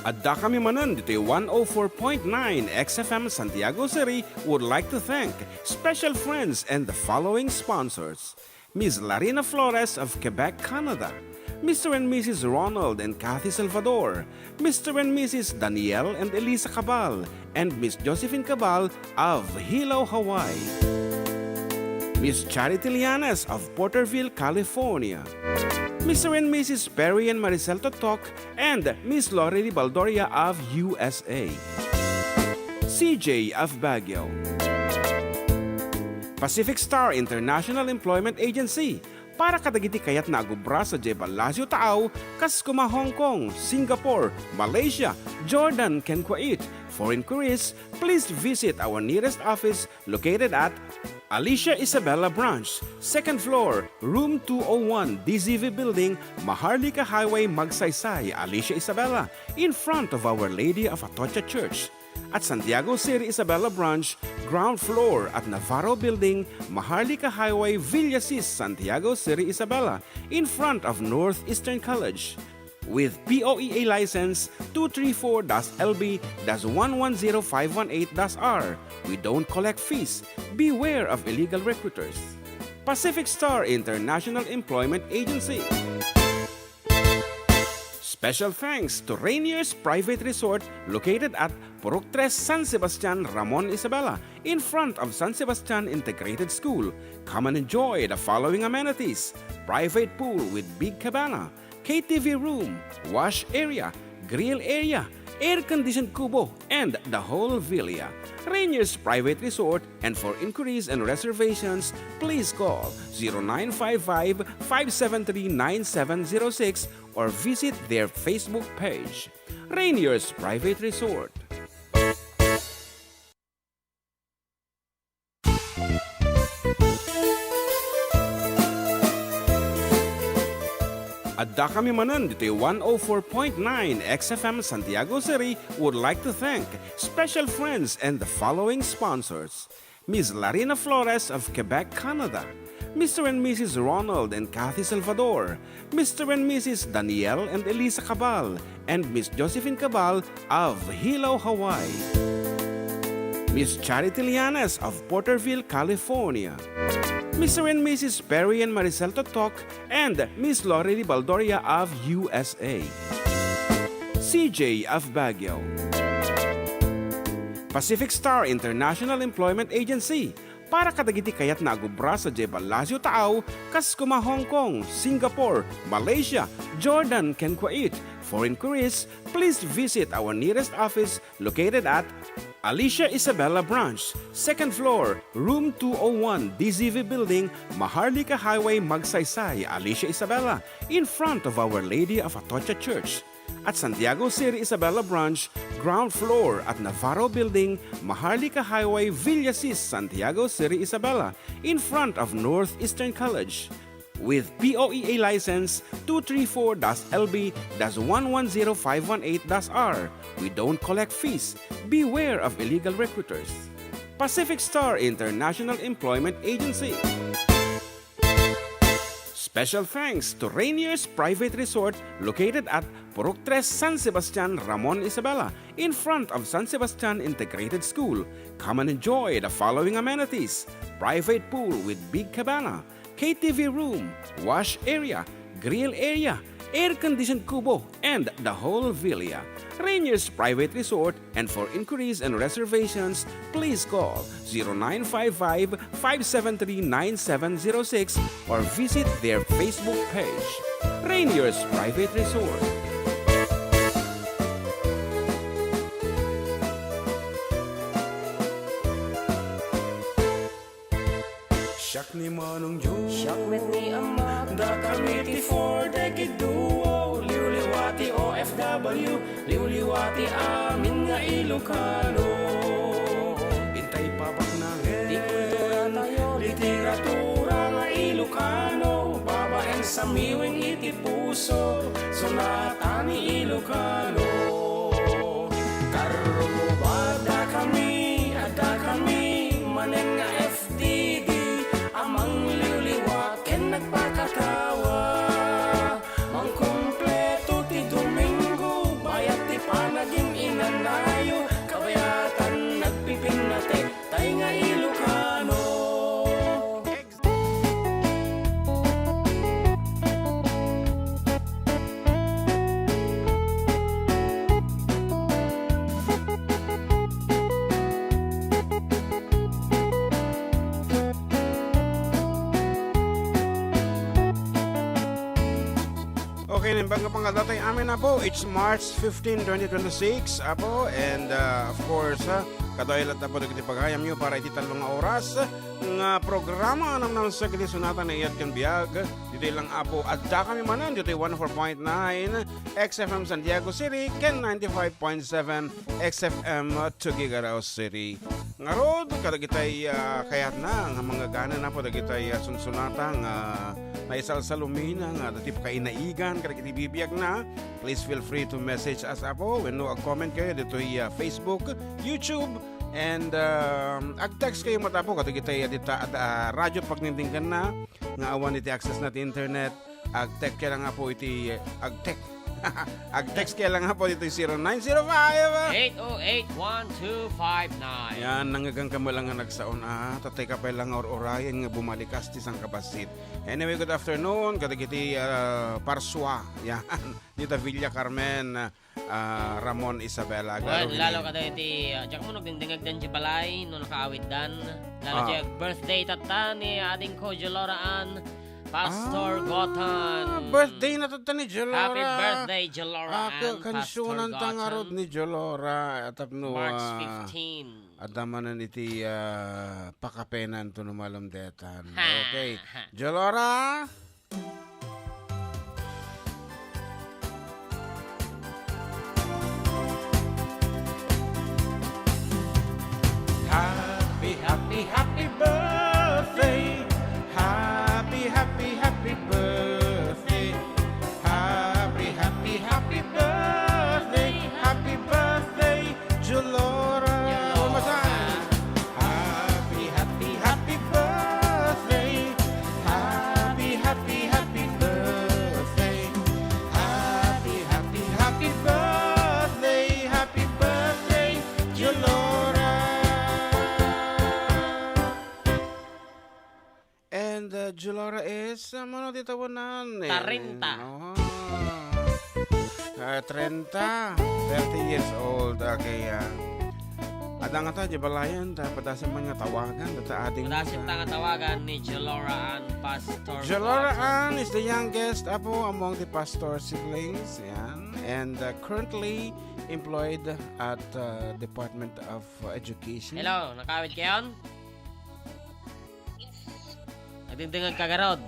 Adda kami Manen, Ditoy 104.9 XFM Santiago City would like to thank special friends and the following sponsors. Ms. Larina Flores of Quebec, Canada. Mr. and Mrs. Ronald and Kathy Salvador. Mr. and Mrs. Danielle and Elisa Cabal. And Miss Josephine Cabal of Hilo, Hawaii. Miss Charity Lianas of Porterville, California. Mr. and Mrs. Perry and Maricel Totok and Miss Lorely Baldoria of USA. CJ of Baguio. Pacific Star International Employment Agency. Para kadagiti kayat na agubra sa Jebalasyo Taaw, kas kuma Hong Kong, Singapore, Malaysia, Jordan, ken Kuwait. For inquiries, please visit our nearest office located at Alicia Isabella Branch, 2nd floor, room 201, DZV Building, Maharlika Highway, Magsaysay, Alicia Isabella, in front of Our Lady of Atocha Church. At Santiago City Isabella Branch, ground floor at Navarro Building, Maharlika Highway, Villasis, Santiago City Isabella, in front of Northeastern College. With POEA license 234-LB-110518-R. We don't collect fees. Beware of illegal recruiters. Pacific Star International Employment Agency. Special thanks to Rainier's Private Resort located at Purok 3 San Sebastian, Ramon Isabela, in front of San Sebastian Integrated School. Come and enjoy the following amenities: private pool with big cabana, KTV room, wash area, grill area, air-conditioned kubo, and the whole villa. Rainier's Private Resort, and for inquiries and reservations, please call 0955-573-9706 or visit their Facebook page. Rainier's Private Resort. Adda kami Manen, Ditoy 104.9 XFM Santiago City would like to thank special friends and the following sponsors. Ms. Larina Flores of Quebec, Canada. Mr. and Mrs. Ronald and Kathy Salvador. Mr. and Mrs. Danielle and Elisa Cabal. And Miss Josephine Cabal of Hilo, Hawaii. Miss Charity Lianas of Porterville, California. Mr. and Mrs. Perry and Maricel Totok and Miss Lorely Baldoria of USA. CJ of Baguio. Pacific Star International Employment Agency. Para kadagiti kayat na agubra sa Jebalasyo Taaw, kas kuma Hong Kong, Singapore, Malaysia, Jordan, ken Kuwait. For inquiries, please visit our nearest office located at Alicia Isabella Branch, 2nd floor, room 201, DZV Building, Maharlika Highway, Magsaysay, Alicia Isabella, in front of Our Lady of Atocha Church. At Santiago City Isabella Branch, ground floor at Navarro Building, Maharlika Highway, Villasis, Santiago City Isabella, in front of Northeastern College. With POEA license 234-LB-110518-R. We don't collect fees. Beware of illegal recruiters. Pacific Star International Employment Agency. Special thanks to Rainier's Private Resort located at Purok 3 San Sebastian, Ramon Isabela, in front of San Sebastian Integrated School. Come and enjoy the following amenities: private pool with big cabana, KTV room, wash area, grill area, air-conditioned kubo, and the whole villa. Rainier's Private Resort, and for inquiries and reservations, please call 0955-573-9706 or visit their Facebook page. Rainier's Private Resort. Siyak ni Manong Jun, Siyak met ni Ama, da kamiti for decade duo. Liwliwati OFW, liwliwati amin nga Ilocano. Intay papak na di kultura tayo, literatura nga Ilocano. Babaeng sa miwing iti puso, sonata ni Ilocano. Karubada kami, ada kami, manen nga FDD. Amang liwliwat ken nagpakatawa, mang kumpleto ti Domingo, bayat ti panag bangga pangadatay amin na po. It's March 15, 2026 apo. And of course, kadoylat na po dagiti paghayam nyo para iti 3 oras nga programa anam nang sa kiti sunatan na iyat kan biyag. Dito lang apo Adda kami manan. Dito 104.9 XFM Santiago City ken 95.7 XFM Tuguegarao City. Ngarod kadagitay kayat na nga mga gana na po dagitay sunsunata nga naisalsalumina nga dati pa kainaigan kadagiti bibiyag na. Please feel free to message us apo when no comment kayo dito Facebook, YouTube, and ag-text kayo matapo kadagitay dita radyo pagnintingkan na nga awan iti access na ti internet. Ag-text kaya lang nga po iti ag-text kaya lang nga po ito 0905-808-1259. Yan, nangagang ka mo lang nga nagsaon tatay ka pa lang or-orayan nga bumalikas ti sang kabasit. Anyway, good afternoon kadagiti Parswa yan dita Villa Carmen, Ramon Isabela. Well, lalo ka dahil diyak mo nagdindingag din si Balay no nakaawit dan. Lalo diyak birthday tata ni ating ko Joloraan Pastor Gotan. Birthday na tata ni Jolora. Happy birthday Joloraan Pastor kansunan tangarod ni Jolora atapno March 15. adamanan iti pakapenan to numalamdetan. Okay, Jolora. Happy, happy, happy birthday. Happy, happy, happy birthday. Happy, happy, happy birthday. Happy birthday, Jolora. Happy, happy, happy birthday. Happy, happy, happy birthday. Happy, happy, happy birthday. Happy birthday, Jolora. And Jolora is, ano ditawanan? 30. 30 years old. Okay, ada nga ta, Jabalayan, padasan man nga tawagan. Padasan nga tawagan ni Joloraan Pastor Joloraan is the youngest apo among the pastor siblings. Yan. And currently employed at Department of Education. Hello, nakawit kayon? Nagdindingag kagarod.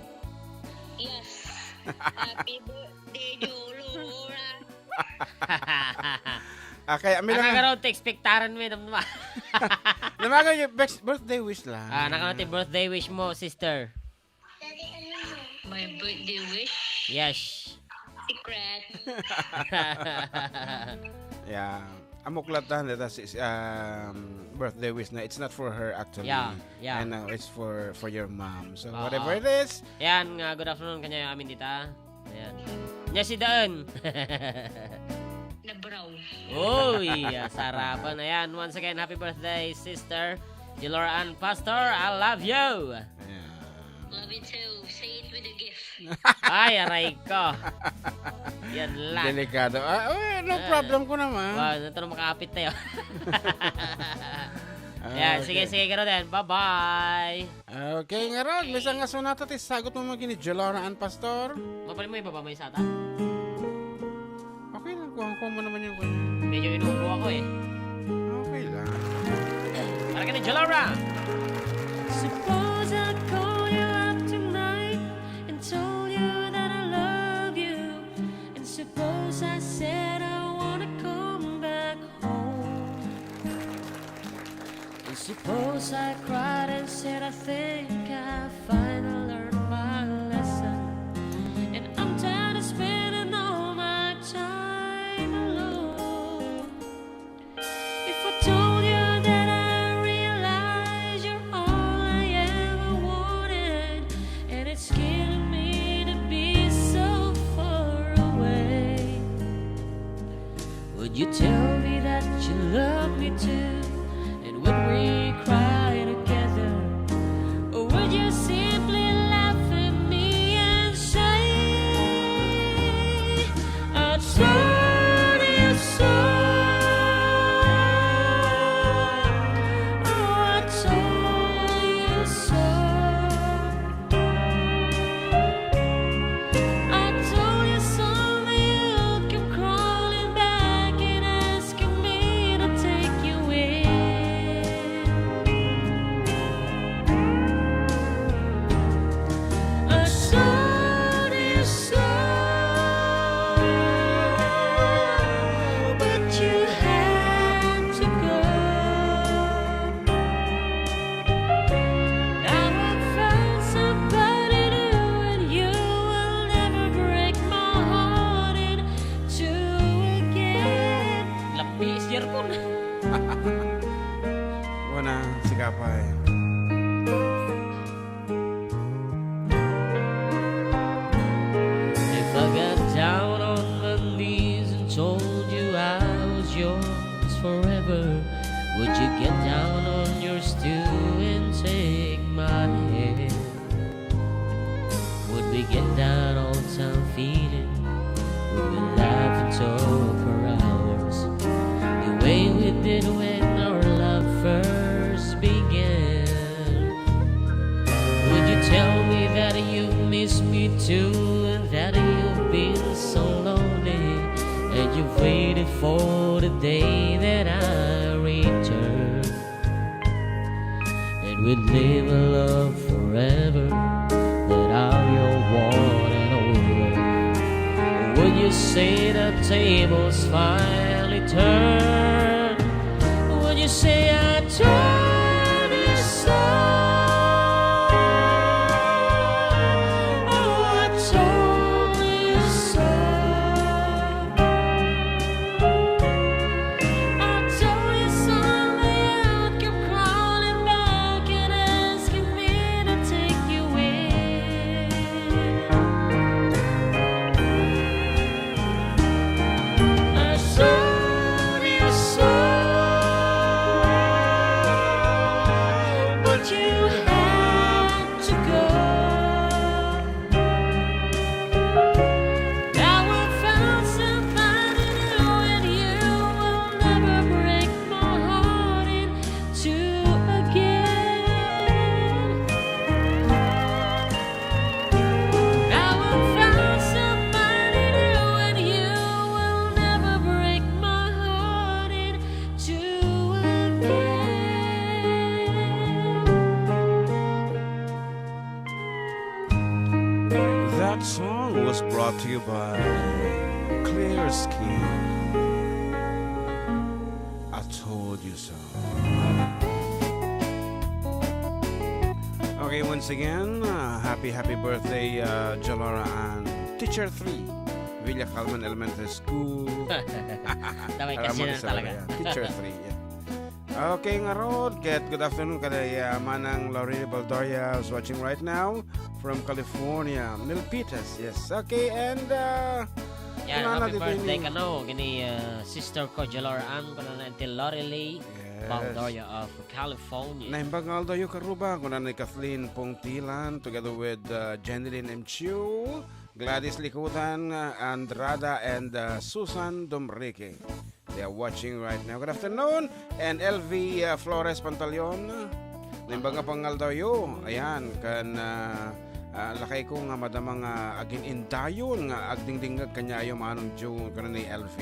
Yes. Happy birthday, Jolora. Okay, amin lang. Nakagarod, expectaran mo yun. Namaga yung birthday wish lang. Nakanati birthday wish mo, sister. My birthday wish? Yes. Secret. Yeah. Amuklatan that is birthday wish na. It's not for her actually. Yeah. And it's for your mom. So whatever it is. Yan, good afternoon kanya amin dita. Ayan. Nya si Daan. Nabraw. Uy, sarapan. Ayan, once again, happy birthday, sister Joloraan Pastor. I love you. Love you too. Say it with a gift. Ay, aray ko. Yan lang. Delikado. No problem ko naman. Wow, ito na makapit tayo. Yan, sige, gano'n din. Bye-bye. Okay, nga Rod. Misa nga sunata ti sagot mo magini Joloraan Pastor. Mapalin mo yung baba mo yung sata? Okay lang. Kuha mo naman yung kanya. Medyo inuubo ako eh. Okay lang. Para ka ni Jolora. Suppose I call you up tonight and told you that I love you. And suppose I said I wanna come back home. And suppose I cried and said I think I finally learned my lesson. And I'm tired of spending all my time alone. If I told you that I realize you're all I ever wanted, and it's killing me to be so far away, would you tell me that you love me too? And would we cry together? Or would you simply laugh at me and say, I told you so? Oh, I told you so. I told you something Wana, si Kapay. If I got down on my knees and told you I was yours forever, would you get down on your stool and take my hand? Would we get that old time feeling? Would we laugh and talk for hours? The way we did when our love first began. Would you tell me that you miss me too, and that you've been so lonely, and you've waited for the day that I return, and we'd live a love forever, that I'm your one and only? Or would you say the tables finally turned? Would you say I turned you so? That song was brought to you by Clear Skin. I told you so. Okay, once again, happy birthday, Jalara and Teacher 3, Villa Calman Elementary School. Damay kasi na talaga. Teacher 3, yeah. Okay, nga Rod, good afternoon kaday Manang Lorena Baldoria who's watching right now from California. Milpitas, yes. Okay, and Yan, happy birthday ka no. Gini sister ko Jalora Ann ko na until Lorelei Baldoria of California. Naimbagal daw yung karuba kung ni Kathleen Pongtilan together with Jeneline M. Chu, Gladys Likutan, Andrada, and Susan Domrique. They are watching right now. Good afternoon. And LV Flores Pantaleon. Naimbaga pangal daw yun. Ayan, kan lakay ko nga madamang agin indayon nga agdingdingag kanya yung manong June kanan ni LV.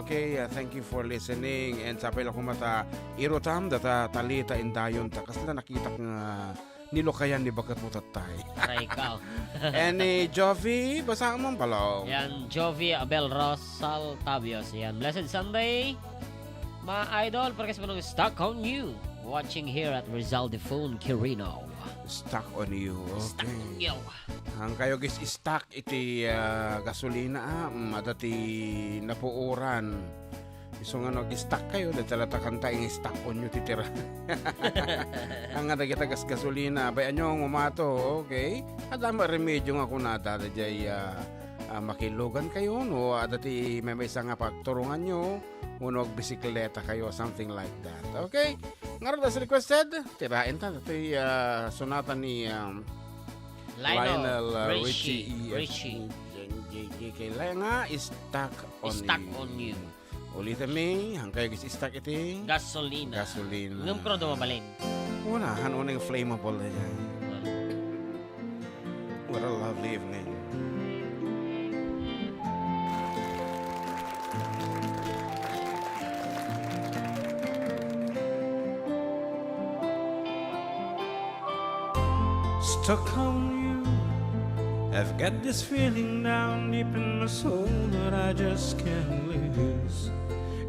Okay, thank you for listening. And sapay lang mata irotam data talita indayon ta kasla nakita nga nilokayan ni bagat mo tatay. Aray ikaw. And ni Jovi, basa mo pala. Yan, Jovi Abel Rosal Tabios. Yan, Blessed Sunday. Mga idol, parkas mo nung Stuck on You. Watching here at Rizal de Phone, Quirino. Stuck on You. Stuck Okay. on You. Ang kayo guys, stuck iti gasolina madati napuuran. So nga nag-stuck kayo, dahil talata kanta yung stuck on you titira. Ang nga kita gas gasolina, bayan nyo ang umato, okay? Adama remedyo nga kunata, dahil makilugan kayo, no? Dati may isa nga pagturungan nyo, uno bisikleta kayo, something like that, okay? Nga das requested, tibain ta, dati sonata ni Lionel Richie. Kaya nga, stuck on Stuck you. on You. Ulitin mi, hangkay guys stuck iti Gasolina. gasolina. Ngam ko dumabalin. Una, hanunang flammable na yan. What a lovely evening. Stuck on you, I've got this feeling down deep in my soul that I just can't lose.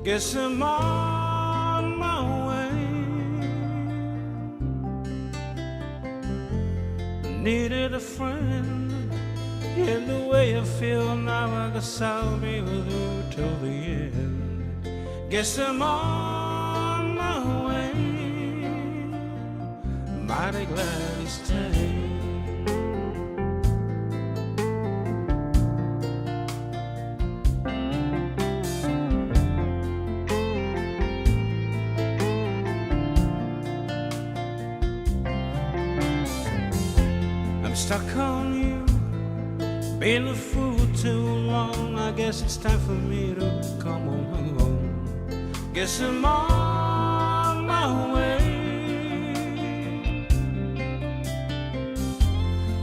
Guess I'm on my way. Needed a friend in the way I feel now. I guess I'll be with you till the end. Guess I'm on my way. Mighty glad he stayed. I'm stuck on you, been a fool too long. I guess it's time for me to come on home. Guess I'm on my way.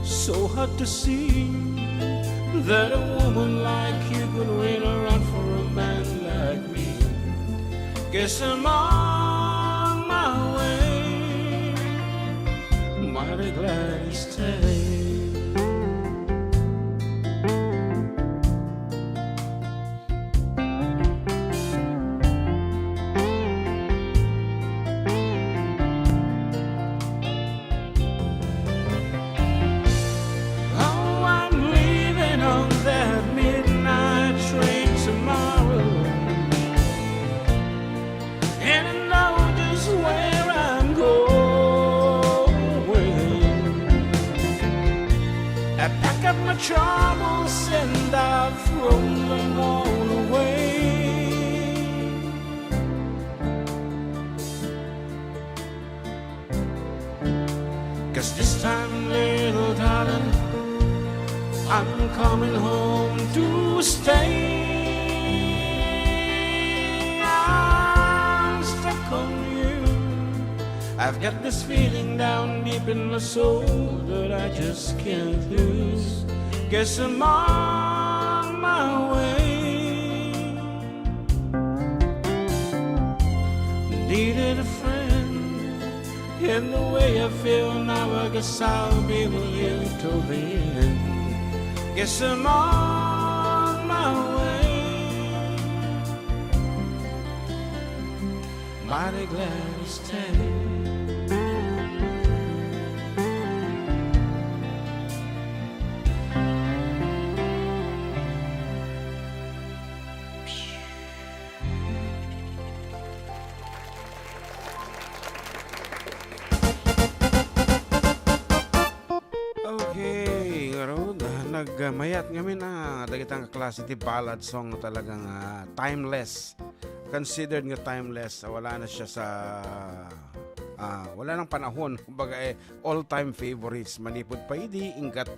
So hard to see that a woman like you could wait around for a man like me. Guess I'm on my way. Mighty glad he stayed. Troubles and I've thrown them all away. Cause this time, little darling, I'm coming home to stay. I'm stuck on you. I've got this feeling down deep in my soul that I just can't lose. Guess I'm on my way. Needed a friend, and the way I feel now, I guess I'll be with you till the end. Guess I'm on my way. Mighty glad to stay. Nagmayat ngamin dagitang klase ti ballad song na talagang timeless. Considered nga timeless. Wala na siya sa wala nang panahon. Kumbaga all-time favorites. Manipod pa hindi ingat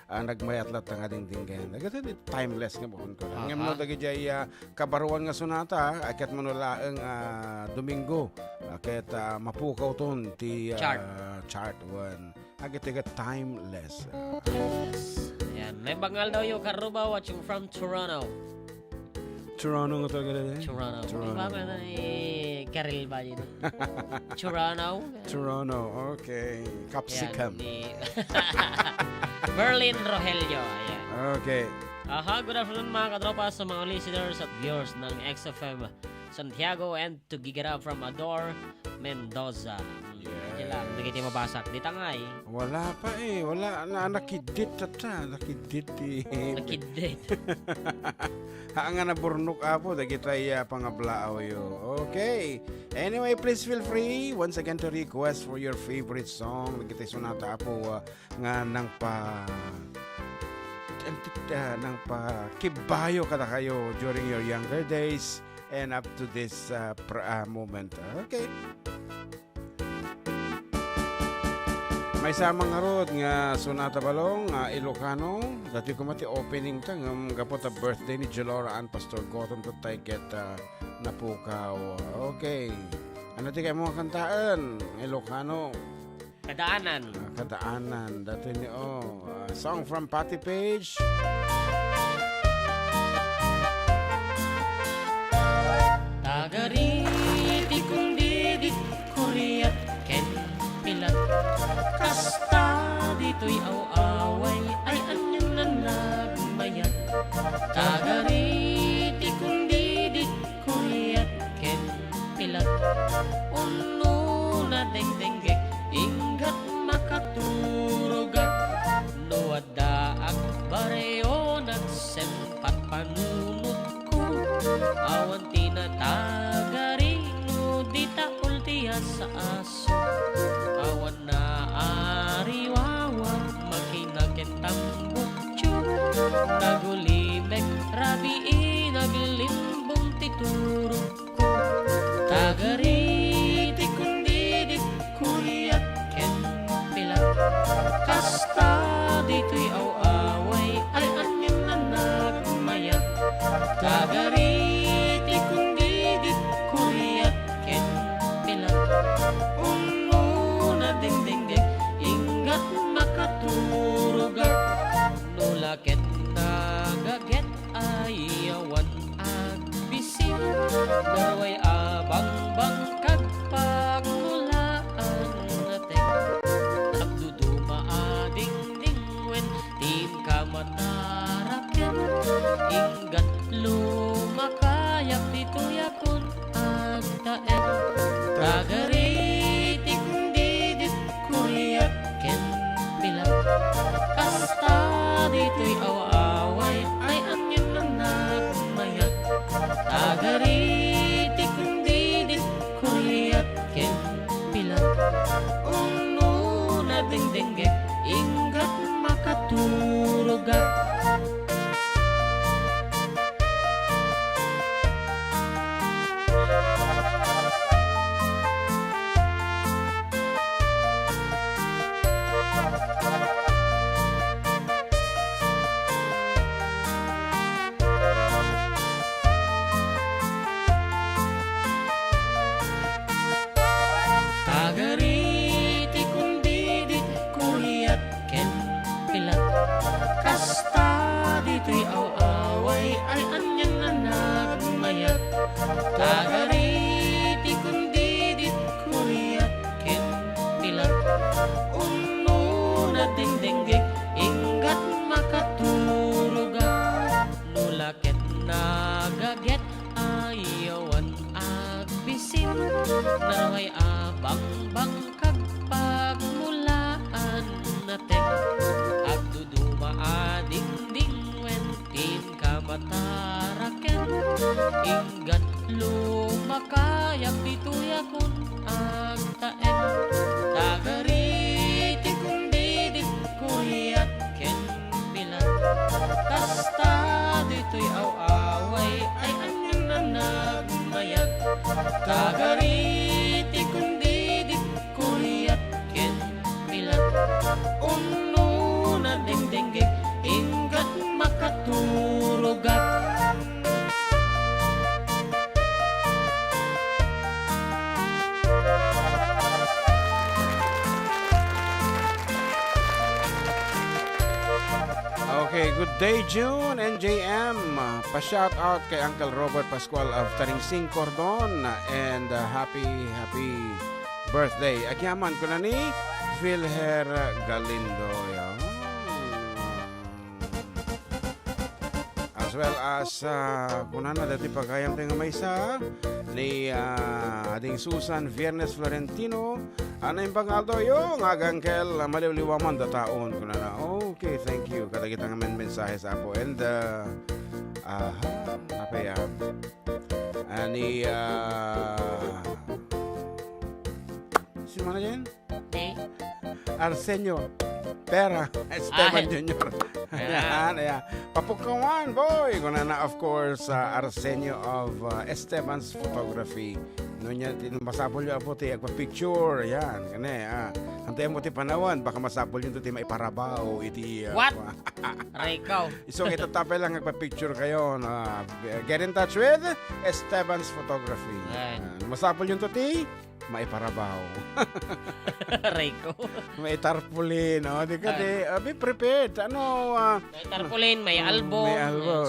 nagmayat lat nga dingdinggan. Dagiti timeless nga buhon ko. Ngam no dagiti kabaruan nga sonata akat manulaeng Domingo. Akat mapukaw ton ti chart 1. Agitiga timeless. May bangal daw yung Karuba watching from Toronto. Toronto nga talaga na eh? Toronto. Bangal na ni Karil ba yun? Toronto. Toronto, okay. Capsicum. Berlin Rogelio. Ayan. Okay. Good afternoon mga katropa sa mga listeners at viewers ng XFM Santiago and Tuguegarao from Ador, Mendoza. Lang, hindi kita mabasak. Di tangay. Wala pa eh. Wala na. Nakidit tata. Nakidit eh. Nakidit. Nga na burnok apo. Da kita pangablaaw yo. Okay. Anyway, please feel free once again to request for your favorite song. Da kita sunata apo nga nang pa kibayo kada kayo during your younger days and up to this moment. Okay. May samang harod nga sonata balong Ilocano. Dati ko mati opening tang gapot a birthday ni Jelora and Pastor Gotham to get napukaw. Okay. Ano ti kayo mga kantaan? Ilocano. Kadaanan. Kadaanan. Dati ni song from Patty Page. Tagariti kundi di kuriyat ken pilat. Kasta dito'y aw-away ay anyang na nagmayat. Tagariti kundi di kuriyat ken pilat. Uno na deng-denggek ingat makaturugat. Nuwada ak bareo na sa aso kawan na ariwawa makinagentang bukyo nagulimek rabi naglimbong titurong ko tagariti kundi di kuriyat ken pila kasta dito'y awaway ay anyan na nagmayat tagariti kundi di kuriyat ken pila uno na dingdinggig ingat makaturugat nulaket nagaget ayawan agbisin darway abang bangkag pagmulaan natin nagduduma ading wen tin ka mataraken ingat lumakayak dito yakon agtaen tagariti kundi dit kuriyat ken pila kasta dito'y awaway ay anyan na nagmayat tagariti kundi dit kuriyat ken pila uno na dingdinggig ingat makaturugat tagariti kundi di kuriyat ken pila kasta dito'y awaway ay anyan na nagmayat tagariti kundi di kuriyat ken pila uno na dingdinggig ingat makaturugat nulaket nagaget ayawan agbisin naraway abang bangkag pagmulaan natin agduduma ading wen tin ka mataraken ingat lumakayak dito yakon agtaen tagariti kundi di kuriyat ken pila kasta dito'y awaway ay anyan na nagmayat tagariti kundi di kuriyat ken pila uno na dingdinggig ingat makaturugat Okay, good day June and JM. Pa-shout out kay Uncle Robert Pascual of Taringsing Cordon and happy birthday. Agyaman ko na ni Philher Galindo. Yan. As well as kunan na dati pagkayam tayo may isa ni ading Susan Viernes Florentino. Ano yung pangaldo yung agangkel maliwliwaman dataon kunan na. Okay, thank you. Kada kita nga mensahe sa ako. And apa ya? Ani si mana yan? Arsenio Pera Esteban Jr. Ayan, ayan. Papukawan, boy! Kuna na, of course, Arsenio of Esteban's Photography. No niya, masapol yung po, agpa-picture. Ayan, kane, Antayin mo ti panawan, baka masapol yun ito, maiparabaw. Iti, What? Raykaw. So, itatapay lang agpa-picture kayo. Get in touch with Esteban's Photography. Masapol yun ito, maiparabaw. Rayko. May tarpaulin, di ka be prepared. Ano, may tarpaulin, may album,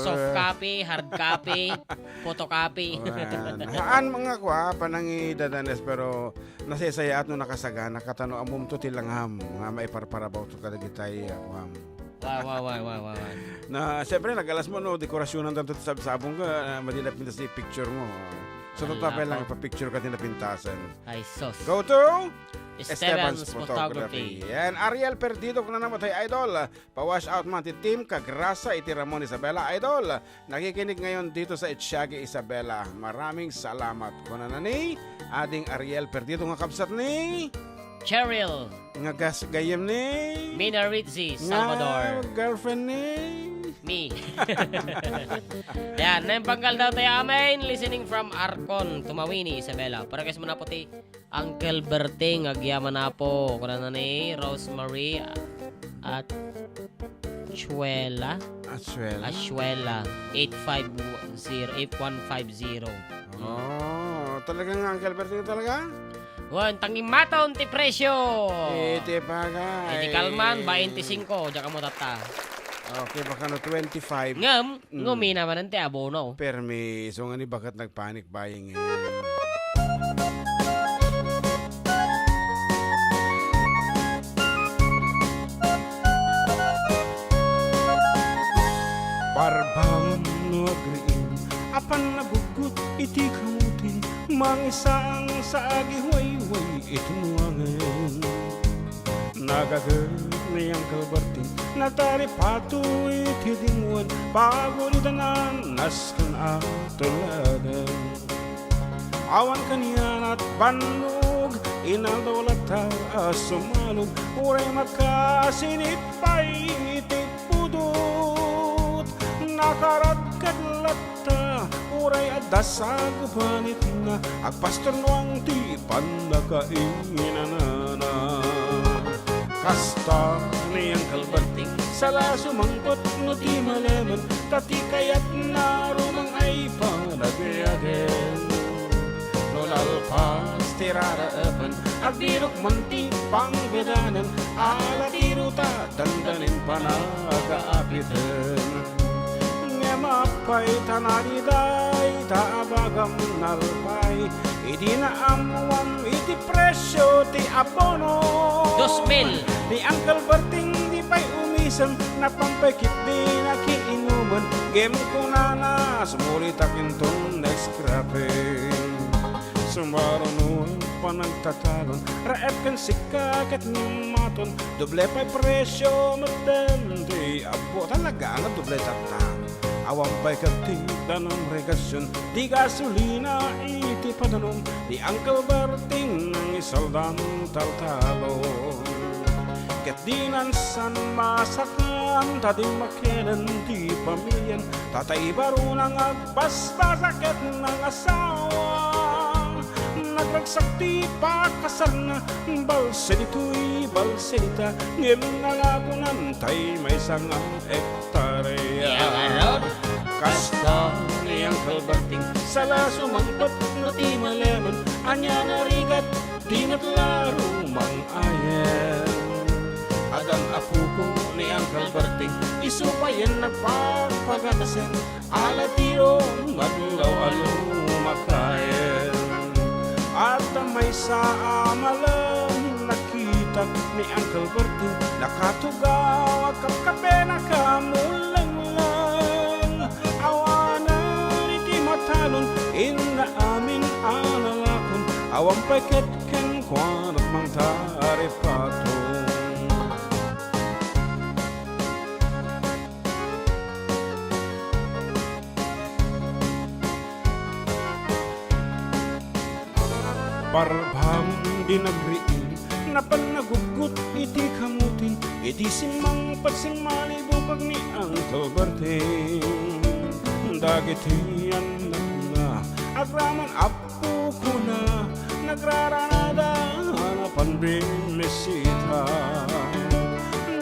soft copy, hard copy, photocopy. Haan mga kwa, panangi dadanes, pero nasisaya at no nakasaga, nakatano amum to tilangham, nga maiparparabaw to kadagitay, kwam. Wow. Na, siyempre, nagalas mo, no, dekorasyonan tanto sa sabong ka, madilap nito si picture mo. So, tatapay lang ipapicture ka din na pintasan. Ay, sos. Go to Esteban's Photography. Yan, Ariel Perdido kung na namatay, idol. Pa-wash out man ti team, kagrasa, iti Ramon Isabela, idol. Nakikinig ngayon dito sa Itsyagi Isabela. Maraming salamat. Kung na ni, ading Ariel Perdido nga kapsat ni, Cheryl. nga gas gayem ni, Mina Rizzi, Salvador. nga girlfriend ni, Me. Yan, nempanggal daw tayo amin. Listening from Arcon, Tumawini, Isabela. Para kasi muna po ti Uncle Berting, agyaman na po. Kuna na ni Rosemary at Chuela. Ashuela 8150. Oh, talagang Uncle Berting talaga? Wan, tanging mataon ti presyo. Iti bagay. Iti kalman, 25. Diyan ka mo tata. Okay, baka no 25. Ngam, ngumi naman ang ti abono. Permiso nga ni bakat nagpanic buying ngayon. Parbangon no agriin, apan nagugut iti kamutin, mangisang sa agihuay-way itunuangan. Nagagal niyang kalbartin, natari pato iti dingwan, pagulitanan naskan atuladan. Awan kaniyan at bandog, inaldolata sumalog, uray makasinit pa'y iti pudot. Nakarat kadlata, uray adasag panit na, agpastor noang ti pandakainanana. Kasta niyang kalbarting, sala sumangkot no di malaman, tati kayat na rumang ay panagyagan. No lalpas tiraraapan, agdirok manti pangbedanan, ala tiruta dandanin panagaapitan. Mapay tanariday, taabagam nalpay, idi na amuam, iti presyo, ti abono. 2,000. Ni Uncle Berting, di pa'y umisan, napampakit di nakiinuman, game ko na, sumulit akintong na-scrapping. Sumarunuan pa nagtatalon, raep kan sikakat ni maton, doble pa'y presyo, madam, di abo talaga nga doble tatang. Awang pa'y katigda ng regasyon, di gasolina iti padanom, di Uncle Berting ng isaldang taltalon. Ket dinan san masakan, tadi makinan di pamilyan, tatay baro nang agbasbasaket ng asawa. Nagragsak di pakasar na, balse dito'y balse dita, ngem nalakunan tay may sangang ektarya. Kasta niyang kalbarting, sala sumangkot no di malaman, anya narigat di natlaro mang ayan. Adang apuko niyang kalbarting, isupayan nagpapagatasan, ala tiro madulaw-alo makayan. At may sa amalan nakita ni Uncle Berting, nakatugaw kakape na kamulang-lang. Awanan iti matalon, ina amin analakon, awang paiket ken kwan at mang taripaton. Parbangon dinagriin, napanagugut iti kamutin, iti simang patsimmalibukag ni Uncle Berting. Dagiti anak na, agraman apo ko na, nagraranada hanapan bimisita.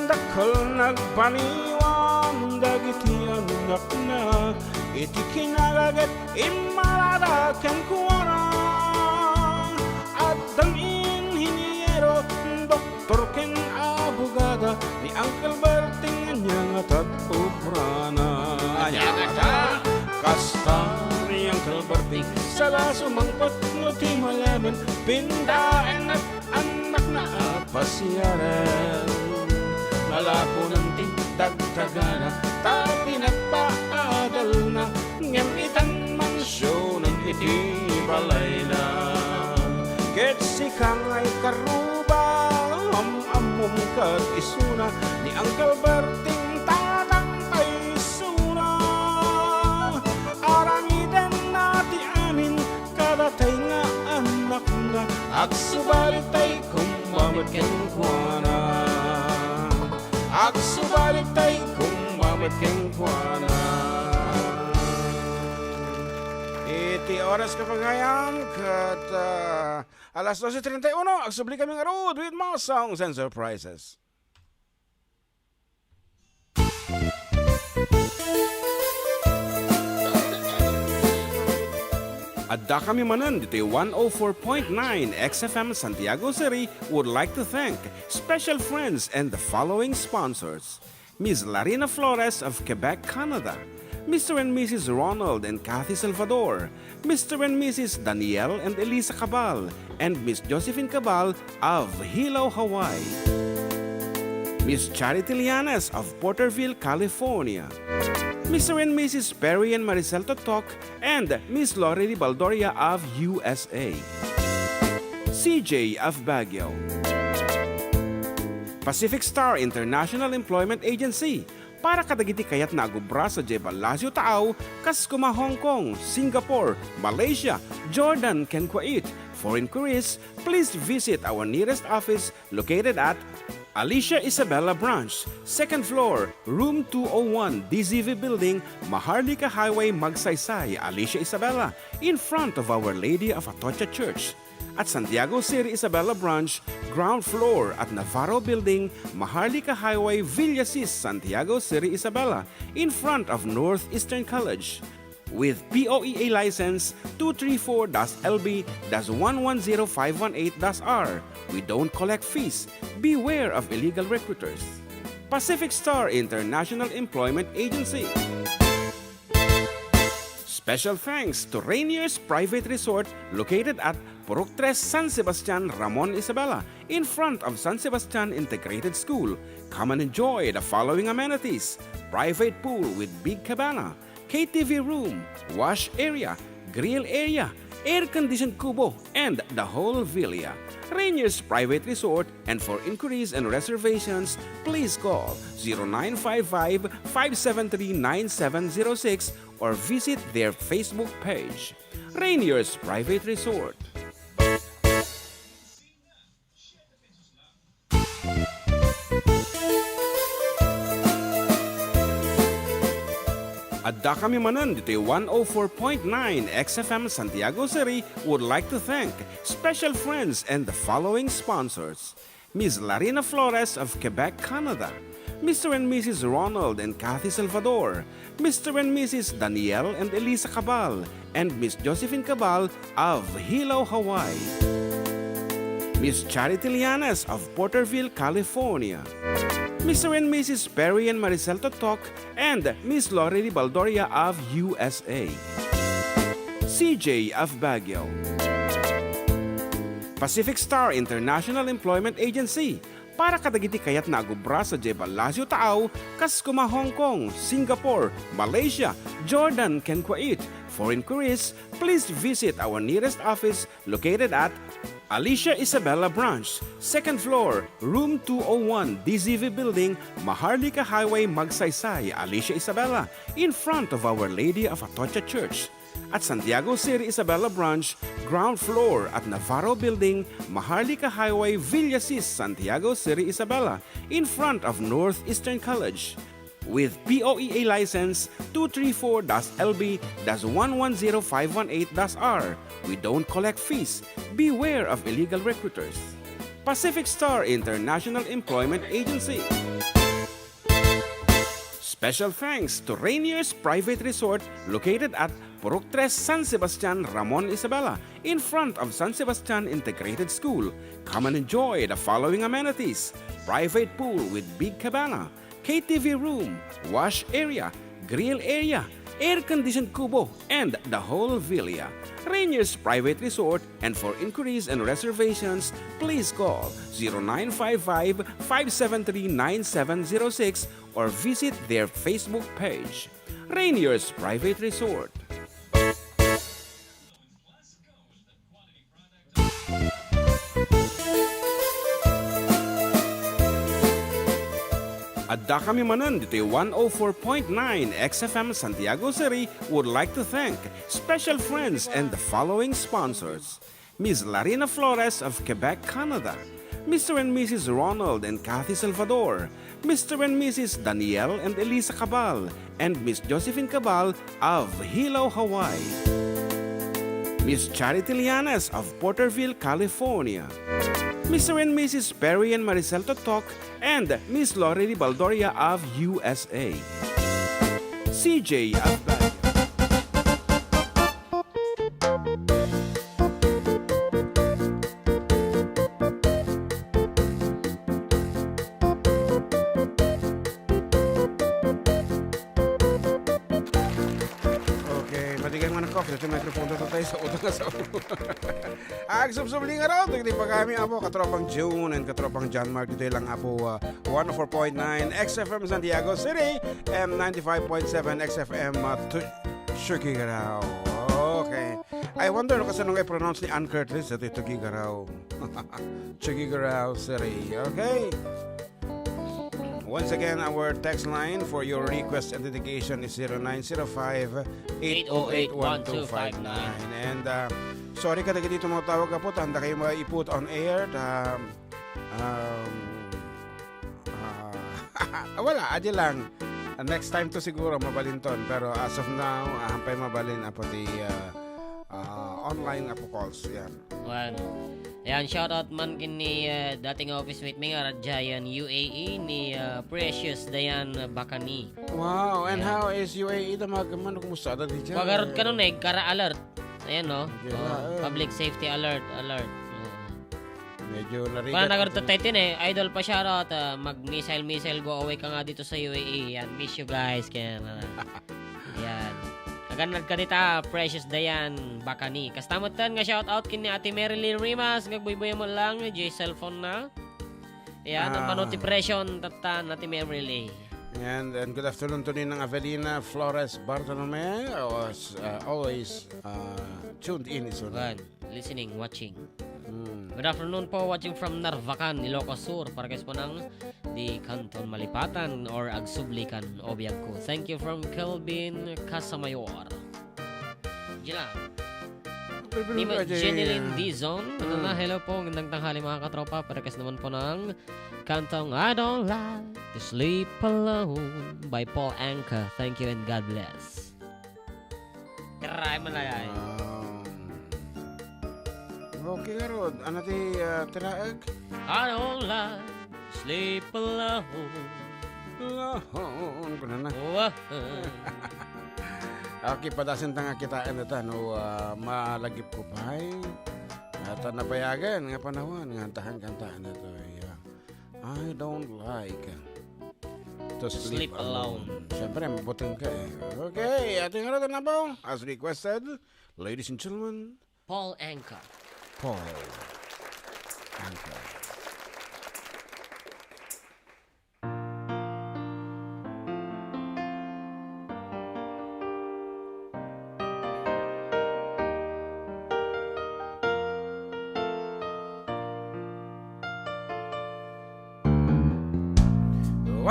Dakal nagpaniwan, dagiti anak na, iti kinagagat imarada ken kuwara. Tang inhinyero, doktor ken abogada, ni Uncle Berting anyang atat uprana. Anyang atat, kasta ni Uncle Berting, sala sumangkot no ti malaman, pindaen at anak na apasyaran. Lalako ng ti dagdagana, tapi nagpaadal na, ngem itang mansyon ng iti balay na. Ket sikang ay karuba, amom kat isuna, ni Uncle Berting tatang tay suna. Aramidan nati amin, kadatay nga anak na, aksubalit ay kumamat ken kuana. Aksubalit ay kumamat ken kuana. Iti oras kapagayam kat alas 12:31 agsubli kami nga road with mga songs and surprises. Adda kami Manen, Ditoy 104.9 XFM Santiago City would like to thank special friends and the following sponsors. Ms. Larina Flores of Quebec, Canada. Mr. and Mrs. Ronald and Kathy Salvador. Mr. and Mrs. Danielle and Elisa Cabal. And Miss Josephine Cabal of Hilo, Hawaii. Miss Charity Lianes of Porterville, California. Mr. and Mrs. Perry and Maricel Totok, and Miss Lori Baldoria of USA. CJ of Baguio. Pacific Star International Employment Agency, para kadagiti kayat na agubra sa Jebel Lazio Taaw, kas kuma Hong Kong, Singapore, Malaysia, Jordan, ken Kuwait. For inquiries, please visit our nearest office located at Alicia Isabella Branch, 2nd floor, room 201, DZV Building, Maharlika Highway, Magsaysay, Alicia Isabella, in front of Our Lady of Atocha Church. At Santiago City Isabella Branch, ground floor at Navarro Building, Maharlika Highway, Villasis, Santiago City Isabella, in front of Northeastern College. With POEA license 234-LB-110518-R. We don't collect fees. Beware of illegal recruiters. Pacific Star International Employment Agency. Special thanks to Rainier's Private Resort located at Purok 3, San Sebastian, Ramon Isabela, in front of San Sebastian Integrated School. Come and enjoy the following amenities: private pool with big cabana, KTV room, wash area, grill area, air-conditioned kubo, and the whole villa. Rainier's Private Resort, and for inquiries and reservations, please call 0955-573-9706 or visit their Facebook page. Rainier's Private Resort. Adda kami Manen, Ditoy 104.9 XFM Santiago City would like to thank special friends and the following sponsors. Ms. Larina Flores of Quebec, Canada. Mr. and Mrs. Ronald and Kathy Salvador. Mr. and Mrs. Danielle and Elisa Cabal. And Miss Josephine Cabal of Hilo, Hawaii. Miss Charity Lianes of Porterville, California. Mr. and Mrs. Perry and Maricel Totok, and Miss Lori Baldoria of USA. CJ of Baguio. Pacific Star International Employment Agency, para kadagiti kayat na agubra sa Jebel Lazio Taaw, kas kuma Hong Kong, Singapore, Malaysia, Jordan, ken Kuwait. For inquiries, please visit our nearest office located at Alicia Isabella Branch, 2nd floor, room 201, DZV Building, Maharlika Highway, Magsaysay, Alicia Isabella, in front of Our Lady of Atocha Church. At Santiago City Isabella Branch, ground floor at Navarro Building, Maharlika Highway, Villasis, Santiago City Isabella, in front of Northeastern College. With POEA license 234-LB-110518-R. We don't collect fees. Beware of illegal recruiters. Pacific Star International Employment Agency. Special thanks to Rainier's Private Resort located at Purok 3, San Sebastian, Ramon Isabela, in front of San Sebastian Integrated School. Come and enjoy the following amenities: private pool with big cabana, KTV room, wash area, grill area, air-conditioned kubo, and the whole villa. Rainier's Private Resort, and for inquiries and reservations, please call 0955-573-9706 or visit their Facebook page. Rainier's Private Resort. Adda kami Manen, Ditoy 104.9 XFM Santiago City would like to thank special friends and the following sponsors. Ms. Larina Flores of Quebec, Canada. Mr. and Mrs. Ronald and Kathy Salvador. Mr. and Mrs. Danielle and Elisa Cabal. And Miss Josephine Cabal of Hilo, Hawaii. Miss Charity Lianes of Porterville, California. Mr. and Mrs. Perry and Maricel Totok, and Miss Lori Baldoria of USA. CJ of Baguio. Okay, matigay mo ng coffee. Ito yung microphone na tayo sa utang sa ulo. Agsubsubling araw. Tignan pa kami apo. Katropang June and katropang John Mark. Dito lang apo 104.9 XFM Santiago City and 95.7 XFM Tuguegarao. Okay. I wonder kasi nung i-pronounce ni Ann Curtis ito Tuguegarao. Tuguegarao City. Okay. Once again, our text line for your request and dedication is 0905-808-1259. And sorry ka dito mga tawag ka po. Tanda kayo i-put on air. Wala, adi lang. Next time to siguro mabalinton. Pero as of now, hampay mabalin apo di online apo calls. Yan. Wan. Ayan, shoutout man kini dating office mate mi nga Radjayan UAE ni Precious Dayan Bakani. Wow, and Yeah. how is UAE na magaman kumusta da di dyan? Pagarod ka nun kara alert. Ayan no. Yeah. Public safety alert. Medyo narigat. Para nagarod to titin idol pa shoutout. Mag-missile go away ka nga dito sa UAE. Yan, miss you guys. Kaya yan. Kaganad ka dita, Precious Dayan Bakani. Kastamatan nga shoutout kini Ate Marilyn Rimas. Ngagbuyboy mo lang, J cellphone na. Yan, ang notification tatan Ate Marilyn. And good afternoon to Ninang Avelina Flores Bartolome. Always tuned in. One, listening, watching. Good afternoon po, watching from Narvacan, Ilocos Sur. Para guys po ng di Canton Malipatan or Agsublikan, Obiag ko. Thank you from Kelvin Casamayor. Diyan lang. Ni Jeneline Dizon. Hello po, gandang tanghali mga katropa. Para guys naman po ng kantong I Don't Like to Sleep Alone by Paul Anka. Thank you and God bless. Karay malayay. Okay nga Rod. Ano ti tiraag? I don't like to sleep alone. Lahon ko na na. Oh, Okay, padasin tanga kita ito. No, malagip ko pa at napayagan nga panahon. Nga tahan-kantaan ito. I don't like to sleep alone. Siyempre, mabuting ka Okay, ating nga na po. As requested, ladies and gentlemen, Paul Anka. Paul Anka.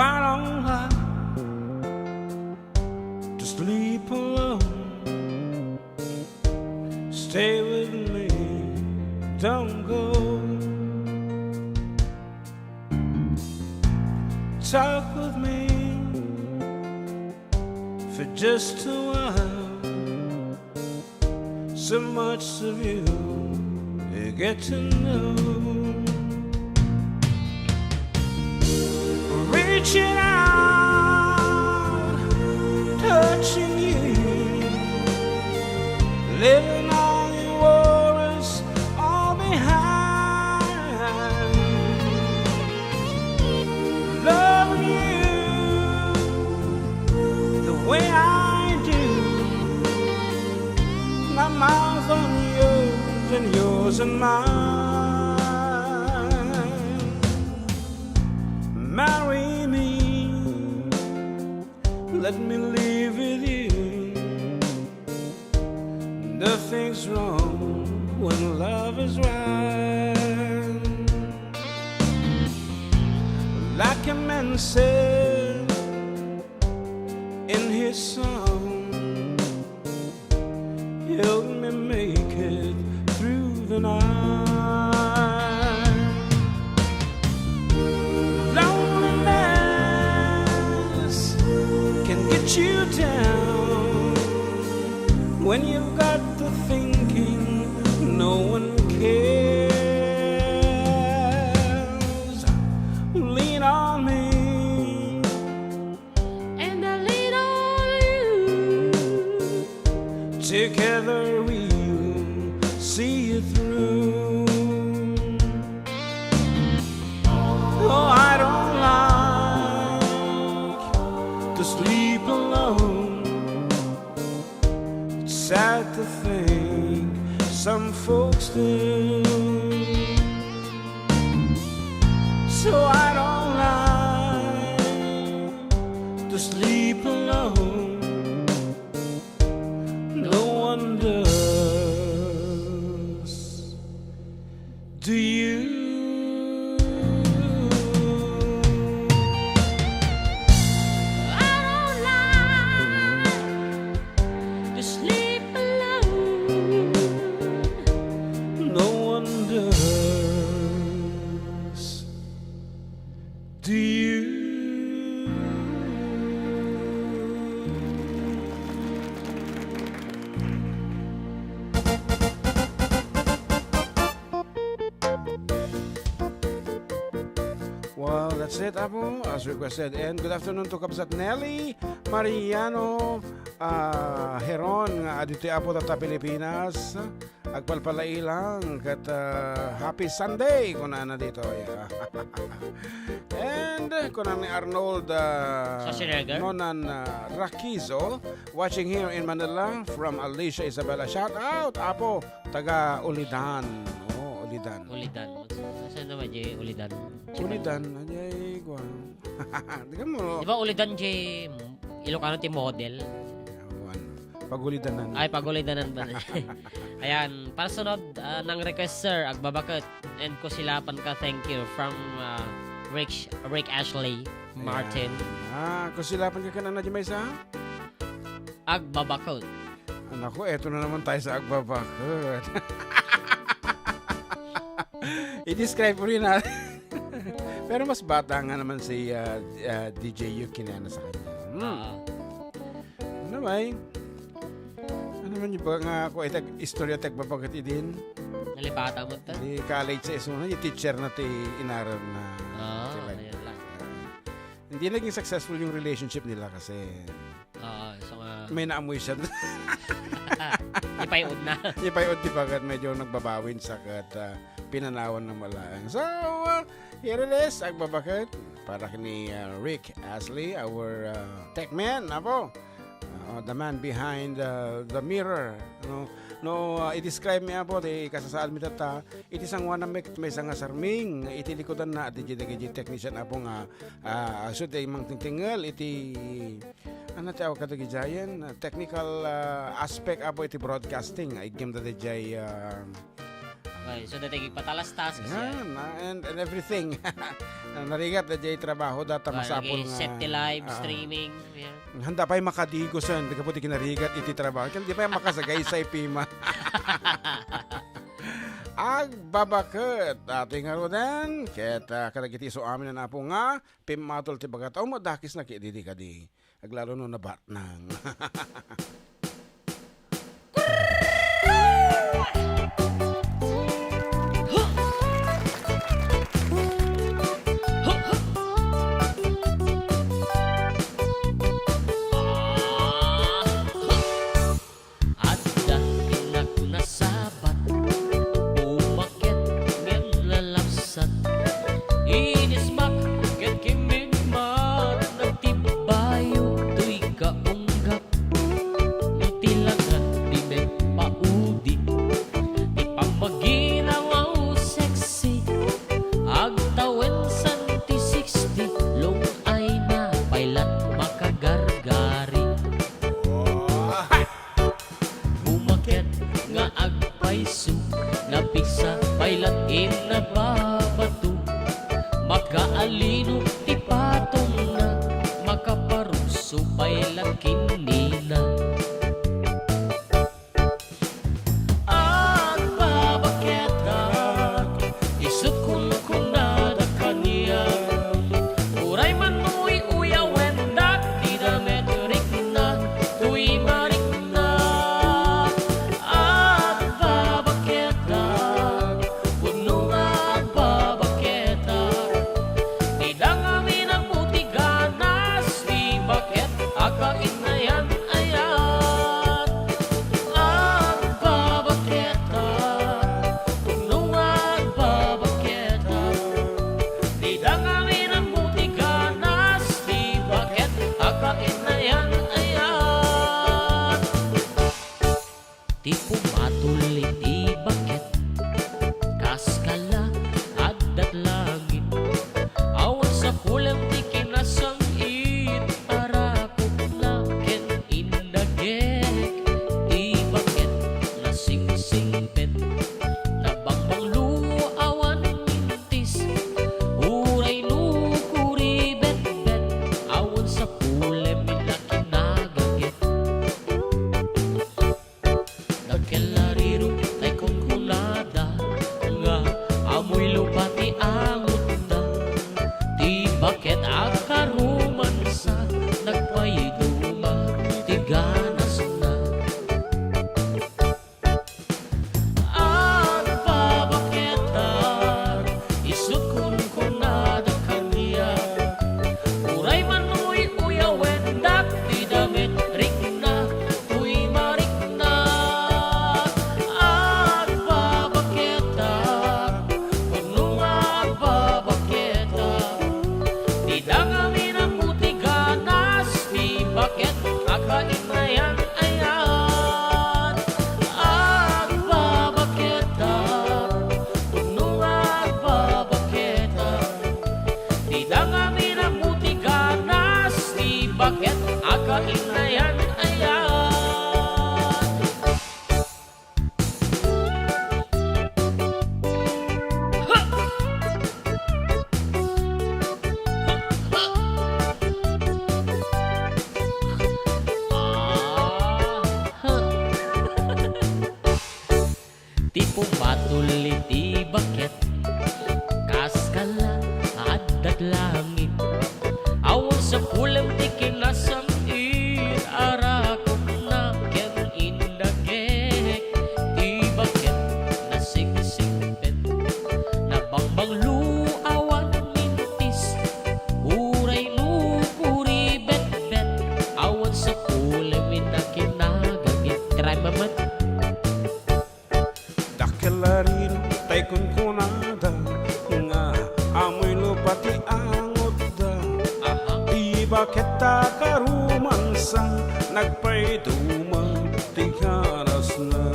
I don't like to sleep alone. Stay with me, don't go. Talk with me for just a while. So much of you get to know. Reaching out, touching you, living all your worries all behind, loving you the way I do, my mouth on yours and yours on mine. Marry me, let me live with you. Nothing's wrong when love is right. Like a man said, me some. Help me make it through the night. Loneliness can get you down when you've got to thinking no one cares. Lean on me, And I lean on you. together we'll see it through. Oh, I don't like to sleep alone. It's sad to think some folks do. So I don't like to sleep alone. No one does. Do you? I don't like to sleep alone. No one does. Do you? Well, that's it, Apo, as requested. And good afternoon to Kabsat Nelly Mariano Heron, nga Ditoy Apo tata Pilipinas. Agpalpalailang kat happy Sunday kung na dito. Yeah. And kung ni Arnold Schwarzenegger. Nonan Raquizo, watching here in Manila from Alicia Isabella. Shout out, Apo, taga Ulidan. Oh, Ulidan. Ulidan. Saan naman Jay Ulidan? Ulidan, ajay ko. Di ka mo. Di ba Ulidan Jay Ilocano ti model? Pagulidanan. Ay, pagulidanan ba na? Ayan, para sunod ng request sir, agbabakit and kusilapan ka, thank you from Rick Ashley Martin. Kusilapan ka na dyan may isa? Agbabakot. Naku, eto na naman tayo sa agbabakot. I-describe po rin natin. Pero mas bata nga naman si DJ Yuki na sa kanya. Ano ba eh? Ano naman yung nga ako istorya tagbabakot din? Nalipata mo ta? Di college sa isuna, yung teacher na ti inaral na. Ayan lang. Hindi naging successful yung relationship nila kasi So nga, may naamoy siya. ipayod na. Ipayod di bagat medyo nagbabawin sa kat pinanawan ng malaang. So, here it is, agbabakit para kini Rick Ashley, our tech man, apo. The man behind the mirror. I-describe mi apo, kasasaan mi tata, iti sangwan na may isang sarming, iti likodan na, iti technician apo nga, so iti mang tingtingal, iti, ano tayo katagijayan, technical aspect apo, iti broadcasting, ay game da jay, Okay, so dati patalastas kasi. and everything. Narigat da jay trabaho, data masapol nga. Set the live streaming. Yeah. Handa pa yung makadigosan, di ka po di kinarigat, iti trabaho. Hindi pa yung makasagay sa ipima. Agbabakit, ating harudan, kita kadagiti so amin na po nga, pimatol ti bagat, madakis na kiedidi ka di. Aglalo no na batnang. Adda pinak nasabat, umakyat ngem lalapsat, inismak ket kimigmat, nagtibayo tuy kaunggap, nutilagan di paudi, di pamaginawaw sexy, agtawen santi 60, long ay na pailat makagargari. Umakyat nga agpaiso, napisa pailat nababato, makaalino ti patong na, makaparuso pailat kini. Matuliti bakit kaskala adat langit awan sa pulang ti kinasam arakot na ken indagek ti bakit nasigsingpet nabangbang luawan mintis uray nu kuri bet awan sa pulang minakinagagit try mamat Dakelarin tay kunkunada nga amoy lupati angot da di bakit karumansang nagpay dumang tigaras na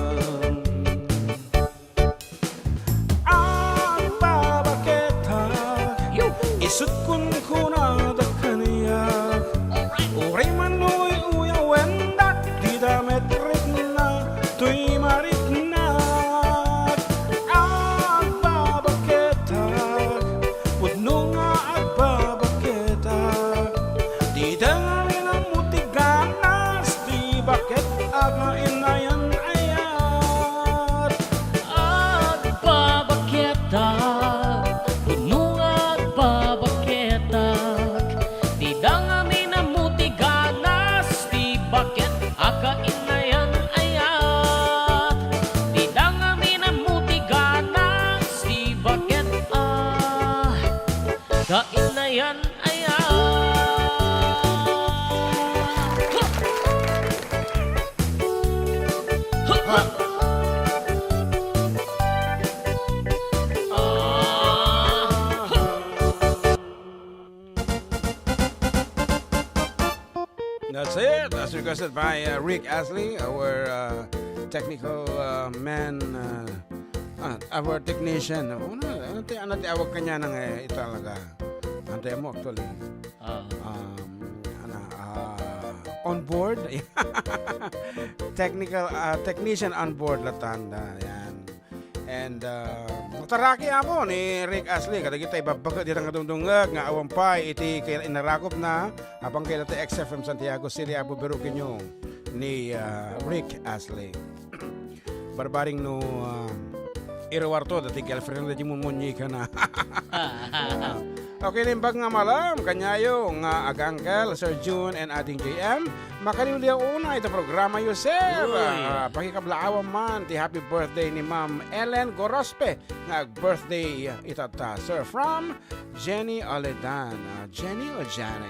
ang babaketa isut kunkunada kaniyak uray manoy uya wendak di damet rit na tuy marit na ang babaketa pudno nga ang babaketa di dangarin ang mutiganas di bakit again na yan ayat at babaketak puno at babaketak di dangami na mutiganas di bakit akainayan ayat di dangami na mutiganas di bakit kainayan ayat Ha! Ha! That's it. That's requested by Rick Astley, our technical man, our technician. Ano tawag kanya ng ito talaga. Antay mo actually. On board. Technician on board latanda. Yan. And taraki mo ni Rick Astley kada kita ibabaga dito nga dumdungag nga awampay iti kay inarakop na habang kay dati XFM Santiago City abo berukin nyo ni Rick Astley. Barbaring no irawarto dati girlfriend na di mo munyi ka na. Okay, nimbag nga malam, kanyayo nga agangkel, Sir June and ating JM. Makaliwli ang una, ito programa Yosef. Pakikablaawan man, ti happy birthday ni Ma'am Ellen Gorospe. Nga birthday itata, Sir, from Jenny Oledan. Jenny o Jenny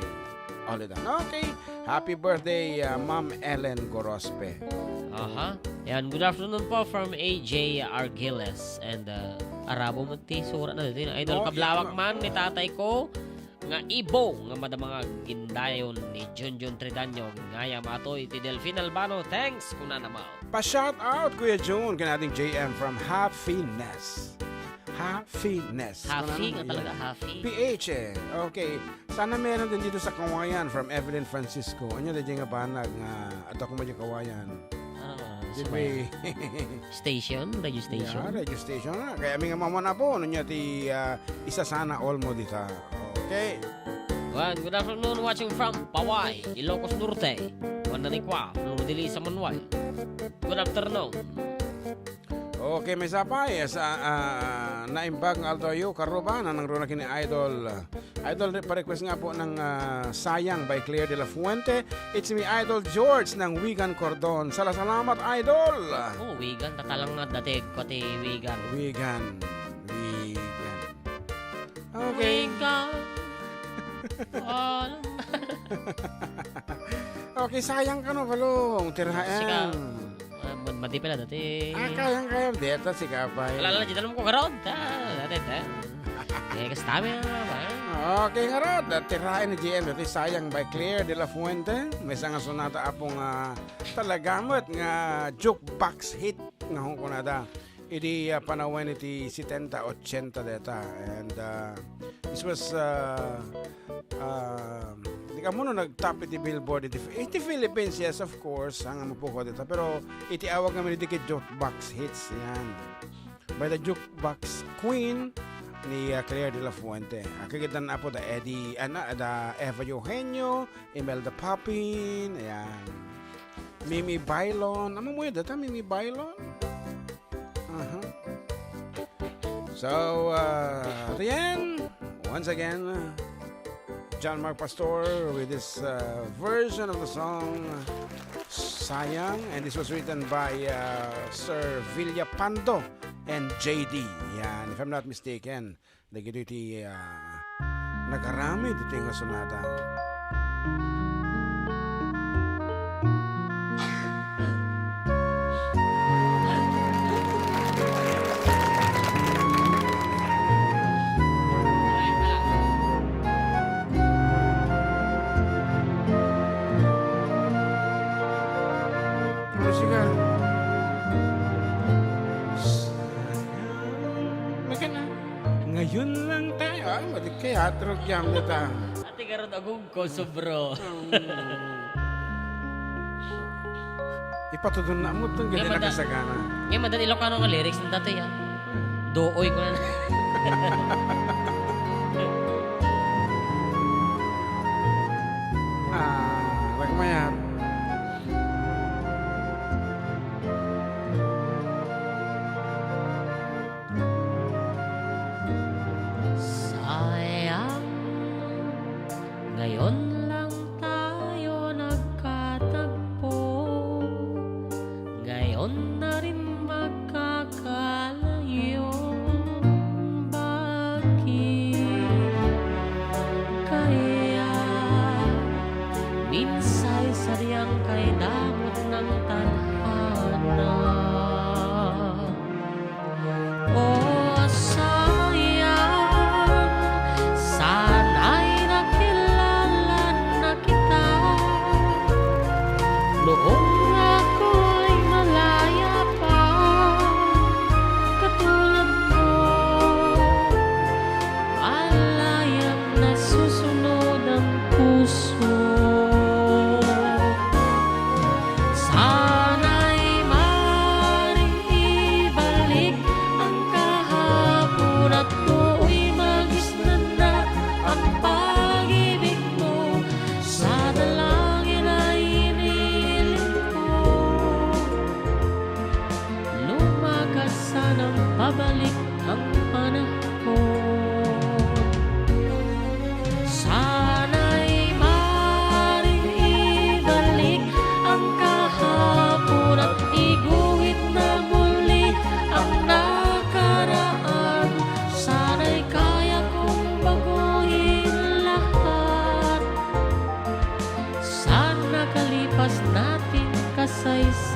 Oledan. Okay, happy birthday, Ma'am Ellen Gorospe. Yan, good afternoon po from AJ Argiles and Arabo mo ti surat na dito. Idol kablawak man ni tatay ko nga ibo nga mga gindayon ni Junjun Tridanyo ngaya matoy ti Delfin Albano. Thanks kuna naman. Pa-shout out Kuya June kanating JM from Happiness. Happiness. Happy nga talaga, happy. PH Okay. Sana meron din dito sa Kawayan from Evelyn Francisco. Ano na dyan nga banag nga ato kung medyo Kawayan. Station, radio station. Yeah, radio station na. Kaya aming mama na po. Ano niya ti isa sana all mo dito. Okay. Good afternoon, watching from Paway, Ilocos Norte. Mananikwa, Lurdili sa Manuel. Good afternoon. Okay, may sapay sa naimbag ng Altoyo Karuba na nang runa kini Idol. Idol pa-request nga po ng Sayang by Claire de la Fuente. It's me Idol George ng Wigan Cordon. Salamat Idol. Oh, Wigan tatalang nga dati pati Wigan. Wigan. Okay. Wigan. Okay, sayang ka no balong tirahan. Mati pala dati. Kayang dito si Kapay. Alala, dito naman ko karod. Dati. Kaya kastami na ba? Okay nga rod. Tirahan ni GM. Dati sayang by Claire de la Fuente. May nga sonata apong talagamot nga jukebox hit nga hong kunada. Idi panawan iti 70-80 deta. And this was di ka muna nag-top iti billboard iti Philippines, yes of course ang mapuko dito, pero iti awag naman iti jukebox hits yan by the jukebox queen ni Claire de la Fuente. Kagitan na po da Eddie da Eva Eugenio, Imelda Papin, ayan, Mimi Bailon. Ano mo yun data, Mimi Bailon? So, Rian, once again, John Mark Pastor with this version of the song Sayang, and this was written by Sir Villapando and JD. Yan, if I'm not mistaken, dagito iti nagarami dito yung sonata. Musical. Magana. Ngayon lang tayo. Madik kaya trog jam na ta. Ate karon agog ko sobro. Ipatudon na mo itong ganyan Ngayon, nakasagana. Ngayon, madali Ilocano nga lyrics ng tatay, ah. Dooy ko na. Lagmayan. Sayang, ngayon lang tayo nagkatagpo. Ngayon na rin magkakalayo. Bakit kaya minsay saryang kay damot ng tadhana? Oh, sayang, sana'y nakilala na kita noong ako'y malaya pa. Katulad mo, malayang nasusunod ang puso. Sana'y maring ibalik ang kahapon at tu'y magisnan na ang pag-ibig mo. Sa dalangin ay inihiling ko, lumakas sanang pabalik ang panahon. Sana'y maring ibalik ang kahapon at iguhit na muli ang nakaraan. Sana'y kaya kong baguhin lahat sa nakalipas nating kasaysayan.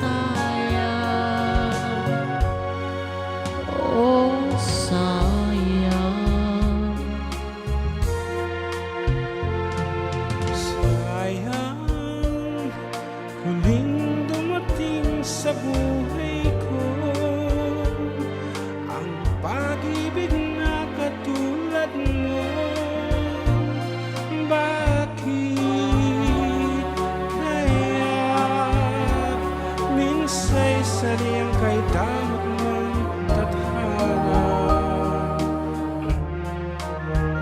Oh, sayang. Sayang, huling dumating sa buhay ko ang pag-ibig na katulad mo. Bakit kaya minsay sariyang kay damot ng tadhana?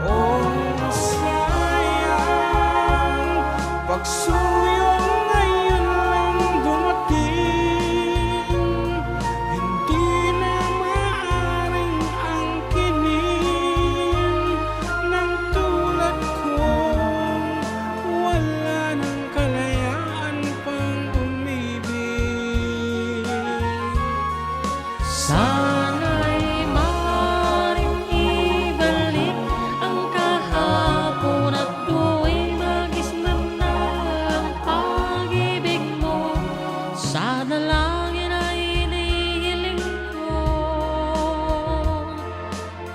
Oh, sayang, pagsuyong ngayon lang dumating, hindi na maaring angkinin ng tulad ko. Wala nang kalayaan pang umibig. Sana'y maring ibalik ang kahapon at tuwing magisnan na ang pag-ibig mo. Sa dalangin ay inihiling ko,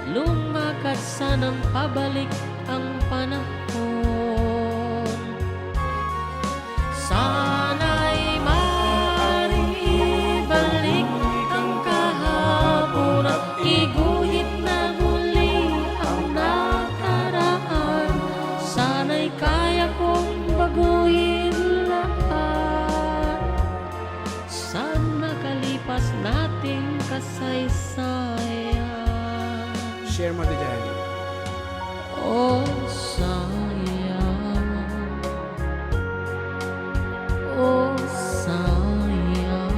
lumakas sanang pabalik ang panahon. Sana'y maring ibalik ang kahapon at iguhit na muli ang nakaraan. Sana'y kaya kong baguhin lahat sa nakalipas nating kasaysayan. Share mo din. Oh, sayang. Oh, sayang.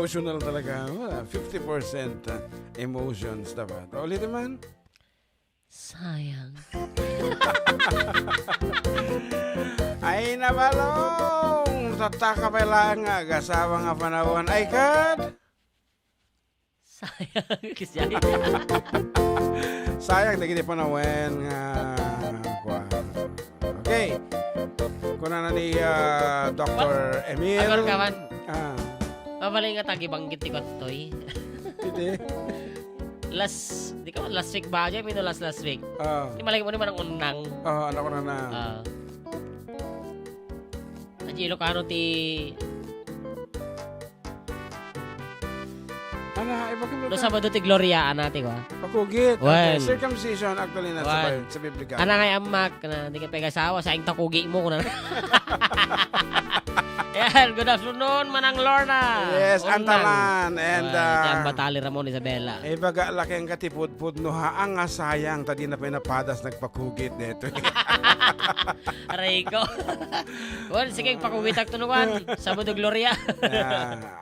emotional talaga. 50% emotions dapat. Ulit naman. Sayang. Ay nabalong. Tataka pa lang nga. Gasawa nga panahon. Ay kad. Sayang. Kasi Sayang na gini panahon nga. Okay. Kuna na ni Dr. Emil. agor ka man. Ah, Mabalay nga tagibanggit ni Kotoy. hindi. Di ka man last week ba? Diyan, mino last week. Di malay mo naman ang unang. Ano ko na. At Ilocano ti... Bakit Do Sabado ti Gloria, natin ko. Pakugit. Well. Okay. Circumcision actually na sa Biblia. Ana nga amak na di ka pegasawa sa ing takugi mo kuna. Yan, good afternoon, Manang Lorna. Yes, Unang. Antalan. And, Yan, Batali Ramon Isabela. baga laki ang katipud-pud no haang nga sayang tadi na pinapadas nagpakugit neto. Aray ko. Well, sige, pakugitak tunukan. Sabado Gloria.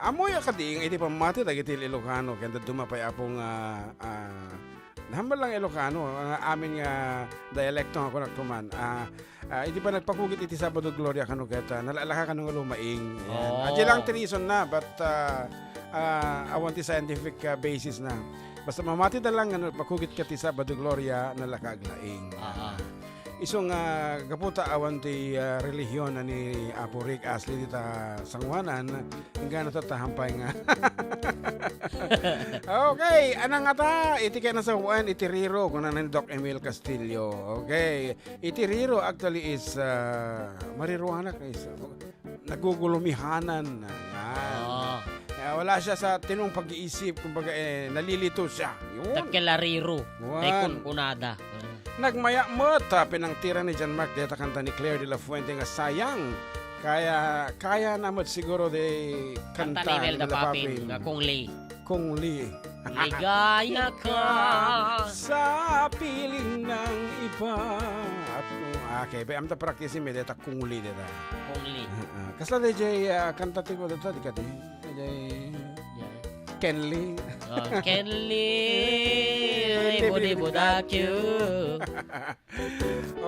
Amoy kading iti pamati dagiti Ilocano kaya dumapay apong hambal lang Ilocano ang amin nga dialekto nga kunak tuman. Hindi pa nagpakugit iti Sabado Gloria kanu keta nalalaka kanu nga lumaing. Adi lang reason na but awan ti scientific basis na. Basta mamati na lang nga pakugit ka ti Sabado Gloria nalakaglaing. Isong kaputa awan ti relihiyon na ni Apo Rick Ashley dita Sangwanan hingga natatahampay nga. Okay, anang ata iti kaya nasa Juan itiriro kung ni Doc Emil Castillo. Okay, itiriro actually is mariruanak is nagugulumihanan. Yan. Wala siya sa tinong pag-iisip kumbaga nalilito siya. Yun. Tagkelariro. Taykun kunada. Nagmaya mo pinang tira ni John Mark deta kanta ni Claire de la Fuente nga sayang kaya namot siguro de kanta Kanta ni Imelda nila Papin nga Kung Li ligaya ka sa piling ng iba at okay ba amta practice mi deta Kung Li deta Kungli. kasla de jay kanta ti ko deta dikati jay Ken Lee. Ken Lee, Ribo-Dibo-Dakyu.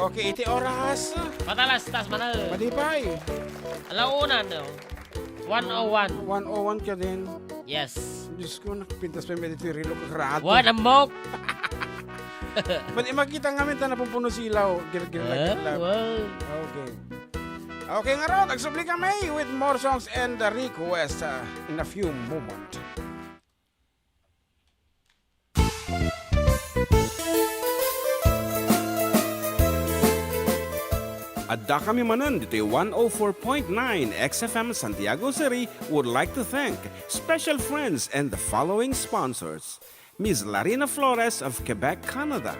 Okay, iti oras. Patalas, tas mana. Madipay. Alaunan, no? 101. 101 ka din. Yes. Diyos ko, nakapintas pa yung medito rilo kakarato. What a mock! Pwede makita nga minta na pumpuno silaw. Gila. Wow. Okay. Okay nga ro, nagsubli kami with more songs and request in a few moments. Adda kami Manen, Ditoy 104.9 XFM Santiago City would like to thank special friends and the following sponsors. Ms. Larina Flores of Quebec, Canada.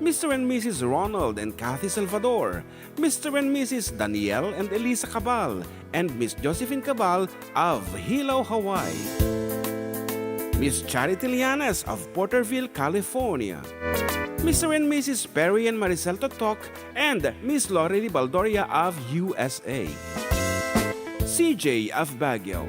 Mr. and Mrs. Ronald and Kathy Salvador. Mr. and Mrs. Danielle and Elisa Cabal. And Miss Josephine Cabal of Hilo, Hawaii. Miss Charity Lianes of Porterville, California. Mr. and Mrs. Perry and Maricel Totok, and Miss Lorely Baldoria of USA. CJ of Baguio.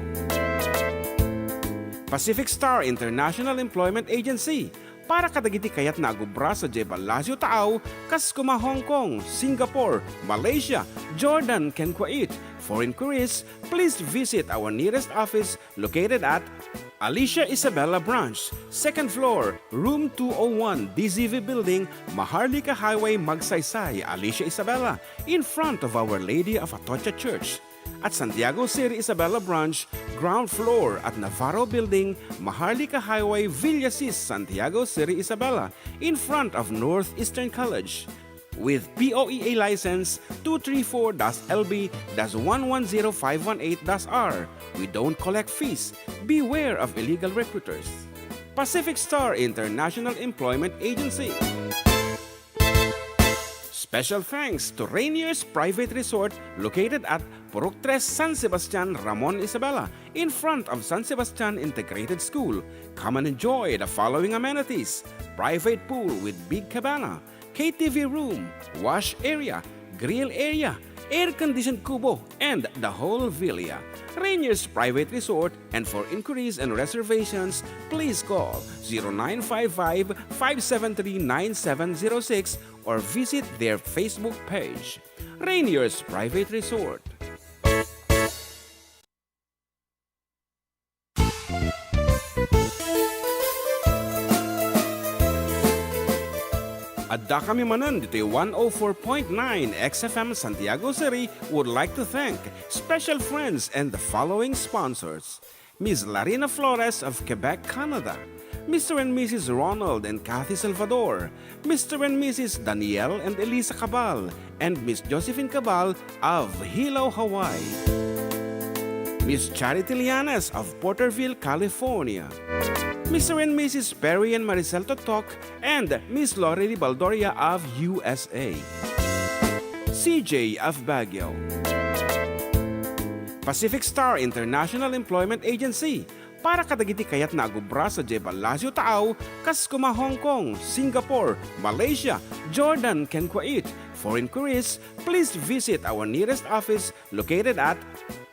Pacific Star International Employment Agency, para kadagiti kayat na agubra sa Jebal Lazio Taaw, Kaskuma, Hong Kong, Singapore, Malaysia, Jordan, ken Kuwait. For inquiries, please visit our nearest office located at Alicia Isabella Branch, 2nd floor, room 201, DZV Building, Maharlika Highway, Magsaysay, Alicia Isabella, in front of Our Lady of Atocha Church. At Santiago City Isabella Branch, ground floor at Navarro Building, Maharlika Highway, Villasis, Santiago City Isabella, in front of Northeastern College. With POEA license 234-LB-110518-R. We don't collect fees. Beware of illegal recruiters. Pacific Star International Employment Agency. Special thanks to Rainier's Private Resort located at Purok 3 San Sebastian, Ramon Isabela, in front of San Sebastian Integrated School. Come and enjoy the following amenities: private pool with big cabana, KTV room, wash area, grill area, air-conditioned kubo, and the whole villa. Rainier's Private Resort, and for inquiries and reservations, please call 0955-573-9706 or visit their Facebook page. Rainier's Private Resort. Adda kami Manen, Ditoy 104.9 XFM Santiago City would like to thank special friends and the following sponsors. Ms. Larina Flores of Quebec, Canada. Mr. and Mrs. Ronald and Kathy Salvador. Mr. and Mrs. Danielle and Elisa Cabal. And Miss Josephine Cabal of Hilo, Hawaii. Miss Charity Lianes of Porterville, California. Mr. and Mrs. Perry and Maricel Totok, and Miss Lorely Baldoria of USA. CJ of Baguio. Pacific Star International Employment Agency, para kadagiti kayat na agubra sa Jebel Lazio Taaw, kas kuma Hong Kong, Singapore, Malaysia, Jordan, ken Kuwait. For inquiries, please visit our nearest office located at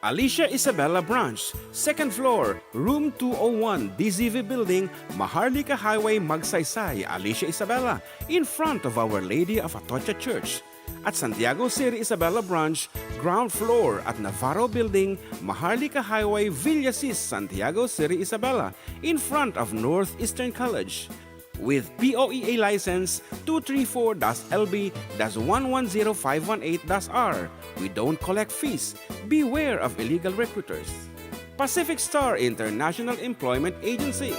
Alicia Isabella Branch, 2nd floor, room 201, DZV Building, Maharlika Highway, Magsaysay, Alicia Isabella, in front of Our Lady of Atocha Church. At Santiago City Isabella Branch, ground floor at Navarro Building, Maharlika Highway, Villasis, Santiago City Isabella, in front of Northeastern College. With POEA license 234-LB-110518-R. We don't collect fees. Beware of illegal recruiters. Pacific Star International Employment Agency.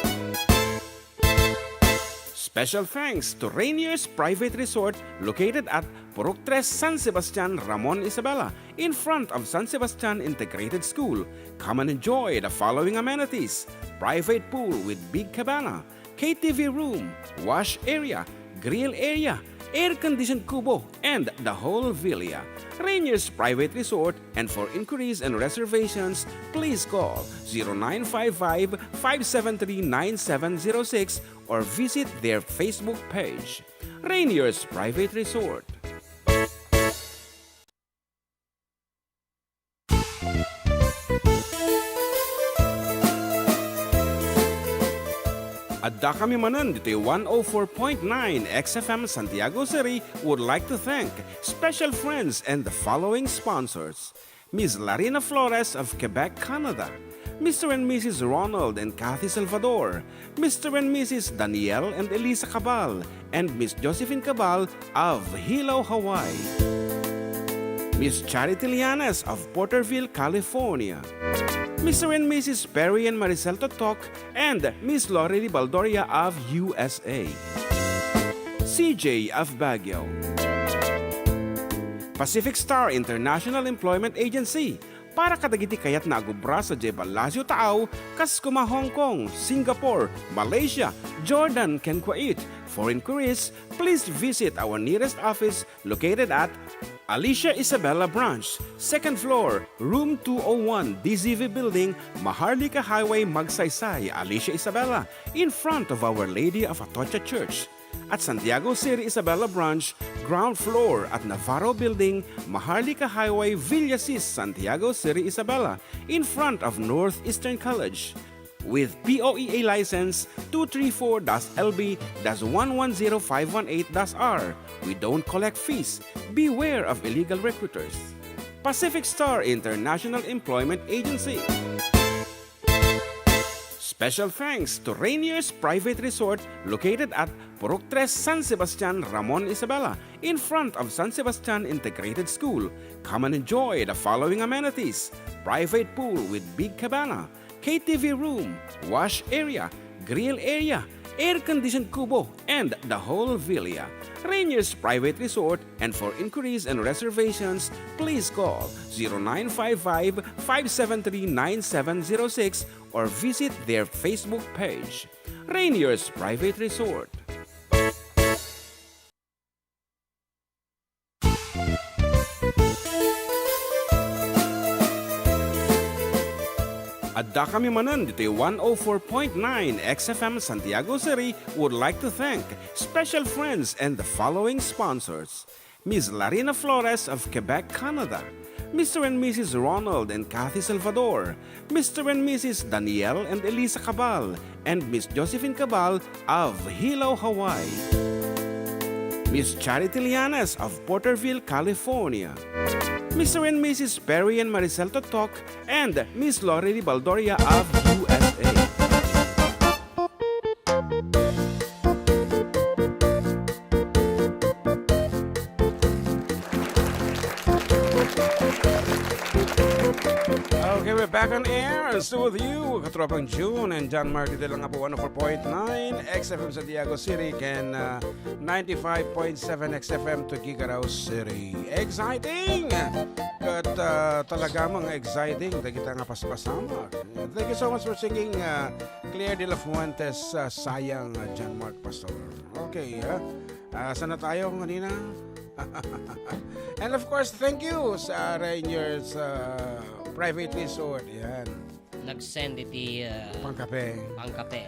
Special thanks to Rainier's Private Resort located at Purok 3 San Sebastian, Ramon Isabela, in front of San Sebastian Integrated School. Come and enjoy the following amenities: private pool with big cabana, KTV room, wash area, grill area, air-conditioned kubo, and the whole villa. Rainier's Private Resort, and for inquiries and reservations, please call 0955-573-9706 or visit their Facebook page. Rainier's Private Resort. Adda kami Manen, Ditoy 104.9 XFM Santiago City would like to thank special friends and the following sponsors. Ms. Larina Flores of Quebec, Canada. Mr. and Mrs. Ronald and Kathy Salvador. Mr. and Mrs. Danielle and Elisa Cabal. And Miss Josephine Cabal of Hilo, Hawaii. Miss Charity Lianes of Porterville, California. Mr. and Mrs. Perry and Maricel Totok, and Miss Lorely Baldoria of USA. CJ of Baguio. Pacific Star International Employment Agency, para kadagiti kayat na agubra sa Jebel Lazio Taaw, kas kuma Hong Kong, Singapore, Malaysia, Jordan, ken Kuwait. For inquiries, please visit our nearest office located at Alicia Isabella Branch, 2nd floor, room 201, DZV Building, Maharlika Highway, Magsaysay, Alicia Isabella, in front of Our Lady of Atocha Church. At Santiago City Isabella Branch, ground floor at Navarro Building, Maharlika Highway, Villasis, Santiago City Isabella, in front of Northeastern College. With POEA license 234-LB-110518-R. We don't collect fees. Beware of illegal recruiters. Pacific Star International Employment Agency. Special thanks to Rainier's Private Resort located at Purok 3 San Sebastian, Ramon Isabela, in front of San Sebastian Integrated School. Come and enjoy the following amenities: private pool with big cabana, KTV room, wash area, grill area, air-conditioned kubo, and the whole villa. Rainier's Private Resort, and for inquiries and reservations, please call 0955-573-9706 or visit their Facebook page. Rainier's Private Resort. Adda kami Manen, Ditoy 104.9 XFM Santiago City would like to thank special friends and the following sponsors. Miss Larina Flores of Quebec, Canada, Mr. and Mrs. Ronald and Kathy Salvador, Mr. and Mrs. Danielle and Elisa Cabal, and Miss Josephine Cabal of Hilo, Hawaii. Miss Charity Lianes of Porterville, California. Mr. and Mrs. Perry and Maricel Totok, and Miss Lori Baldoria of USA. Okay, we're back on air. Still with you, Katropang June and John Mark. Dito lang nga po 104.9 XFM Santiago City and 95.7 XFM Tuguegarao City. Exciting! At talaga mga exciting. Kita nga paspasama. Thank you so much for singing Claire de la Fuentes, Sayang, John Mark Pastor. Okay, saan na tayo kanina? And of course, thank you sa Rainier's private resort. Yan. Nag-send iti Pangkape. pangkape.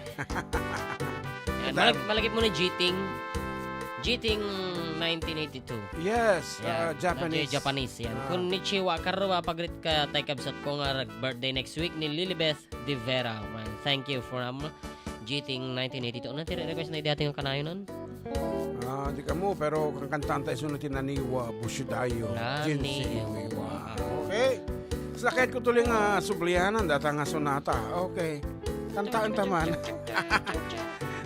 Yan, malagip mo ni Jiting. Jiting 1982. Yes, Yan, Japanese. Japanese yan. Konnichiwa, karwa pagrit ka tay kabsat ko nga birthday next week ni Lilibeth De Vera. Man, thank you for Jiting 1982. Ano request na idating ang kanayo nun? Di ka mo, pero kang kantanta isunutin na niwa, Bushidayo, Jinsi-Iwa. Okay. Sakit ko tuloy nga sublianan, data nga sonata. Okay. Kantaan taman.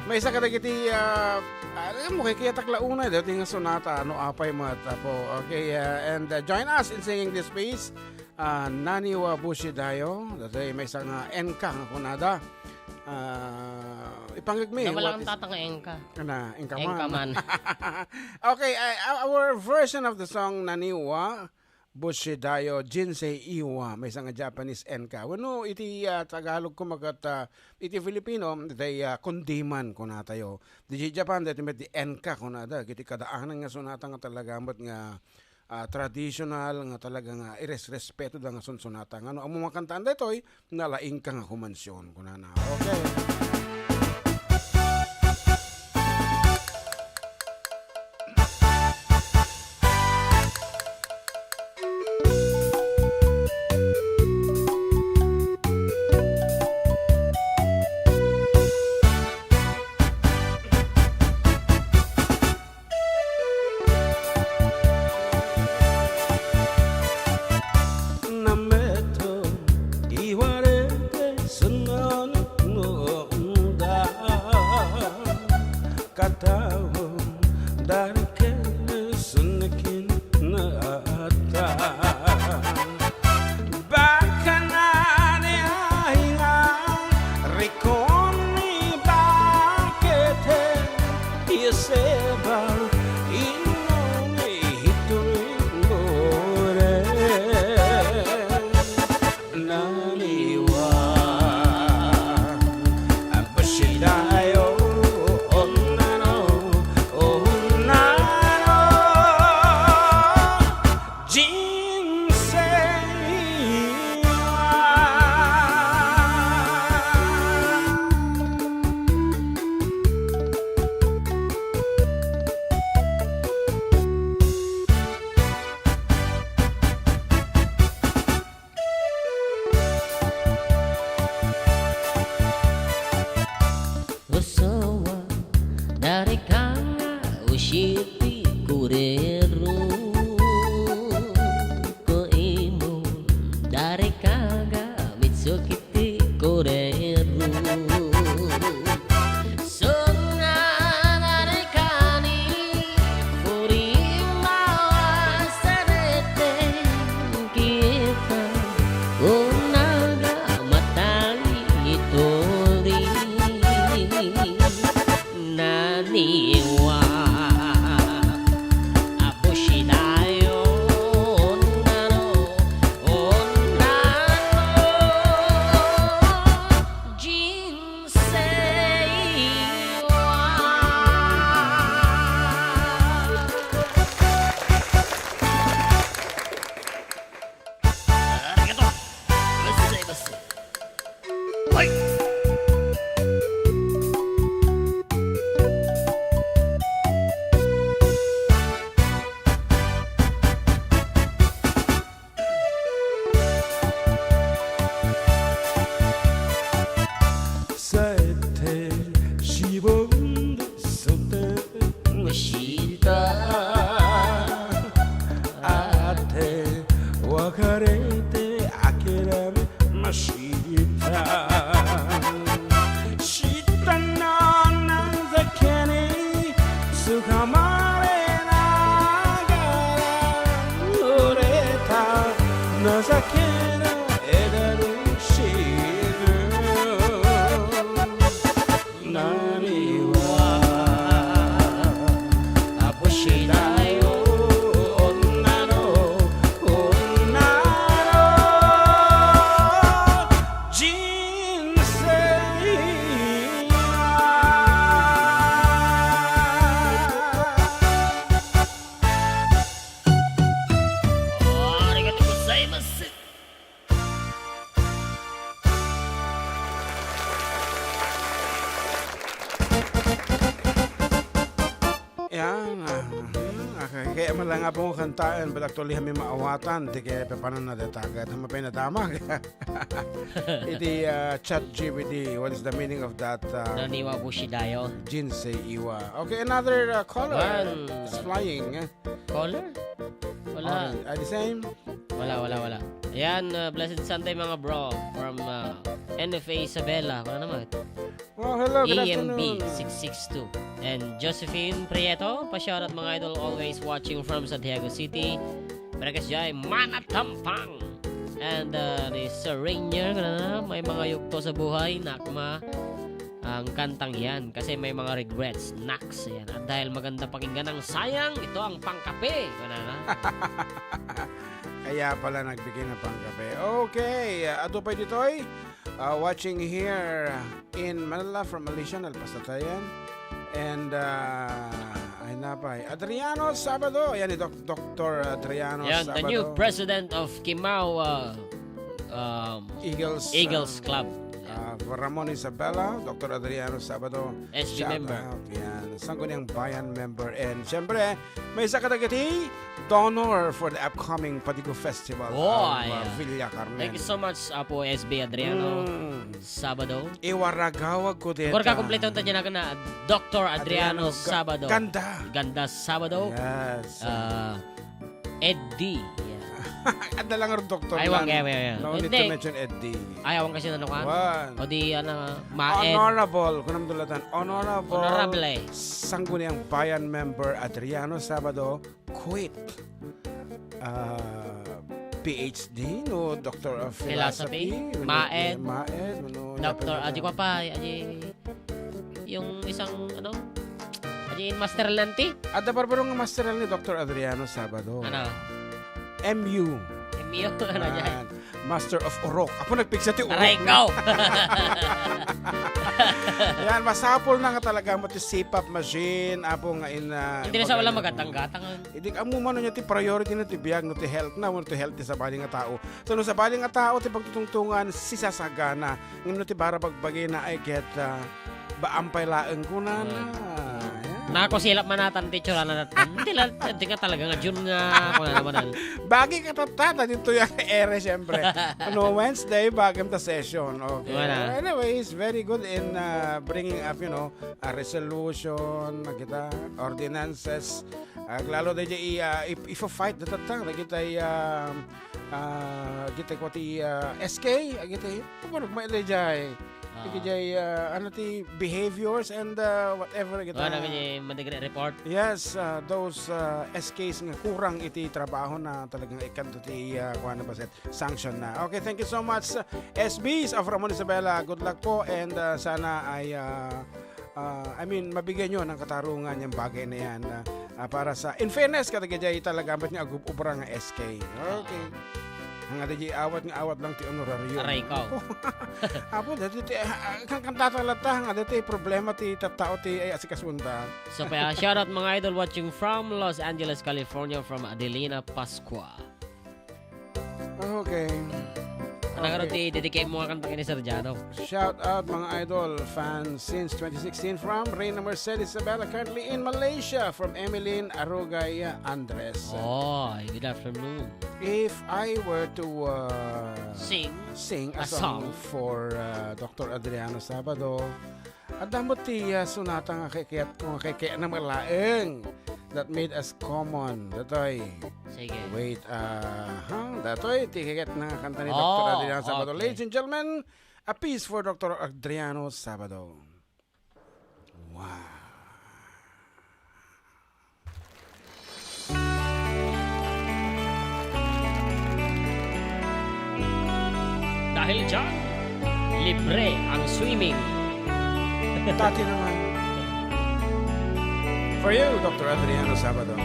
May isa kadagiti, alam mo, kaya taklauna, dati nga sonata, ano apay mata po. Okay, and join us in singing this piece. Naniwa Bushidayo. Dati may isang enka nga kunada. Ipangagmi. Na walang tatanga engka. Kana, engka Engka man. Okay, our version of the song Naniwa Bushidayo Jinsei Iwa, may isang Japanese enka. Wano iti Tagalog ko magat iti Filipino iti kundiman ko na tayo. Di Japan dati met di enka ko na da kiti kadaanan nga sunata nga talagamot nga traditional nga talaga nga irespeto da nga sunsunata nga no amo makantaan detoy nalaing ka nga kumansyon ko na. Okay. Nameto iwarete senang no Bakarete akirame mashita Shitana nanzakeni Sukamare nagara Ureta nazakena edaru shiru Naniwa Abushidayo Onnano Onnano Arigatou gozaimasu. Yan. Kaya man lang nga po kantaan, but actually kami maawatan. Di kaya paano na datagat. Hamapay na damag. Iti chat GPT. What is the meaning of that? Naniwa bushidayo. Jinsei iwa. Okay, another caller One. is flying. Caller? Wala. Okay, the same? Wala. Ayan, blessed Sunday mga bro. From NFA Isabela. Wala naman. Well, hello, good EMB afternoon. 662. And Josephine Prieto, pa-shoutout mga idol, always watching from Santiago City. Merakas jay, manatampang. And ni Sir Rainier, may mga yugto sa buhay, nakma ang kantang yan. Kasi may mga regrets, naks yan. At dahil maganda pakinggan ang sayang, ito ang pangkape. Kaya pala nagbigay ng pangkape. Okay, ato pa Ditoy. Watching here in Manila from Malaysia, nalpastatayan. And ay napay Adriano Sabado. Ayan ni Dr. Adriano Yan, Sabado. the new president of Kimau Eagles Club. Ramon Isabela, Dr. Adriano Sabado. SB Shout member. out. Yan, Sangguniang Bayan member. And syempre, may isa kadagiti, donor for the upcoming Patigo Festival Oh, of yeah. Villa Carmen. Thank you so much, Apo SB Adriano Sabado. Iwaragawag ko dito. Kung kompleto ang tadya na Dr. Adriano Sabado. Ganda. Ganda Sabado. Yes. Eddie. Yeah. Ada lang ang doktor. Ay, wag, lang. yeah. No need Hindi. to mention Eddie. Ayaw kasi na nakuha. One. O di, Maed. Honorable, kung namdulatan, Honorable. Sangguniang Bayan member Adriano Sabado quit. PhD, no, Doctor of Philosophy. Maed. Maed. No, Dr. Aji ko pa. Yung isang, Aji Master Lanti. At nabarbarong master ni Dr. Adriano Sabado. MU. Emiyo. Yan. Master of Orok. Ako nagpiksa ti Orok. Aray ko. Yan, masapol na nga talaga mo ti CPAP machine. Apo nga Hindi na sa wala magatang-gatangan. Hindi ka mo man ti priority na ti biyag no ti health na mo ti health ti sa bali nga tao. So no sa bali nga tao ti pagtutungtungan si sasagana. Ngano ti bara pagbagay na ay get baampay laeng ko na. Nako silap manatan teacher na hindi nga talaga nga June nga ako na naman. Bagi ka tatata dito yung ere siyempre. Wednesday bagam ta session. Okay. Anyways, very good in bringing up, a resolution, kita ordinances. Lalo na if a fight datatang kita kita ko ti SK kita paano may jay ti behaviors and whatever kita. Ano kanya madigre report? Yes, those SKs nga kurang iti trabaho na talagang ikanto ti kuha na baset sanction na. Okay, thank you so much SBs of Ramon Isabela. Good luck po and sana ay mabigyan nyo ng katarungan yung bagay na yan para sa in fairness katagay talaga ba't nga ubra nga SK. Okay. Ang awat lang ti honorarium. Aray ko. Apo, dati kang kantatalata, dati problema ti tattao ti ay asikasunda. So, shoutout mga idol watching from Los Angeles, California, from Adelina Pascua. Okay. Anong ti dedicate mo nga kantang ni Sir Jano? Shout out mga idol fans since 2016 from Reyna Mercedes Isabela, currently in Malaysia, from Emeline Arugay Andres. Oh, good afternoon. If I were to Sing a song for Dr. Adriano Sabado, at damot ti sunata nga kikiyat ko nga kikiyat na malaeng. that made us common. Ditoy. Sige. Wait, Ditoy, tikiket na kanta ni Oh, Dr. Adriano Sabado. okay. Ladies and gentlemen, a piece for Dr. Adriano Sabado. Wow. Dahil dyan, libre ang swimming. Tati naman. For you, Dr. Adriano Sabado.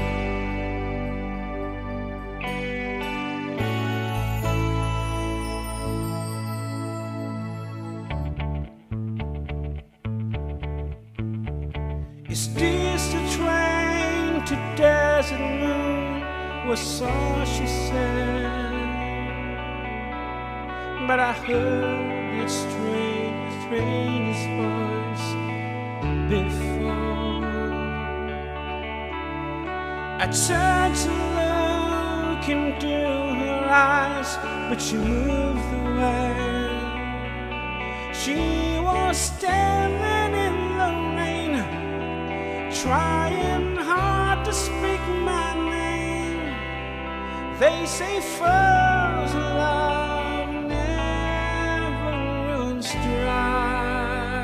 Is this the train to Desert Moon? Was all she said. But I heard its strange voice before. I tried to look into her eyes, but she moved away. She was standing in the rain, trying hard to speak my name. They say first love never runs dry.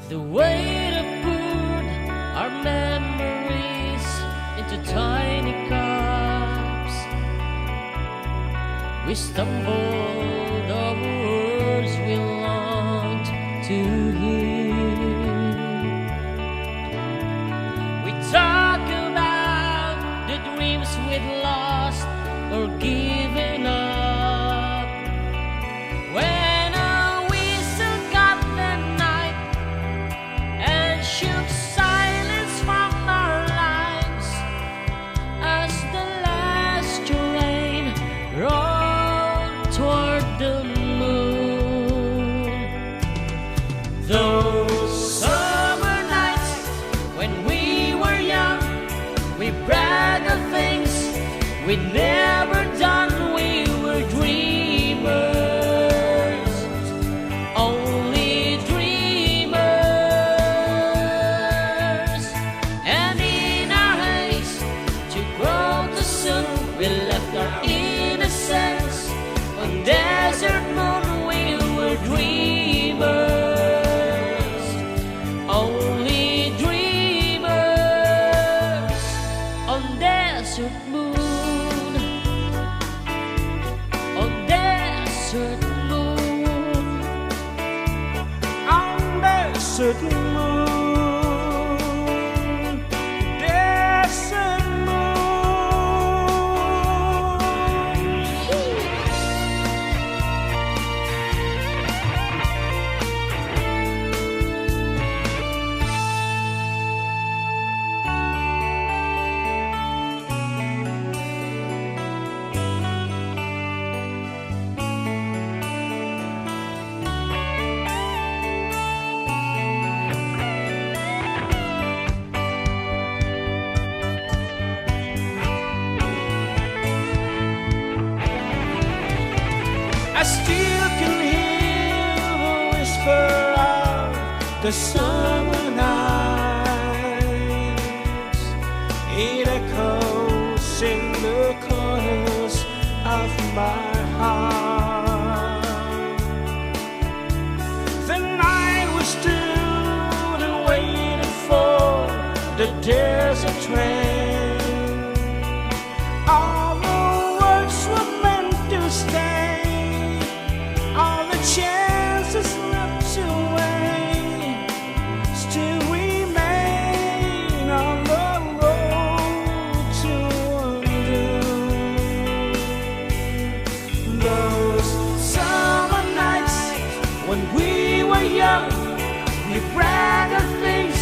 The way to put our memories into tiny cups. We stumbled over words we longed to hear. We talk about the dreams we'd lost or given up. When a whistle cut the night and shook silence from our lives, as the last rain rolled toward the moon. Those summer nights when we were young, we bragged of things we'd never done. We were dreamers, only dreamers. And in our haste to grow too soon, we left our innocence on desert moon. We were dreamers, only dreamers on desert moon, on desert moon. On desert moon, desert moon. I still can hear the whisper of the summer nights. It echoes in the corners of my heart. The night we stood and waited for the desert train. All the words were meant to stay. All the chances slipped away, still remain on the road to wonder. Those summer nights when we were young, we bragged of things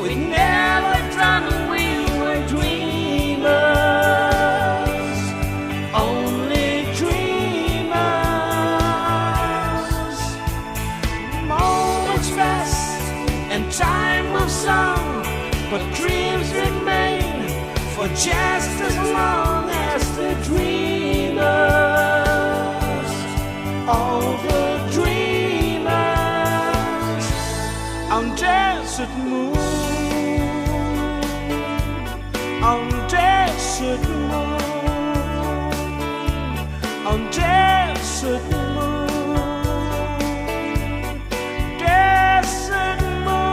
we'd never done. We were dreamers, only dreamers. Moments pass and time moves on, but dreams remain for just as long as the dreamers. All the dreamers on desert moon. desert moon, on desert moon, desert moon.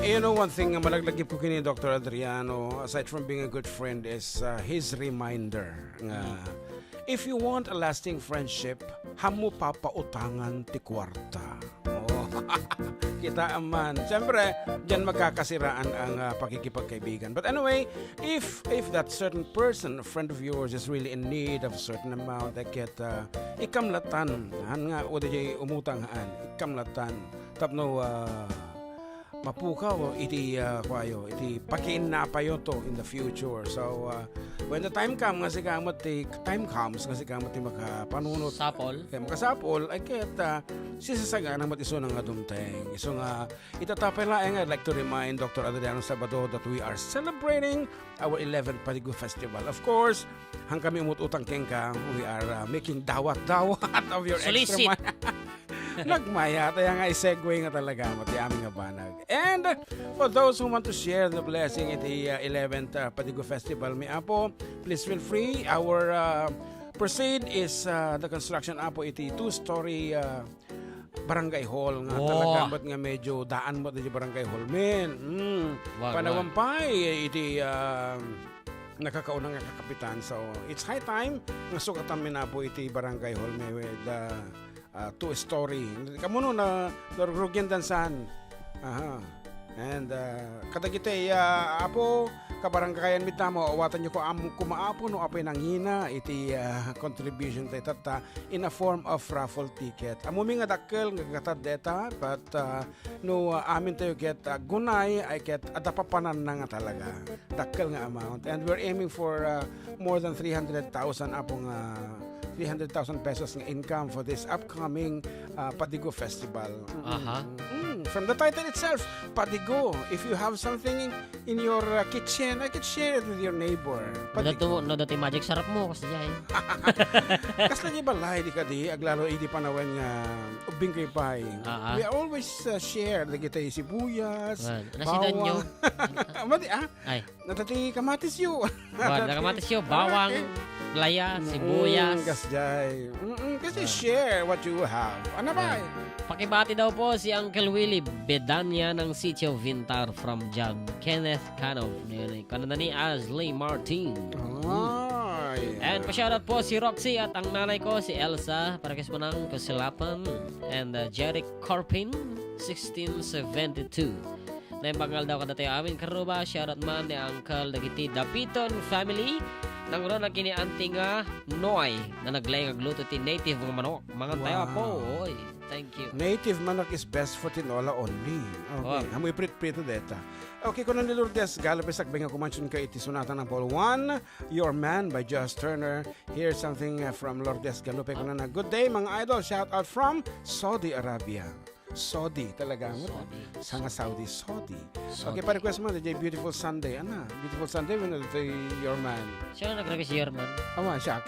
You know, one thing nga malaglagip ko kini Dr. Adriano, aside from being a good friend, is his reminder nga if you want a lasting friendship, hamo papautangan ti kwarta. Oh. Kita aman. Siyempre, dyan magkakasiraan ang pakikipagkaibigan. But anyway, if that certain person, a friend of yours, is really in need of a certain amount, I get ikamlatan. Han nga, o di umutang haan. Ikamlatan. Tapno, mapukaw iti kwayo iti pakiinapayo to in the future. So when the time comes nga sikamot ti time comes nga sikamot ti makapanunot Sapol. kay makasapol ay ket sisasagana mat iso nga dumteng iso nga itatapay laeng. I'd like to remind Dr. Adriano Sabado that we are celebrating our 11th Padigo Festival. Of course, hang kami umututang kengka, we are making dawat-dawat of your Solicit. extra money. Nagmaya, tayo nga i-segue nga talaga mati aming nga banag. And for those who want to share the blessing at the 11th Padigo Festival, may apo, please feel free. Our proceed is the construction apo iti 2-story barangay hall nga talaga. Ba't nga medyo daan mo iti barangay hall, men. Panawampay iti nakakaunang nga kakapitan. So, it's high time nga sukatan mi na po iti barangay hall may with 2-story. Kamuno na darugyan dansan. Aha. And kadagiti apo kabaranggayan mit namo awatan nyo ko kumaapo no apay nanghina iti contribution tayo tata in a form of raffle ticket. Amumi nga dakkel nga katad deta but no amin tayo get gunay ay get adapapanan na nga talaga. Dakkel nga amount and we're aiming for more than 300,000 apong 300,000 pesos ng income for this upcoming Padigo Festival. From the title itself, Padigo. If you have something in your kitchen, I could share it with your neighbor. Padigo. No dati magic sarap mo kasi jay. Kas lagi balay di kadi aglalo idi panawen nga ubing kay pay. We always share lagi tayo sibuyas, nasidan nyo. Mati Ay. natati kamatis yo. Nakamatis yo, bawang, laya, sibuyas. Kasjay. Kasi share what you have. Ano ba? Pakibati daw po si Uncle Willie Bedanya ng Sitio Vintar from John Kenneth Cano. Kanana ni Ashley Martin. And pa-shoutout po si Roxy at ang nanay ko si Elsa para kasi ng Kasilapan and Jeric Corpin 1672. Na yung bangal daw kada tayo amin karuba. Shoutout man ni Uncle Dagiti Dapiton family. Nang ron na kini anting Noy na naglayang agluto ti native mga manok. Mga tayo po. Oy, thank you. Native manok is best for tinola only. Okay. Hamoy prit-prito deta. Okay, kuno ni Lourdes, galapis akbay nga kumansyon ka iti sunata ng Paul 1, Your Man by Just Turner. Here's something from Lourdes Galupe. Kuno na, good day mga idol. Shout out from Saudi Arabia. Saudi talaga mo. Saudi. Okay, pa-request mo, DJ Beautiful Sunday. Ana, Beautiful Sunday, when ito Your Man. Siya nag-request si Your Man. Shock.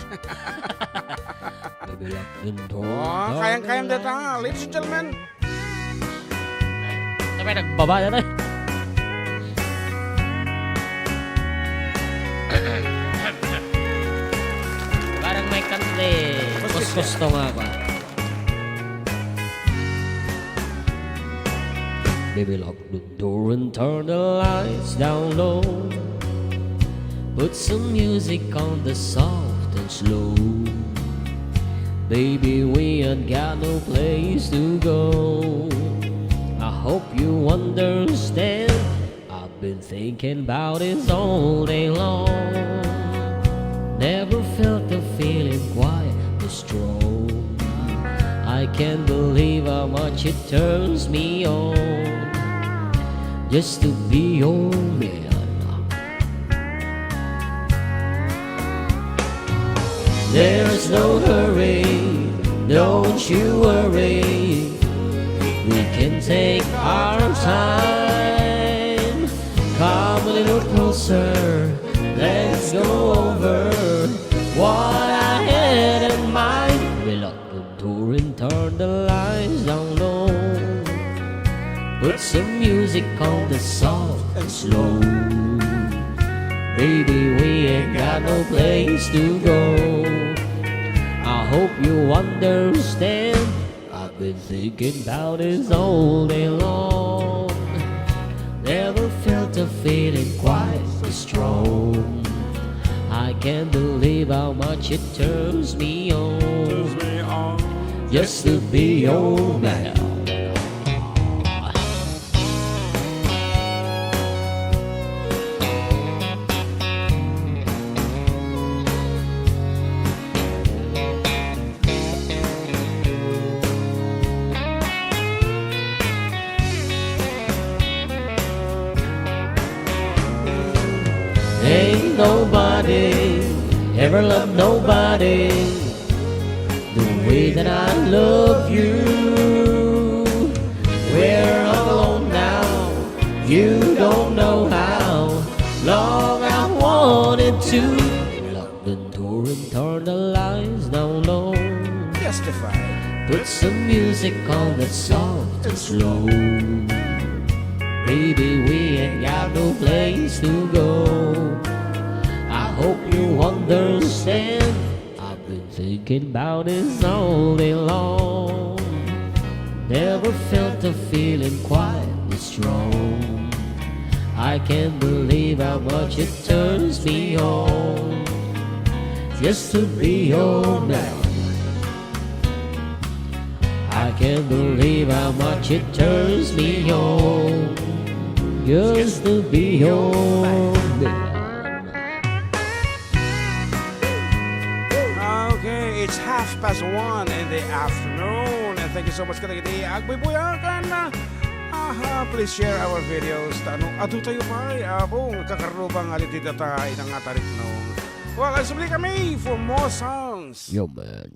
Oh, kayang data. Ladies and gentlemen. Sabay nagbaba na tayo. Parang may kante. Gusto nga ba? Baby, lock the door and turn the lights down low. Put some music on the soft and slow. Baby, we ain't got no place to go. I hope you understand. I've been thinking about it all day long. much it turns me on just to be your man. There's no hurry, don't you worry. We can take our time. Come a little closer, let's go over what I had in mind. We lock the door and turn the lights down low. Put some music on the soft and slow. Baby, we ain't got no place to go. I hope you understand. I've been thinking about this all day long. Never felt a feeling quite as strong. I can't believe how much it turns me on just to be your man. Ain't nobody ever loved nobody the way that I love you. We're alone now, you don't know how long I wanted to. Lock the door and turn the lights down low. Testify. Put some music on that's soft and slow. Baby, we ain't got no place to go. I hope you understand. I've been thinking about this all day long. Never felt a feeling quite this strong. I can't believe how much it turns me on just to be your man. I can't believe how much it turns me on just to be your man. Okay, it's 1:30 in the afternoon. And thank you so much kadagiti. Agbibuyakan na. Please share our videos. Tanong, adu tayo pa. Abong, kakarubang alitida ta inang atarik nung. Well, asumli kami for more songs. Yo, man.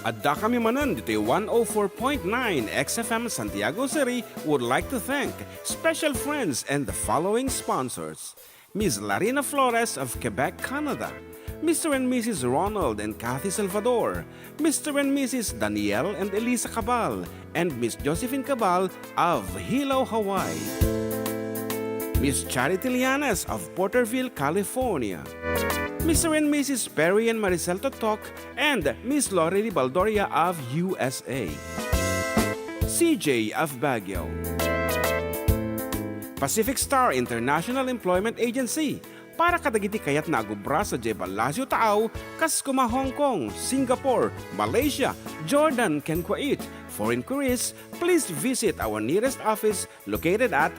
Adda kami Manen, Ditoy 104.9 XFM Santiago City would like to thank special friends and the following sponsors. Ms. Larina Flores of Quebec, Canada. Mr. and Mrs. Ronald and Kathy Salvador. Mr. and Mrs. Danielle and Elisa Cabal. And Miss Josephine Cabal of Hilo, Hawaii. Miss Charity Lianas of Porterville, California. Mr. and Mrs. Perry and Maricel Totok, and Miss Lorely Baldoria of USA. CJ of Baguio. Pacific Star International Employment Agency, para kadagiti kayat na agubra sa Jebel Lazio Taaw, kas kuma Hong Kong, Singapore, Malaysia, Jordan, ken Kuwait. For inquiries, please visit our nearest office located at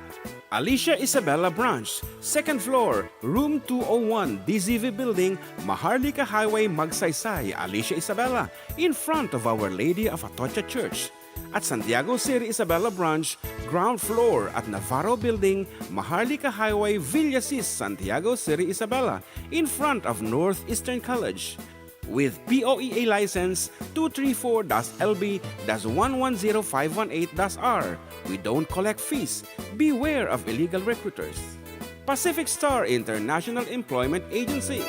Alicia Isabella Branch, 2nd floor, room 201, DZV Building, Maharlika Highway, Magsaysay, Alicia Isabella, in front of Our Lady of Atocha Church. At Santiago City Isabella Branch, ground floor at Navarro Building, Maharlika Highway, Villasis, Santiago City Isabella, in front of Northeastern College. With POEA license 234-LB-110518-R. We don't collect fees. Beware of illegal recruiters. Pacific Star International Employment Agency.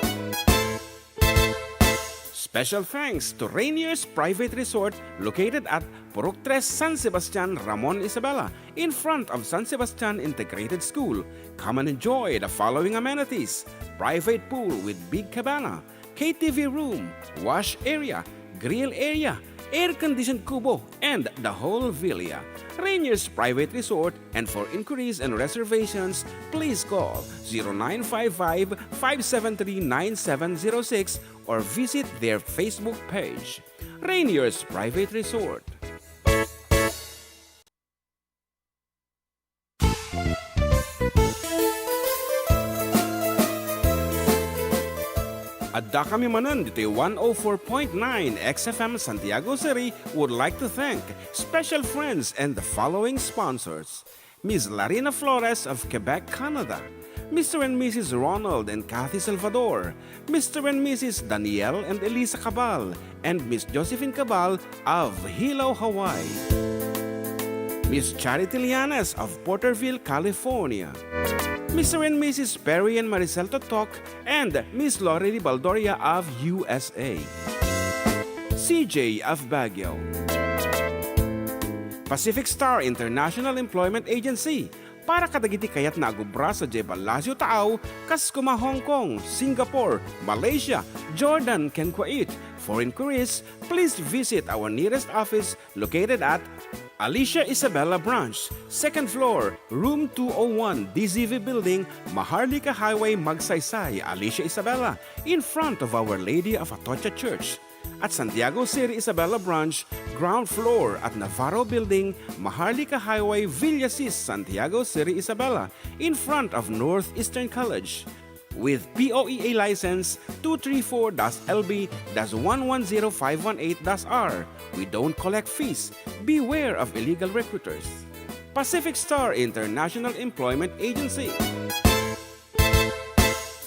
Special thanks to Rainier's Private Resort located at Purok 3 San Sebastian, Ramon Isabela, in front of San Sebastian Integrated School. Come and enjoy the following amenities: private pool with big cabana, KTV room, wash area, grill area, air-conditioned kubo, and the whole villa. Rainier's Private Resort, and for inquiries and reservations, please call 0955-573-9706 or visit their Facebook page. Rainier's Private Resort. Adda kami Manen, Ditoy 104.9 XFM Santiago City would like to thank special friends and the following sponsors. Ms. Larina Flores of Quebec, Canada. Mr. and Mrs. Ronald and Kathy Salvador. Mr. and Mrs. Danielle and Elisa Cabal. And Miss Josephine Cabal of Hilo, Hawaii. Miss Charity Lianes of Porterville, California. Mr. and Mrs. Perry and Maricel Totok, and Miss Lorely Baldoria of USA. CJ of Baguio. Pacific Star International Employment Agency, para kadagiti kayat na agubra sa Jebalasio Taaw, kas kuma Hong Kong, Singapore, Malaysia, Jordan, ken Kuwait. For inquiries, please visit our nearest office located at Alicia Isabella Branch, 2nd floor, room 201, DZV Building, Maharlika Highway, Magsaysay, Alicia Isabella, in front of Our Lady of Atocha Church. At Santiago City Isabella Branch, ground floor at Navarro Building, Maharlika Highway, Villasis, Santiago City Isabella, in front of Northeastern College. With POEA license 234-LB-110518-R. We don't collect fees. Beware of illegal recruiters. Pacific Star International Employment Agency.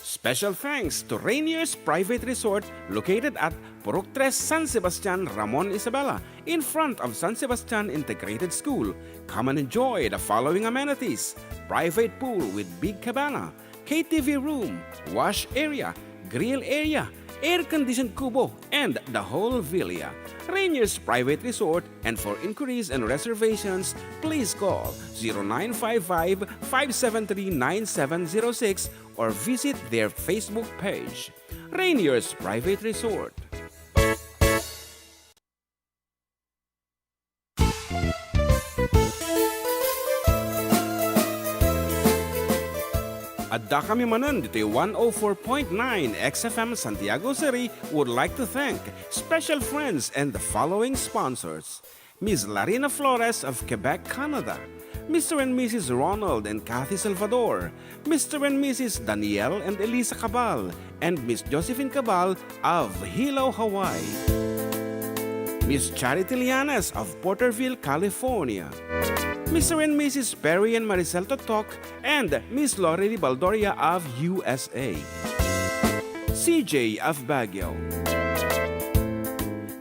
Special thanks to Rainier's Private Resort located at Purok 3 San Sebastian, Ramon Isabela, in front of San Sebastian Integrated School. Come and enjoy the following amenities: private pool with big cabana, KTV room, wash area, grill area, air-conditioned kubo, and the whole villa. Rainier's Private Resort, and for inquiries and reservations, please call 0955-573-9706 or visit their Facebook page. Rainier's Private Resort. Adda kami Manen, Ditoy 104.9 XFM Santiago City would like to thank special friends and the following sponsors. Ms. Larina Flores of Quebec, Canada. Mr. and Mrs. Ronald and Kathy Salvador. Mr. and Mrs. Danielle and Elisa Cabal. And Miss Josephine Cabal of Hilo, Hawaii. Miss Charity Lianes of Porterville, California. Mr. and Mrs. Perry and Maricel Totok, and Miss Lorely Baldoria of USA. CJ of Baguio.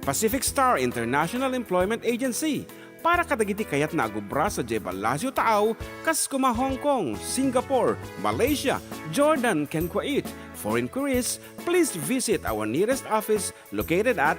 Pacific Star International Employment Agency, para kadagiti kayat na agubra sa Jebalasio Taaw, kas kuma Hong Kong, Singapore, Malaysia, Jordan, ken Kuwait. For inquiries, please visit our nearest office located at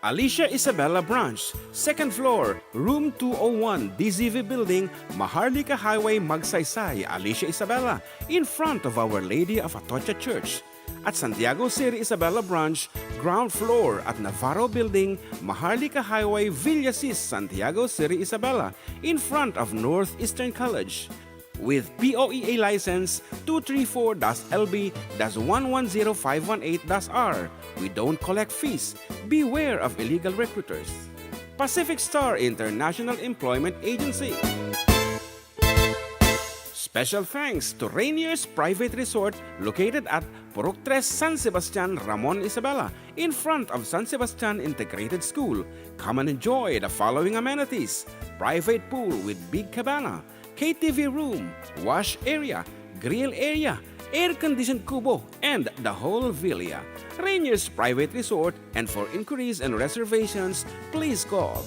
Alicia Isabella Branch, 2nd floor, room 201, DZV Building, Maharlika Highway, Magsaysay, Alicia Isabella, in front of Our Lady of Atocha Church. At Santiago City Isabella Branch, ground floor at Navarro Building, Maharlika Highway, Villasis, Santiago City Isabella, in front of Northeastern College. With POEA license 234-LB-110518-R. We don't collect fees. Beware of illegal recruiters. Pacific Star International Employment Agency. Special thanks to Rainier's Private Resort located at Purok 3 San Sebastian, Ramon Isabela, in front of San Sebastian Integrated School. Come and enjoy the following amenities: private pool with big cabana, KTV room, wash area, grill area, air-conditioned kubo, and the whole villa. Rainier's Private Resort, and for inquiries and reservations, please call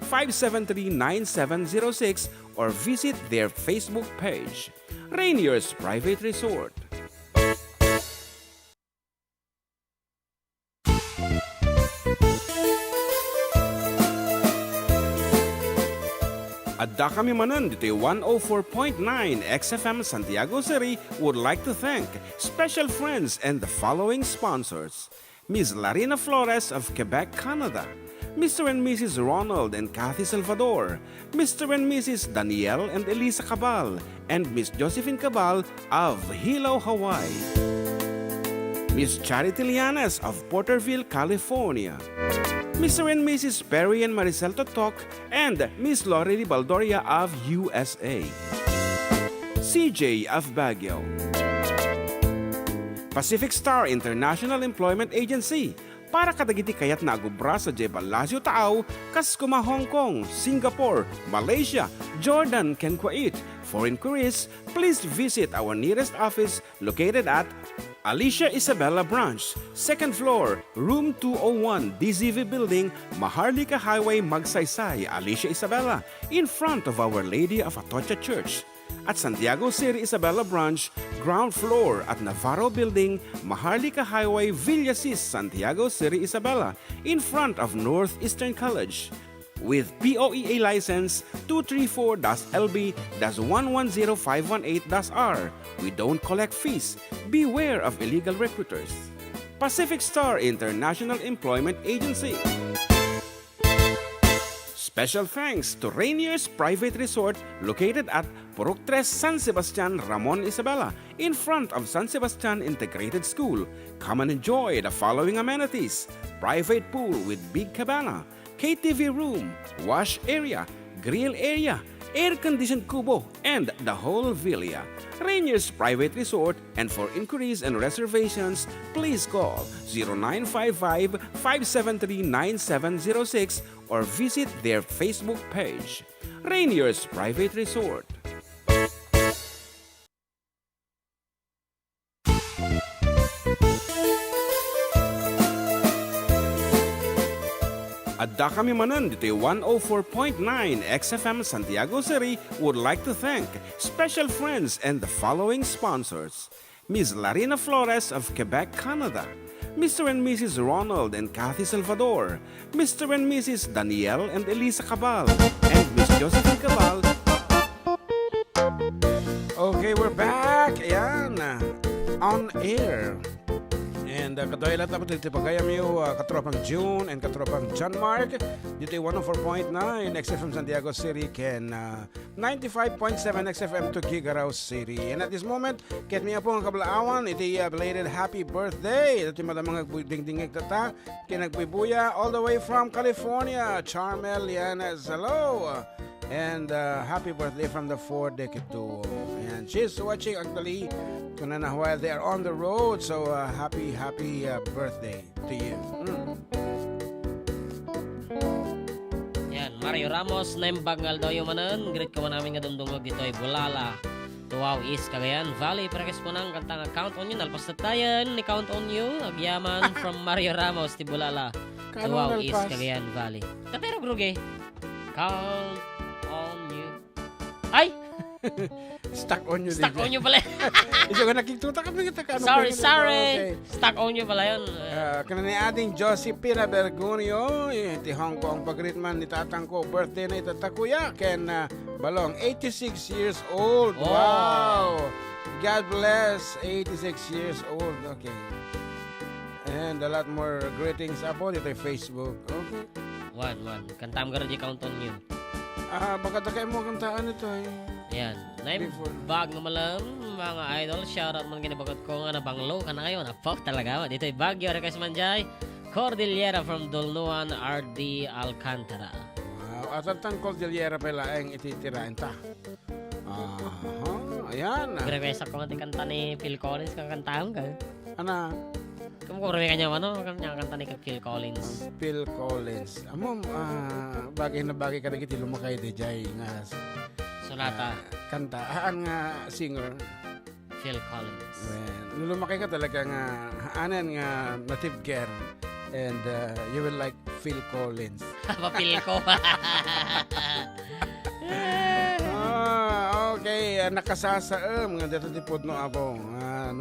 0955-573-9706 or visit their Facebook page. Rainier's Private Resort. Adda kami Manen, Ditoy 104.9 XFM Santiago City would like to thank special friends and the following sponsors. Ms. Larina Flores of Quebec, Canada. Mr. and Mrs. Ronald and Kathy Salvador. Mr. and Mrs. Danielle and Elisa Cabal. And Miss Josephine Cabal of Hilo, Hawaii. Miss Charity Lianes of Porterville, California. Mr. and Mrs. Perry and Maricel Totok, and Miss Lorely Baldoria of USA. CJ of Baguio. Pacific Star International Employment Agency para kadagiti kayat na agubra sa Jebel Lazio Taaw, kas kuma Hong Kong, Singapore, Malaysia, Jordan, ken Kuwait. For inquiries, please visit our nearest office located at Alicia Isabella Branch, 2nd floor, room 201, DZV Building, Maharlika Highway, Magsaysay, Alicia Isabella, in front of Our Lady of Atocha Church. At Santiago City Isabella Branch, ground floor at Navarro Building, Maharlika Highway, Villasis, Santiago City Isabella, in front of Northeastern College. With POEA license 234-LB-110518-R, we don't collect fees. Beware of illegal recruiters. Pacific Star International Employment Agency. Special thanks to Rainier's Private Resort located at Purok 3 San Sebastian, Ramon Isabela, in front of San Sebastian Integrated School. Come and enjoy the following amenities: private pool with big cabana, KTV room, wash area, grill area, air-conditioned kubo, and the whole villa. Rainier's Private Resort, and for inquiries and reservations, please call 0955-573-9706 or visit their Facebook page. Rainier's Private Resort. Adda kami Manen, Ditoy 104.9 XFM Santiago City would like to thank special friends and the following sponsors: Ms. Larina Flores of Quebec, Canada, Mr. and Mrs. Ronald and Kathy Salvador, Mr. and Mrs. Danielle and Elisa Cabal, and Miss Josephine Cabal. Okay, we're back. Ayan, on air. And kadoy lahat na po dito pagayam yung katropang June and katropang John Mark. Dito yung 104.9 XFM Santiago City ken 95.7 XFM Tuguegarao City. And at this moment, ket niya po ang kablaawan, iti belated happy birthday. Ito yung mga dingdingig tata, kinagbibuya all the way from California. Charmel Llanes, hello! And happy birthday from the 4-decade. And she's watching actually while they are on the road. So happy birthday to you. Yan, Mario Ramos, Nembangal daw yung manan. Great ka man namin nga dumdungog dito ay Bulala. Tuwaw is Cagayan Valley. Parakis po ng kantang Count On You. Nalpas na tayan ni Count On You. Agyaman from Mario Ramos, ti Bulala. Tuwaw is Cagayan Valley. Katero gruge. Count On You. Ay! Stuck on you. Stuck on you pala. Isa ka nakikita ka mga taka. Sorry. Okay. Stuck on you pala yun. Kana ni ating Josephina Bergunio, ti Hong Kong pagritman ni tatang ko, birthday na itatakuya, ken balong, 86 years old. Oh. Wow! God bless, 86 years old. Okay. And a lot more greetings about it on Facebook. Okay. One. Kantam ka rin di Count On You. Baka takay mo kantaan ito eh. Ayan. Naim, bag nga malam, mga idol, shoutout man ginabagot ko nga na banglo ka na kayo. Napok talaga. Dito ay Baguio, Rekas Manjay, Cordillera from Dolnuan, RD Alcantara. Wow. At ang Cordillera pala ang ititirain ta. Ayan. Request ako nga di kanta ni Phil Collins, kang kantahan ka. Ana? Kumukurami ka niya, kanya kanta ni Phil Collins. Phil Collins. Amom, bagay na bagay ka na kiti lumakay di jay nga Sonata. Kanta. Nga singer. Phil Collins. Lumakay ka talaga nga anan nga native girl. And you will like Phil Collins. Papil ko. Okay. Nakasasaam nga dito tipod no ako.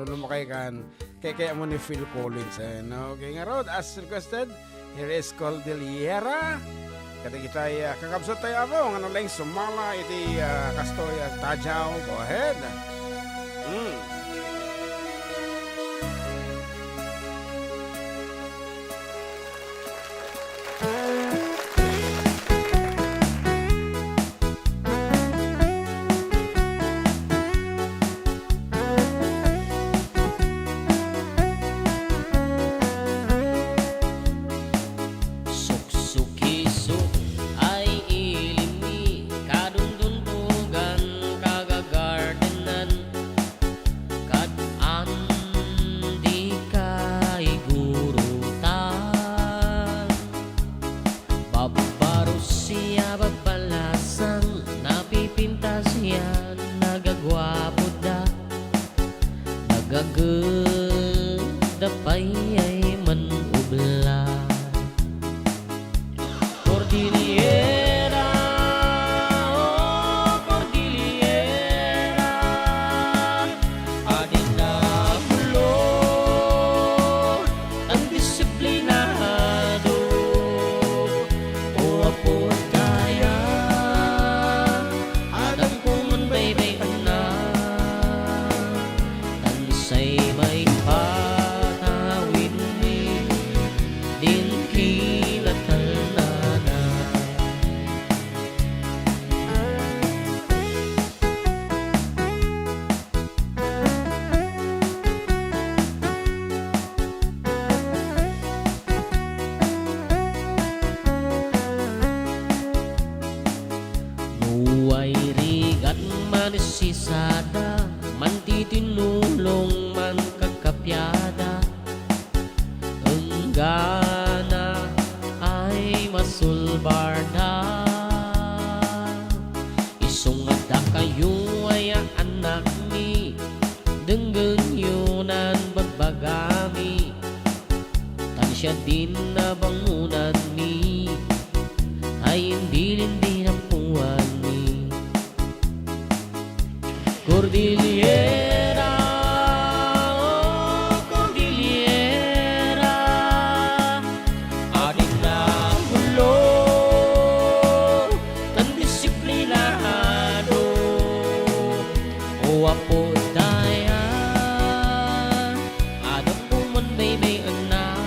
Lumakay kan. Kaya mo ni Phil Collins. Okay nga road. As requested, here is Cordillera. Kaya kita kakabsot tayo ako. Ano lang sumala iti kastoy Tajaw. Go ahead. Suksukisuk ay ilimi, kadundundugan, kagagardenan. babalasang napipintas yan, nagagwapo da, nagaganda pa'y ay manubla. Cordillera, oh Cordillera, adin na pulo, ang disiplinado, o apo at kaya, adang kuman baby na, tansay may patawid ni, din kilatal na. Nuway rigat manisisada, mantitinulong man kakapyada, ang gana ay masulbarda. Isungat da kayo ay anak ni, denggan yunan bagbagami, tansya din na bangunan mi, ay hindi ng puwan ni. Cordillera, oh Cordillera, adin na pulo, tan disiplinado, o apo daya, adang kuman baby anak,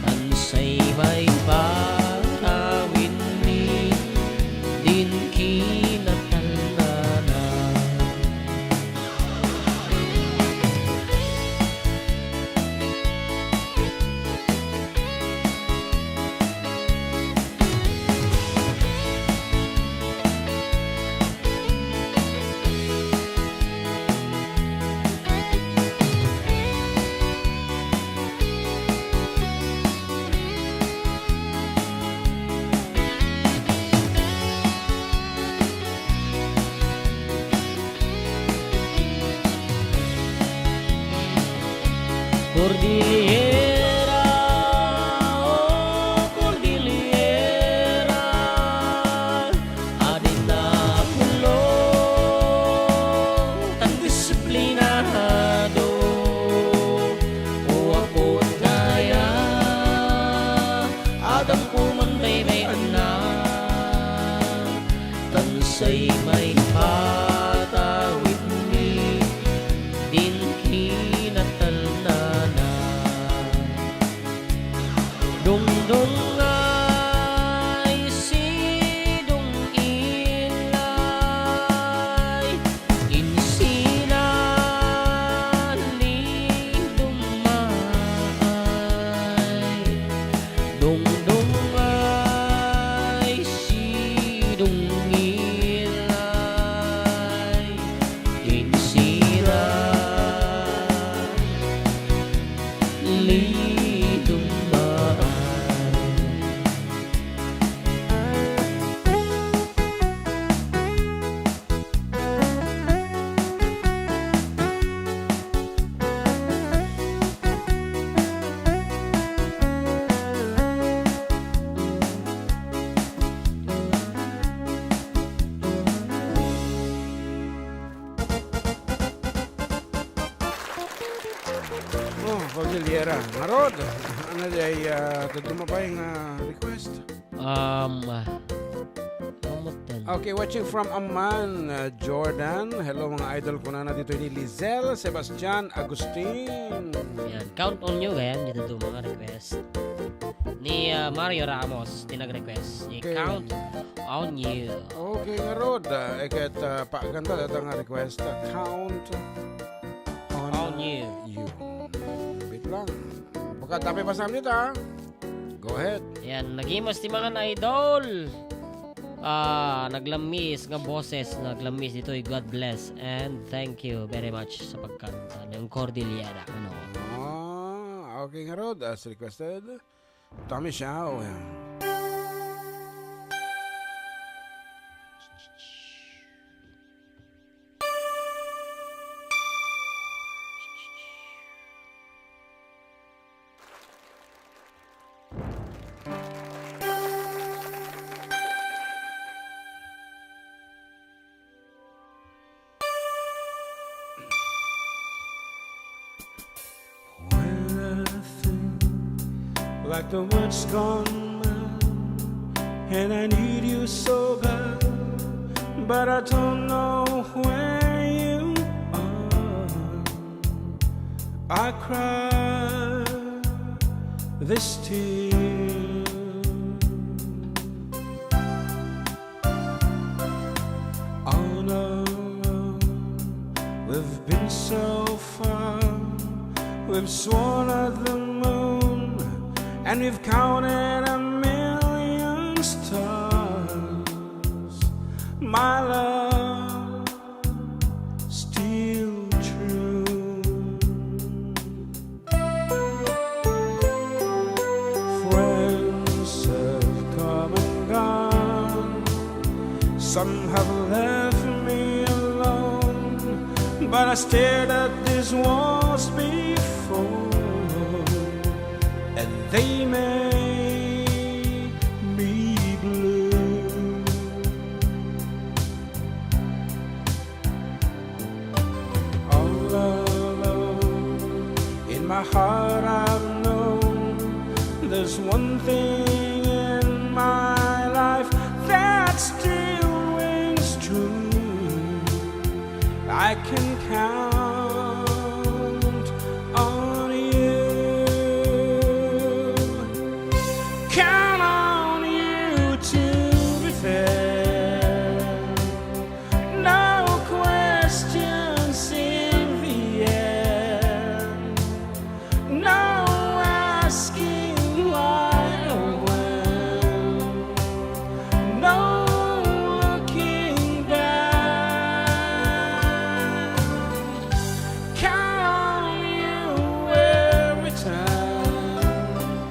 tansay may patawin ni, din kinatal na. Cordillera, oh Cordillera, adin na pulo, tan disiplinado, o apo at kaya, adang kuman baby anak, tansay may patawid ni, din kinatal na. Dungdung ay sidong ilay, insinali dumay. Dungdung ay sidong ilay, insinali dumay. Oh, Cordillera. Marod, ano day, dumapay nga request? Kamutan. Okay, watching from Amman, Jordan. Hello mga idol ko na dito ni Lizelle, Sebastian, Agustin. Yan, count on you gayan dito do mga request. Ni Mario Ramos tinag-request. Okay. Count on you. Okay nga Rod, eket paaganda dito nga request. Count On you. you. Wait lang. Baka tapi pa sa amin dito, ha? Go ahead. Yan, nagimos ti mga na-idol. Naglamis nga boses, naglamis dito. God bless and thank you very much sa pagkanta ng Cordillera. Ano? Okay nga Rod, as requested. Tommy Shaw. like the world's gone mad, and I need you so bad, but I don't know where you are. I cry this tear. Oh no, we've been so far. We've sworn at the moon, and we've counted a million stars. My love, still true. Friends have come and gone. Some have left me alone, but I stared at these walls before, and they made me blue. All alone in my heart I've known there's one thing in my life that still rings true. I can count on you. Count on you to be fair. No questions in the air. No asking why or when. No looking back. Count on you every time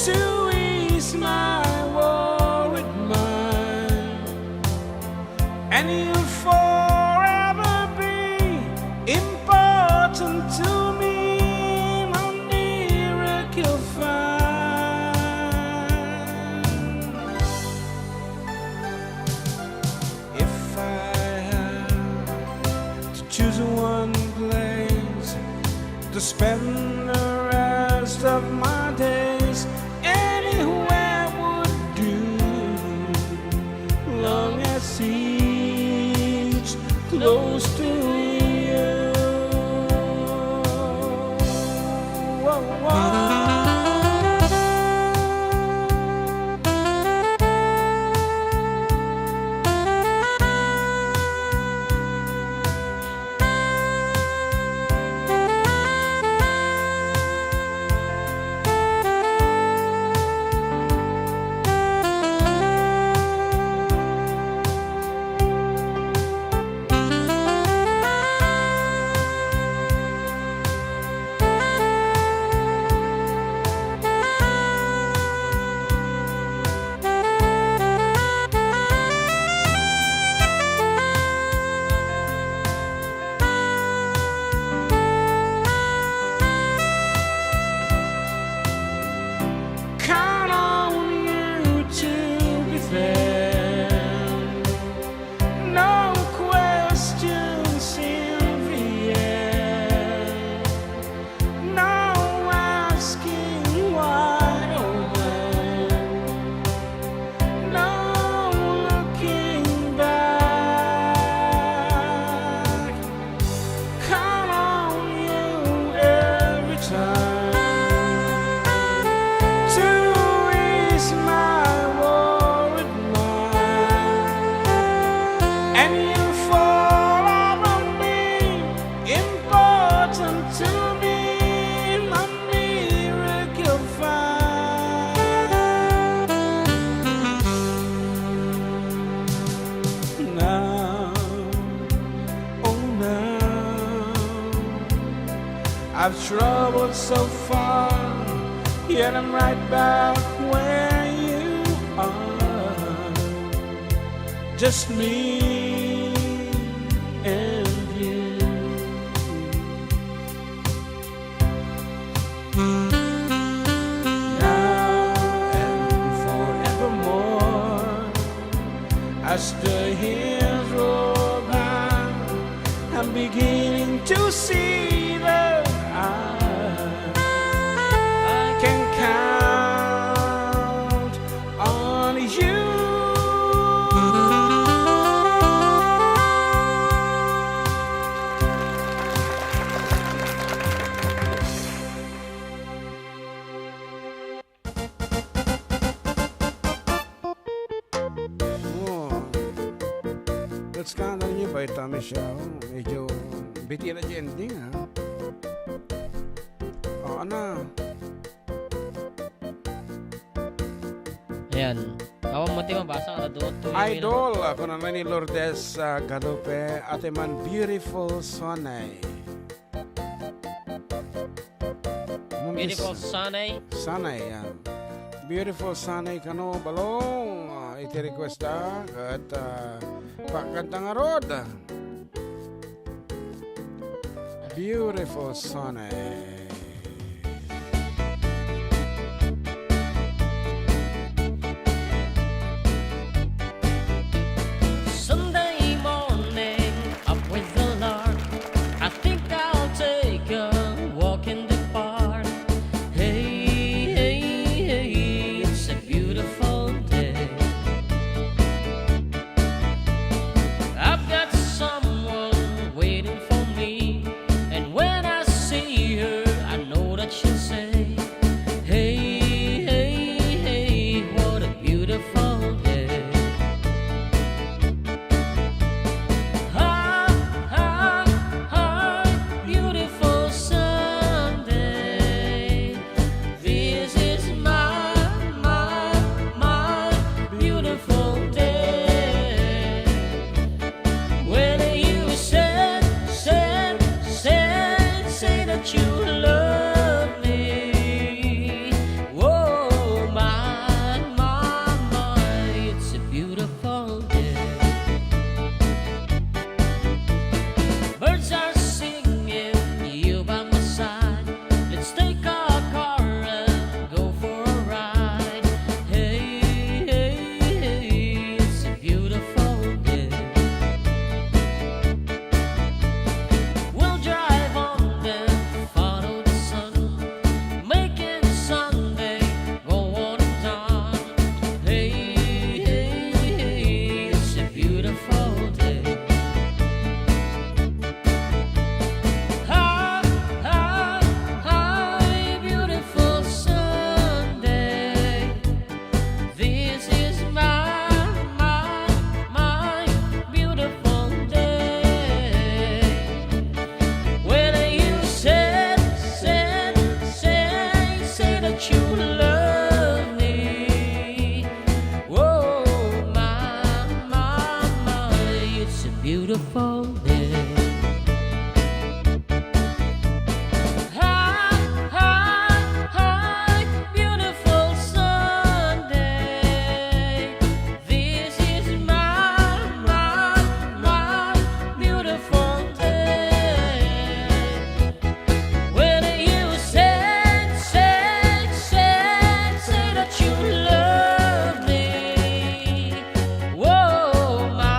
to ease my worried mind, and you'll forever be important to me, my miracle find. If I had to choose one place to spend the rest of my days, anywhere would do, long as it's close to you. Whoa, whoa. Count on you to be fair. No questions in the air. No asking why or when. No looking back. Count on you every time to ease my worried mind, and you forever be important to me, my miracle find. Now, oh now, I've traveled so far, yet I'm right back where you are. Just me and you. Now and forevermore, as the years roll by, I'm beginning to see that I can Let's scandal niyo ba ito, Michelle? Medyo biti na dyan ending, ha? O, ano? Ayan. Kawan mo ti mabasa ka na doon to. Idol, ako naman ni Lourdes Galupe, ate man beautiful sonay. Beautiful Sunday. Sanay, yan. Beautiful sanay kano balong. Iti request at pakanta nga rod. Beautiful sanay. Sunday morning, up with the lark. I think I'll take a walk in the park. Hey, hey, hey, it's a beautiful day. I've got someone waiting for me, and when I see her, I know that she'll say, hey, hey, hey, what a beautiful day. Hi, hi, hi, beautiful Sunday. This is my beautiful day. When you say that you love me. Whoa, my, it's a beautiful day. Birds are singing, you by my side. Let's take our car and go for a ride. Hey, hey, hey, it's a beautiful day. We'll drive on then follow the sun, making Sunday go on and on. Hey, hey, hey, it's a beautiful day. Hi, hi, hi, beautiful Sunday. This is my beautiful day. When you say that you love me. Whoa, my, it's a beautiful day. Hi, hi, hi, beautiful Sunday. This is my beautiful day. When you say that you love me. Whoa, my,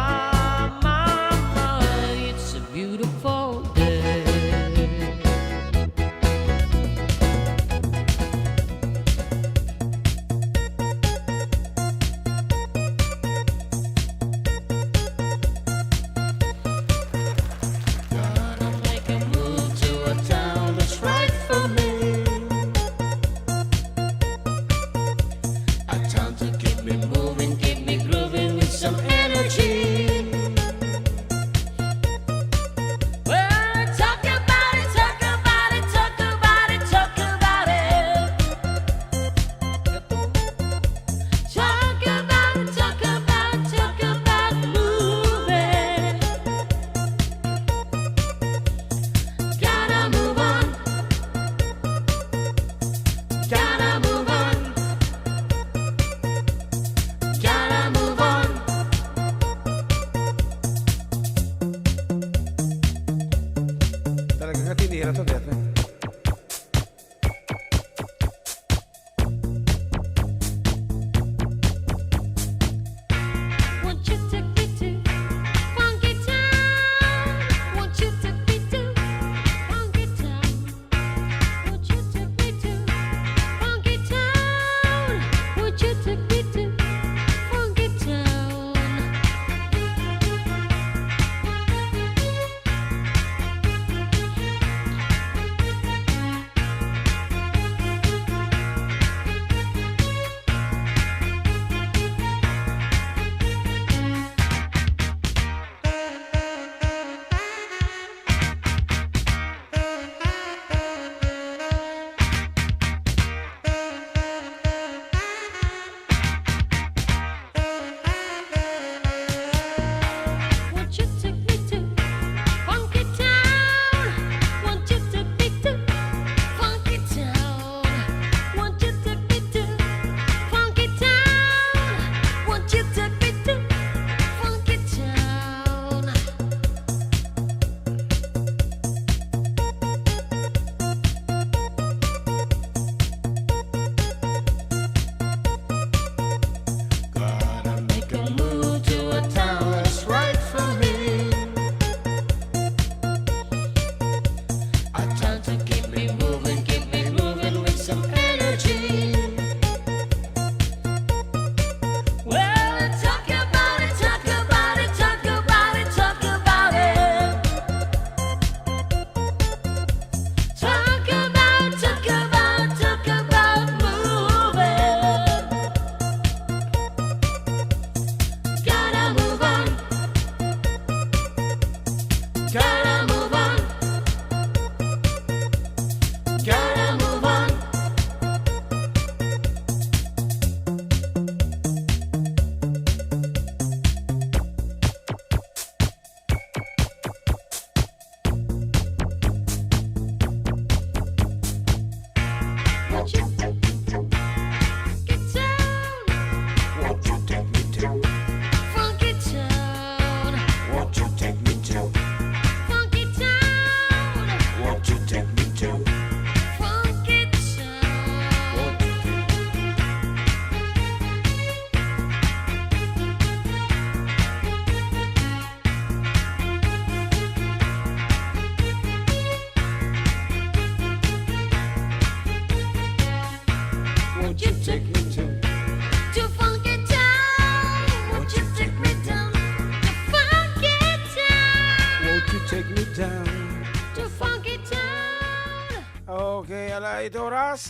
ala ito oras,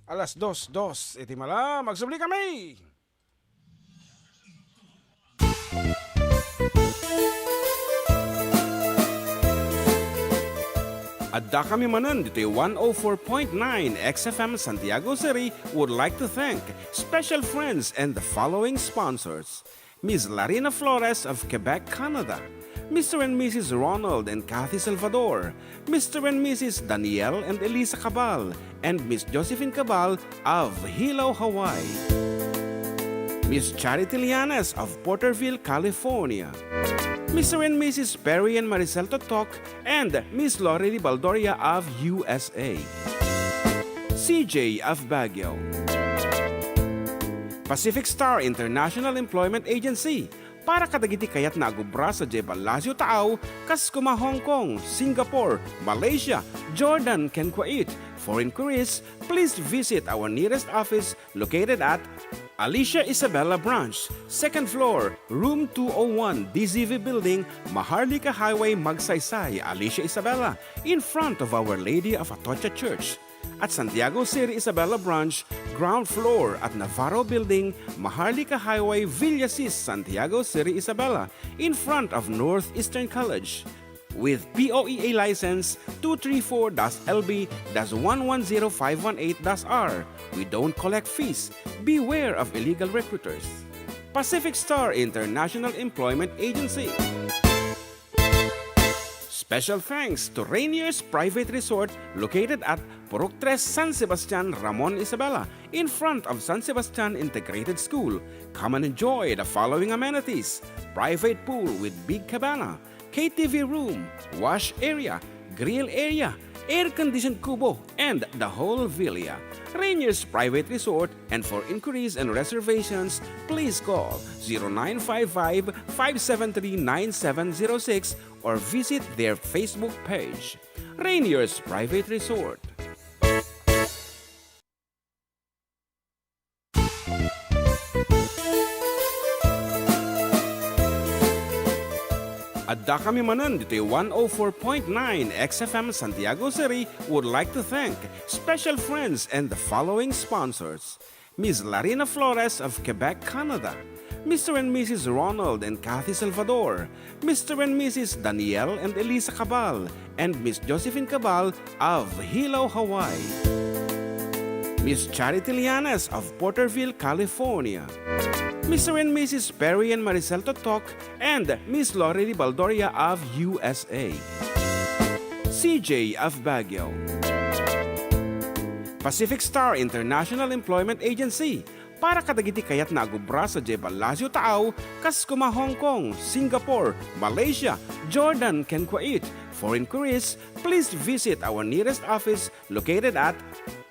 alas 2:02. Iti mala, magsubli kami! Adda kami manen dito'y 104.9 XFM Santiago City would like to thank special friends and the following sponsors. Ms. Larina Flores of Quebec, Canada. Mr. and Mrs. Ronald and Kathy Salvador. Mr. and Mrs. Danielle and Elisa Cabal. And Miss Josephine Cabal of Hilo, Hawaii. Miss Charity Lianes of Porterville, California. Mr. and Mrs. Perry and Maricel Totok, and Miss Lorely Baldoria of USA. CJ of Baguio. Pacific Star International Employment Agency, para kadagiti kayat na agubra sa Jebel Lazio Taaw, kas kuma Hong Kong, Singapore, Malaysia, Jordan, ken Kuwait. For inquiries, please visit our nearest office located at Alicia Isabella Branch, 2nd floor, room 201, DZV Building, Maharlika Highway, Magsaysay, Alicia Isabella, in front of Our Lady of Atocha Church. At Santiago City Isabella Branch, ground floor at Navarro Building, Maharlika Highway, Villasis, Santiago City Isabella, in front of Northeastern College. With POEA license 234-LB-110518-R. We don't collect fees. Beware of illegal recruiters. Pacific Star International Employment Agency. Special thanks to Rainier's Private Resort located at Purok 3, San Sebastian, Ramon, Isabela, in front of San Sebastian Integrated School. Come and enjoy the following amenities: private pool with big cabana, KTV room, wash area, grill area, air-conditioned kubo, and the whole villa. Rainier's Private Resort, and for inquiries and reservations, please call 0955-573-9706 or visit their Facebook page. Rainier's Private Resort. Adda kami manen dito'y 104.9 XFM Santiago City would like to thank special friends and the following sponsors. Ms. Larina Flores of Quebec, Canada. Mr. and Mrs. Ronald and Kathy Salvador. Mr. and Mrs. Danielle and Elisa Cabal. And Miss Josephine Cabal of Hilo, Hawaii. Miss Charity Lianes of Porterville, California. Mr. and Mrs. Perry and Maricel Totok, and Miss Lorely Baldoria of USA. CJ of Baguio. Pacific Star International Employment Agency, para kadagiti kayat na agubra sa Jebel Lazio Taaw, kas kuma Hong Kong, Singapore, Malaysia, Jordan, ken Kuwait. For inquiries, please visit our nearest office located at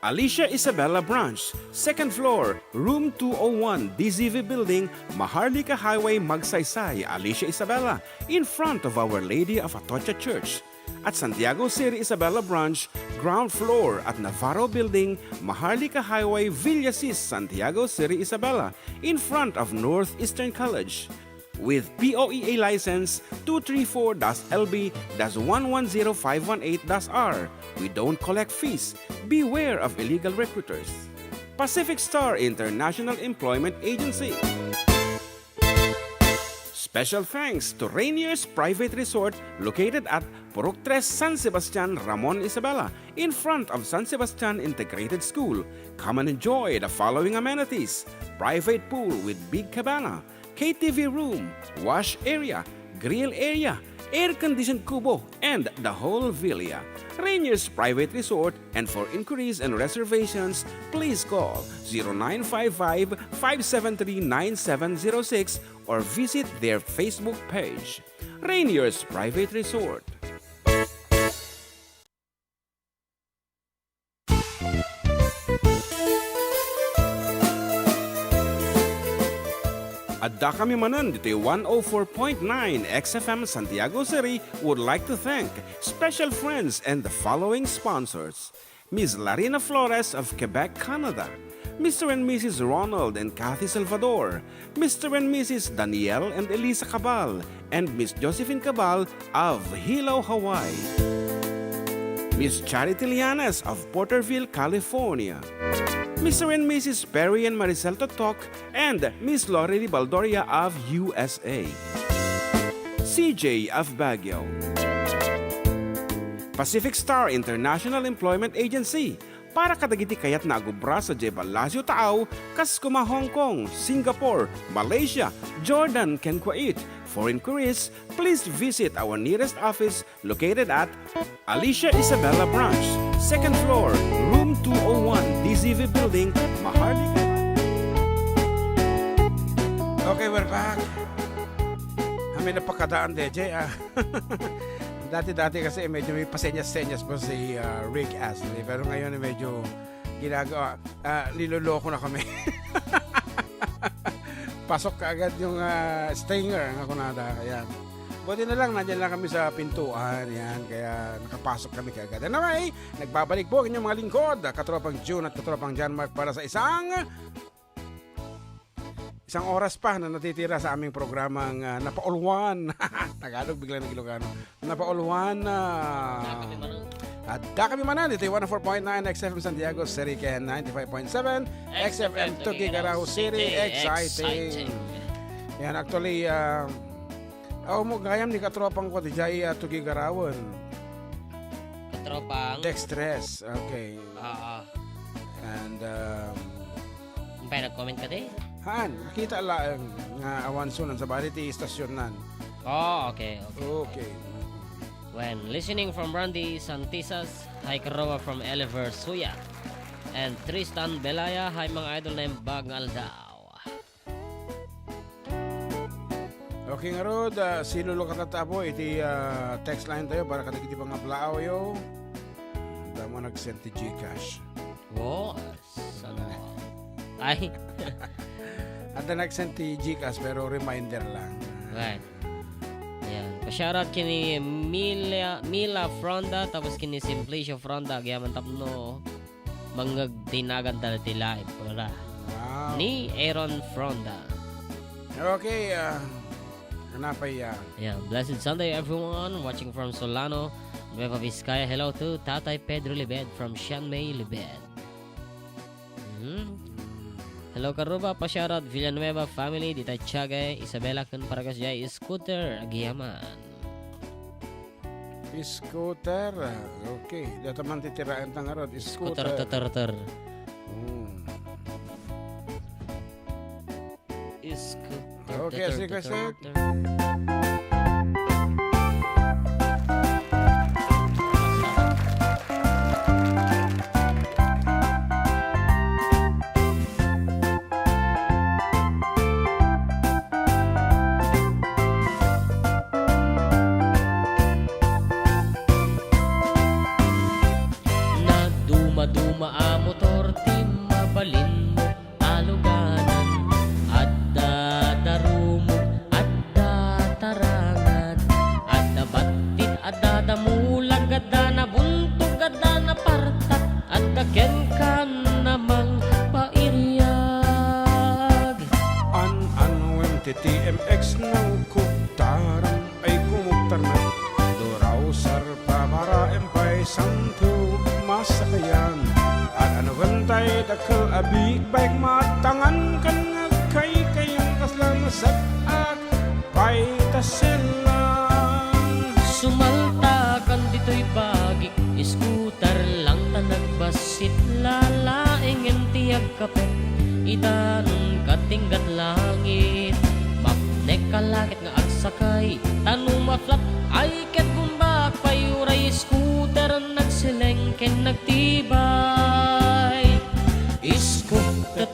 Alicia Isabella Branch, 2nd floor, room 201, DZV Building, Maharlika Highway, Magsaysay, Alicia Isabella, in front of Our Lady of Atocha Church. At Santiago City Isabella Branch, ground floor at Navarro Building, Maharlika Highway, Villasis, Santiago City Isabella, in front of Northeastern College. With POEA license 234-LB-110518-R. We don't collect fees. Beware of illegal recruiters. Pacific Star International Employment Agency. Special thanks to Rainier's Private Resort located at Purok 3, San Sebastian, Ramon, Isabela, in front of San Sebastian Integrated School. Come and enjoy the following amenities: private pool with big cabana, KTV room, wash area, grill area, air-conditioned kubo, and the whole villa. Rainier's Private Resort, and for inquiries and reservations, please call 0955-573-9706 or visit their Facebook page. Rainier's Private Resort. Adda kami manen dito'y 104.9 XFM Santiago City would like to thank special friends and the following sponsors. Ms. Larina Flores of Quebec, Canada. Mr. and Mrs. Ronald and Kathy Salvador. Mr. and Mrs. Danielle and Elisa Cabal. And Miss Josephine Cabal of Hilo, Hawaii. Miss Charity Lianas of Porterville, California. Mr. and Mrs. Perry and Maricel Totok, and Miss Lorely Baldoria of USA. CJ of Baguio. Pacific Star International Employment Agency, para kadagiti kayat na agubra sa Jebel Lazio Taaw, kas kuma Hong Kong, Singapore, Malaysia, Jordan, ken Kuwait. For inquiries, please visit our nearest office located at Alicia Isabella Branch, 2nd floor, room 201, DZV Building, Maharlika. Okay, we're back. Kami napakadaan, DJ. Dati-dati kasi medyo may pasenyas-senyas po si Rick Astley. Pero ngayon medyo ginagawa, niloloko na kami. Pasok kaagad yung stinger ng kunada. Ayan. Buti na lang, nandiyan lang kami sa pintuan. Yan, kaya nakapasok kami kaagad. Anyway, nagbabalik po ang inyong mga lingkod, Katropang June at Katropang John Mark para sa isang oras pa na natitira sa aming programang Napaulwan. Tagalog, bigla ng Ilocano. Napaulwan na Adda kami Manen. Ito yung 104.9 XFM Santiago City, 95.7 XFM Tuguegarao City. Exciting. Yan, actually, gayam ni katropang ko di jay Tuguegarawon. Katropang? Dextres. Okay. And, May nag-comment ka din? Han, nakita lang nga awan sunan sa baliti istasyon nan. Oh, okay. Okay. When listening from Randy Santisas, hi Karowa from Eliver Suya, and Tristan Belaya, hi mga idol na yung bagal daw. Okay nga Rod, sinulo katatabo, iti text line tayo para kadagiti pang aplao yo. Damo nag-send ti Gcash. Wow, sana. Ay. At na nag-send ti Gcash pero reminder lang. Right. Ayan. Pa-shoutout kini Mila Fronda, tapos kini Simplicio Fronda, gayaman tapno mangag tinagan tala ti live. Wala. Wow. Ni Aaron Fronda. Okay, hanapay Yeah, blessed Sunday everyone watching from Solano, Nueva Vizcaya. Hello to Tatay Pedro Libed from Sianmay Libed. Hello Karuba, pa-shoutout Villanueva family, Dita Chagay, Isabela kun paragas jay Scooter Agiyaman. Scooter. Okay, dito man titiraan tang Rod. Scooter ter. Okay, sige sir. Duma a motor ti mabalin mo aluganan, adda darumo, adda tarangan, adda batit, adda damulag, adda na buntog, adda na partat, adda ken kan namang pairiyag. An-anwen ti TMX ng kuktaran ay kumuktar na duraw sarpa para empay santo masakayan at ano gantay dakal abig baik matangan kan kay kayang kaslang sa at pay tasilang Sumalta kan dito'y bagik, scooter lang tanag basit, lalaing entiyag kapet, idanong katinggat langit, mapnek kalakit nga agsakay, tanong maflat, ay ket gumbak, payuray scooter, nagsileng ken nagtibay. Scooter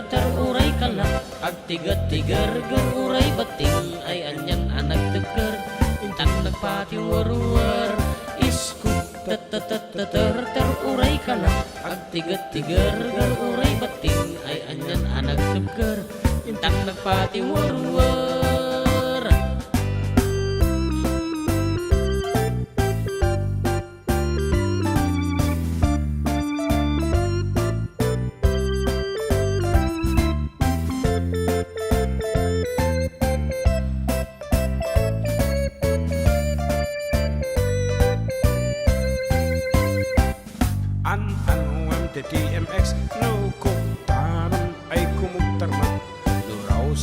ter uray kalak, agtigat-tigar gar uray bating, ay anyan anak tegar, intang nagpatiwar-war. Scooter ter uray kalak, agtigat-tigar gar uray bating, ay anyan anak tegar, intang nagpatiwar-war.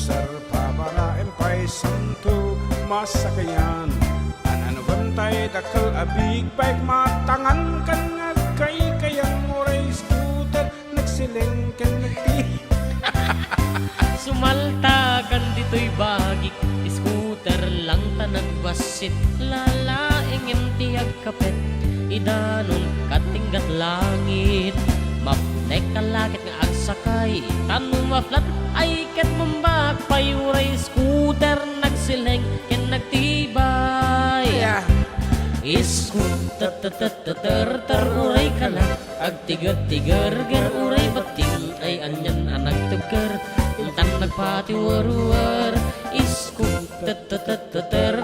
Sar pabara empay santo masakayan. Ano bantay dakal abig bike matangan kan nga kay kayang oray scooter nagsileng kan nagti. Sumalta kan dito'y bagik, scooter lang ta nagbasit, lalaeng empty agkapet, idanon katinggat langit, mapnek kalakit nga agsakay, tanong maflat ay ket mambak, payuray scooter nagsileng ken nagtibay. Scooter ter uray ka lang, agtigar-tigar gar uray bating ay anyan anang tugar. Intan nagpatiwar-war, scooter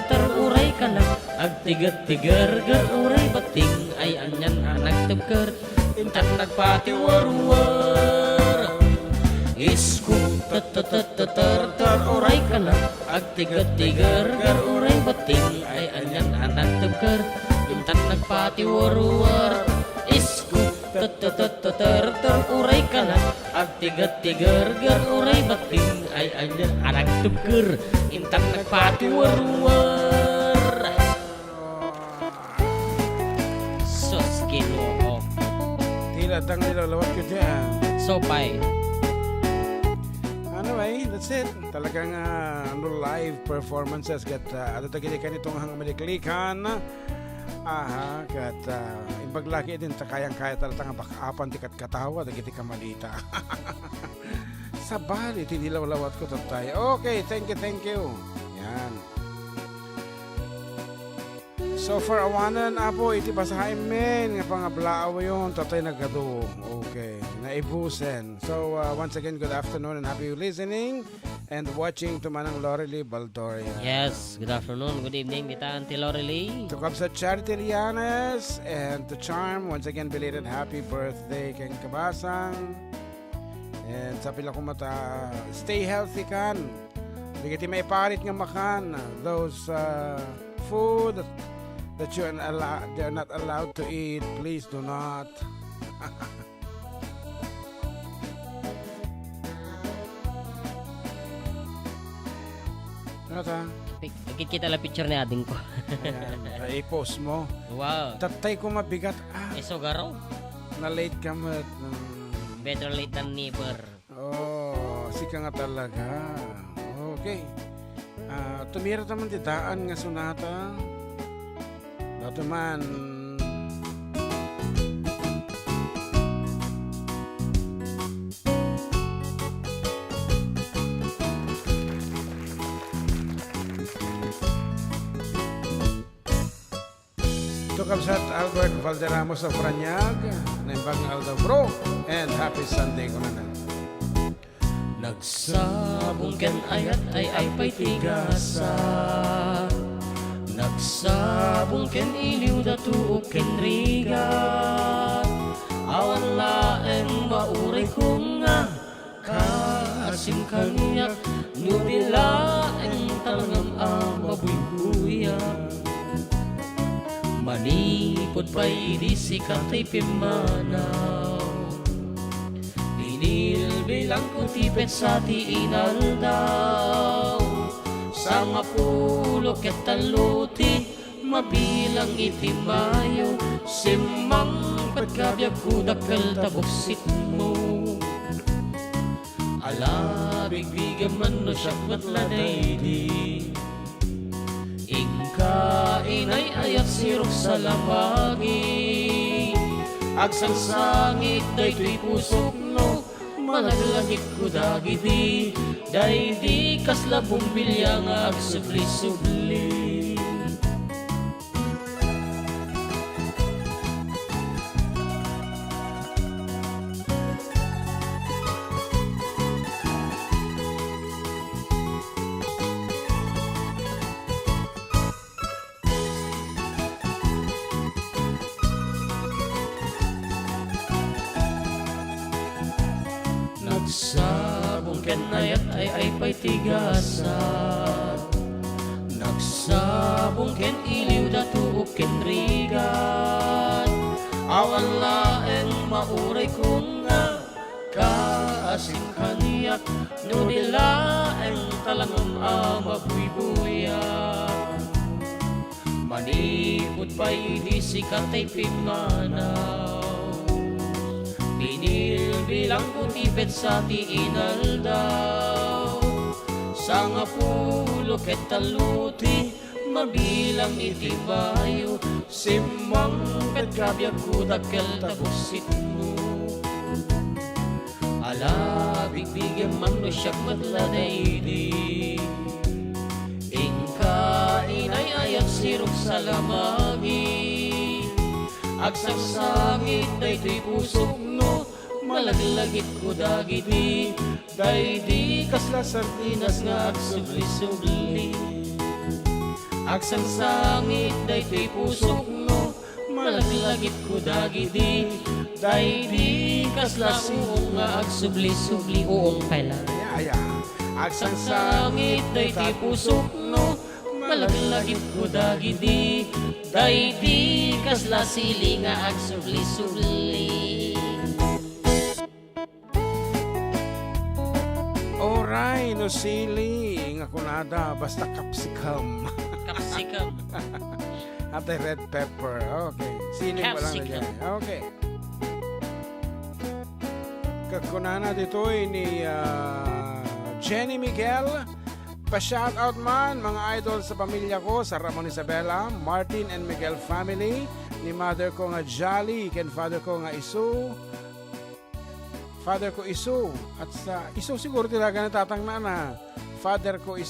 ter uray ka lang, agtigar-tigar gar uray bating ay anyan anang tugar. Intan nagpatiwar-war, scooter ter uray ka lang, agtigar-tigar gar uray bating ay anyan anang tugar. Intan nagpatiwar-war, scooter ter uray ka lang, agtigat-tigar gar uray bating ay anyan anang tugar. Intan nagpatiwar-war. Sos kinuha. Tila tang nilalawat ko dyan. So pay. Anyway, that's it. Talagang live performances kat ato tagili ka nitong hang maliklikan. Aha, kat imbaglaki din ta kayang-kaya talaga bakapan tikat katawa dagiti ka malita. Sa bali tinilawlawat ko tatay. Okay, thank you. Yan. So for awanan apo iti basahin men nga pangablaaw yon tatay nagado. Okay, naibusen. So once again good afternoon and happy listening and watching to Manang Lorely Baldoria. Yes, good afternoon, good evening, kita Auntie Lorely. To Kabsa Charity Lianes and to Charm, once again belated happy birthday kang kabasang. And sa pila ko mata, stay healthy kan. Di kiti may parit nga makan those food that they're not allowed to eat. Please do not. Ano ta? Kita la picture ni ading ko. Ayan, i-post mo. Wow. Tatay ko mabigat. Isogaro. Na late ka mo. Better late than never. Oh, sika nga talaga. Okay. Tumira naman di daan nga sunata. Dato man. Ito Kabsat Albert Valderramos of Franyag, Naimbang Aldo Bro, and happy Sunday ko na. Nagsabong ken ayat ay pa'y tigasan. Nagsabong ken iliw datu ken rigat. Awan laeng mauray ko nga kaasim kaniyak. Nudilaeng talangam mabuy-buyak. Manipod pa'y di sikatay pimanaw. Binilbilang ko tipet sa tiinal daw. Sa mapulo ket taluti, mabilang itimayo. Simang pagkabiyag ko dakal tabuksit mo. Alabig-bigam man no siyak matladay di. Ingkain ay ayat sirok sa lamagi. Agsangsangit daytoy pusok no, malaglagit ko dagiti. Day di kaslabong bilyang agsubli-subli. Nagsabong ken ayat ay pa'y tigasan. Nagsabong ken iliw datu ken rigat. Awan laeng mauray ko nga kaasim kaniyak no nila ang talangam mabuibuyak manikot pa'y di sikatay pimanaw pinil bilang kutipet sa tiinal daw sa nga pulo ket taluti mabilang itibayo simang ket kabyag kudakkel tabusit mo ala bigbigyan man no siyak matladaydi ingka inay ayak sirok sa lamagi agsang sangit daytoy pusok no malaglagit ko dagiti daydi kasla sardinas nga agsubli-subli agsang sangit daytoy pusok no malaglagit ko dagiti daydi kasla suong nga agsubli-subli uong kailan agsang sangit daytoy pusok no malaglagit ko dagiti daydi kasla sili nga agsubli-subli. Oray, no sili, nga kunada, basta capsicum. Capsicum. At the red pepper. Okay. Sili pa lang na Capsicum. dyan. Okay. Kakunana Ditoy ni Jenny Miguel. Pa-shout out man, mga idol sa pamilya ko, sa Ramon Isabela, Martin and Miguel family, ni mother ko nga Jolly, ken father ko nga Isu, father ko Isu, at sa Isu siguro talaga natatang na father ko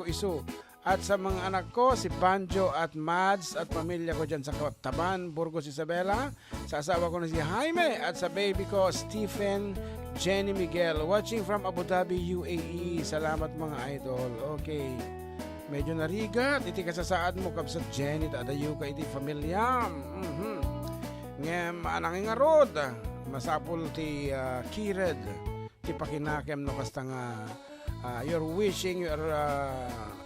Isu, at sa mga anak ko, si Banjo at Mads at pamilya ko dyan sa Taban, Burgos, Isabela, sa asawa ko na si Jaime, at sa baby ko, Stephen, Jenny Miguel, watching from Abu Dhabi, UAE. Salamat mga idol. Okay. Medyo narigat. Iti kasasaad mo kabsat Jenny. Tadayo ka iti familia. Ngem anang ingarod. Masapul ti kired. Ti pakinakem no kasta nga you're wishing, you're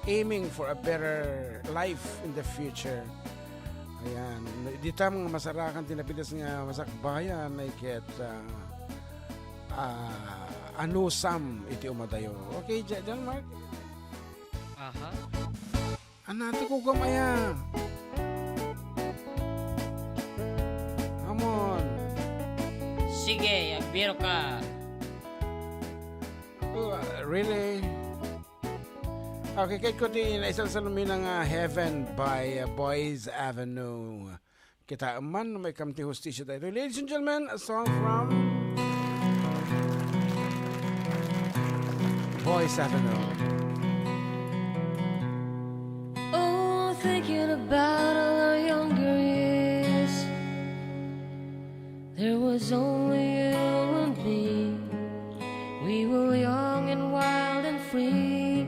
aiming for a better life in the future. Ayan. Di tam nga masarakan tinapitas nga masakbayan na iket anusam iti umadayo. Okay, John Mark? Aha. Anati ko gamaya. Come on. Sige, agbiro ka. Really? Okay, kahit ko di naisal sa luminang Heaven by Boys Avenue. Kita man may kamti hostisya tayo. Ladies and gentlemen, a song from Boys Avenue. Oh, thinking about all our younger years, there was only you and me. We were young and wild and free.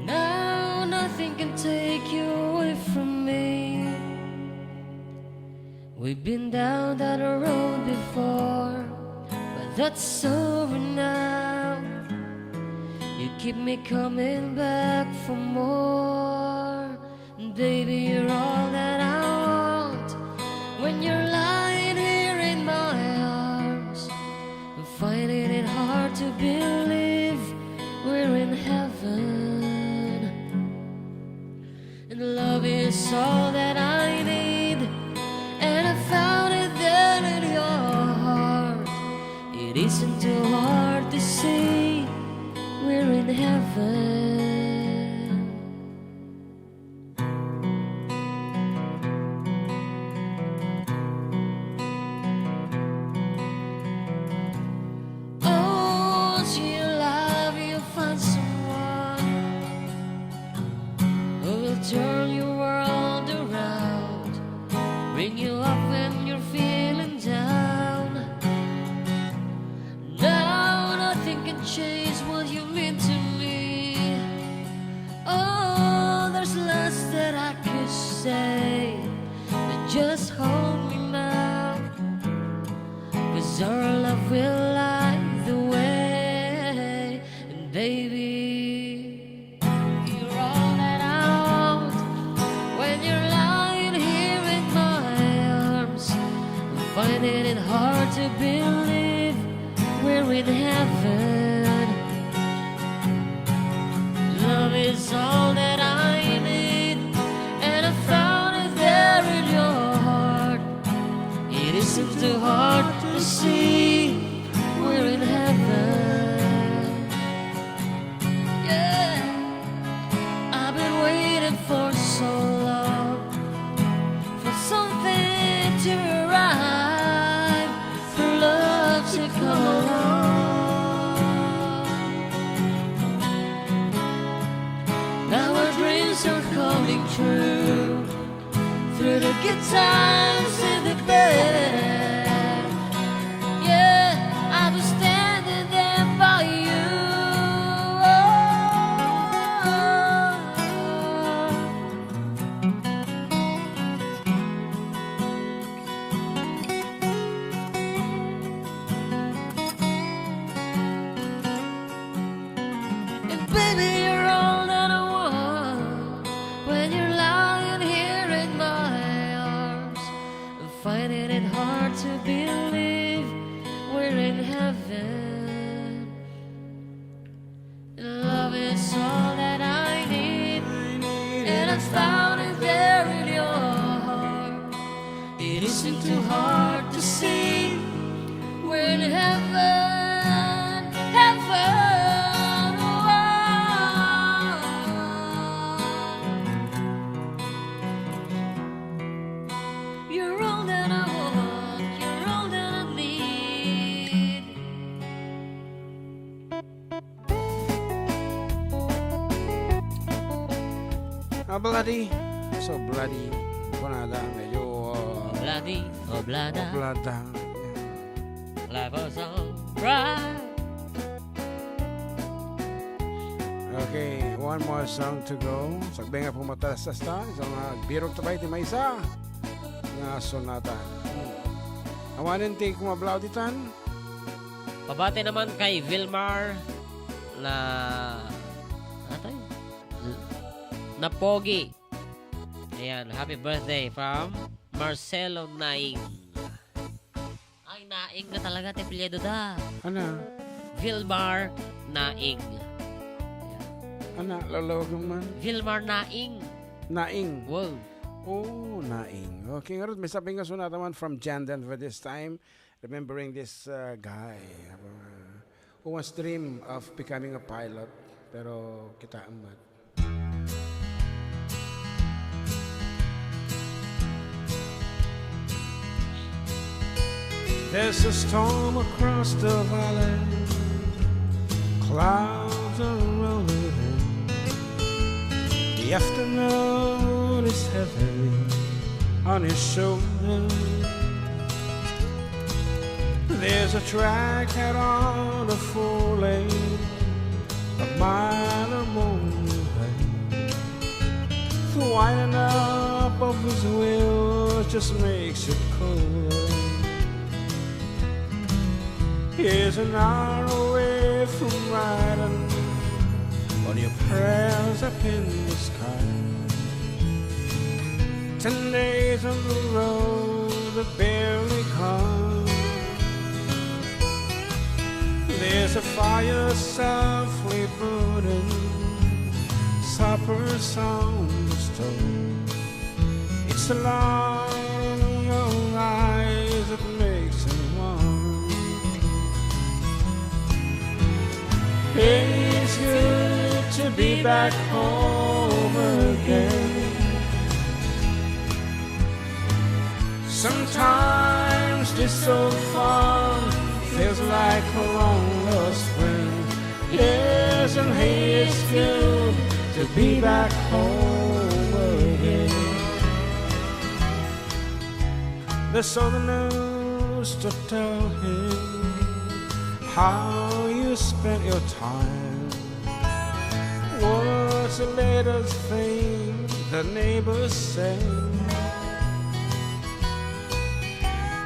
Now nothing can take you away from me. We've been down that road before, but that's over now. You keep me coming back for more. Baby, you're all that I want. When you're lying here in my arms, I'm finding it hard to believe we're in heaven. And love is all that I need, and I found it there in your heart. It isn't too hard to see we're in heaven. Oh, to your love you'll find someone who will turn your world around, bring you up when you're feeling down. Now nothing can change what you mean to me. Oh, there's less that I could say, but just hold me now, 'cause our love will light the way. And baby, you're all that I want. When you're lying here in my arms, I'm finding it hard to believe heaven. Love is all that I need, and I found it there in your heart. It isn't too hard to see, we're in heaven. Yeah, I've been waiting for so long for something to arrive, for love to come along. Now our dreams are coming true, through the good times and the bad. Yeah, I was standing there by you. And baby, you're all that I want when you're lying here in my arms. I'm finding it hard to believe we're in heaven. Love is all that I need, and I found it there in your heart. It isn't too hard to see, we're in heaven, heaven. Oh. You're all that I want, you're all that I need. Bloody. So bloody. Kunada, medyo Bloody, oblada, oblada. life was all right. Okay, one more song to go. Sagbay nga pumatalas sa sta. Isang birok tabay di may isa. Nga sonata. Awanin ti kumablaw ditan. Pabati naman kay Vilmar na na Pogi. Ayan, happy birthday from Marcelo Naing. Ay, Naing na talaga, tepilyedo da. Ana, Vilmar Naing. ana, lalawag man. Vilmar Naing. Naing. Wow. Oh, Naing. Okay, nga rin, may sabi nga sonata man from Janden for this time. Remembering this guy who once dreamed of becoming a pilot. Pero kita amat. There's a storm across the valley, clouds are rolling in. The afternoon is heavy on his shoulder. There's a track out on a 4-lane, a mile or more away. The winding up of his wheel just makes it colder. Here's an hour away from riding on your prayers up in the sky. 10 days on the road that barely come. There's a fire softly burning, supper's on the stove. It's the light in your eyes that makes it warm. It's good to be back home again. Sometimes this old farm feels like a long lost friend. Yes, and hey, it's good to be back home again. There's all the news to tell him how you spent your time. What's the latest thing the neighbors say?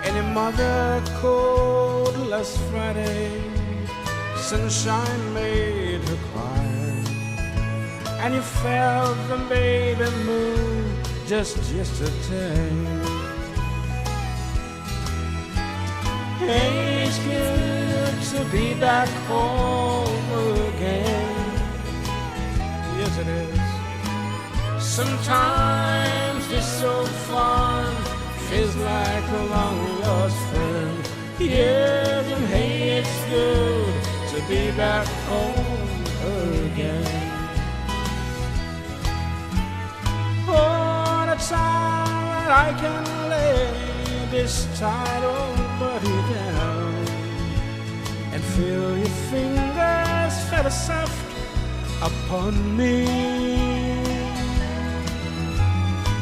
Any mother cold last Friday, sunshine made her cry, and you felt the baby move just yesterday. Hey, it's good to be back home again. Yes, it is. Sometimes it's so fun, feels like a long lost friend. Yes, and hey, it's good to be back home again. For the time that I can lay this tight old body down and feel your fingers feather soft upon me.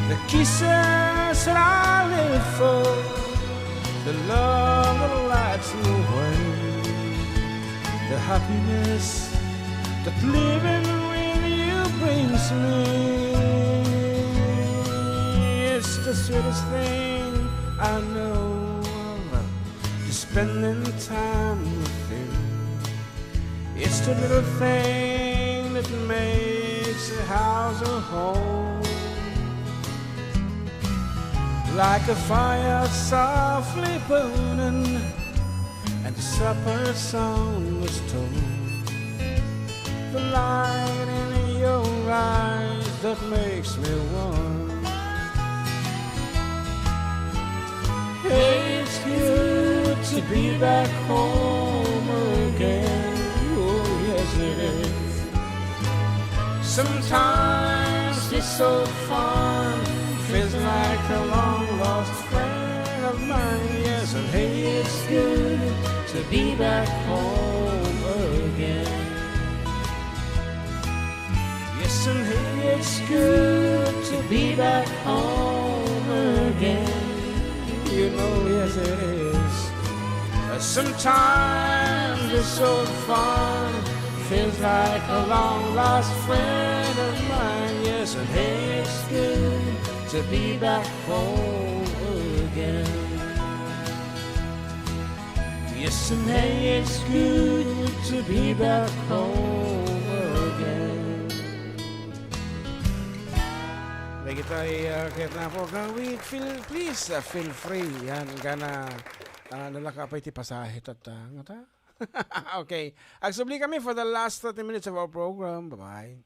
The kisses that I live for, the love that lights me away, the happiness that living with you brings me. It's the sweetest thing I know, just spending time with you. It's the little thing that makes a house a home. Like a fire softly burning and the supper song was told. The light in your eyes that makes me warm. Hey, it's good to be back home again. Oh, yes it is. Sometimes it's so fun, feels like a long lost friend of mine. Yes, and hey, it's good to be back home again. Yes, and hey, it's good to be back home again. You know, yes it is. Sometimes it's so fun, feels like a long lost friend of mine. Yes, and hey, it's good to be back home again. Yes, and hey, it's good to be back home again. Lagi tayo kahit na po gawin, please feel free. Yan, gana nalakapay ti pasahit at ngata. Okay, agsubli kami for the last 30 minutes of our program. Bye-bye.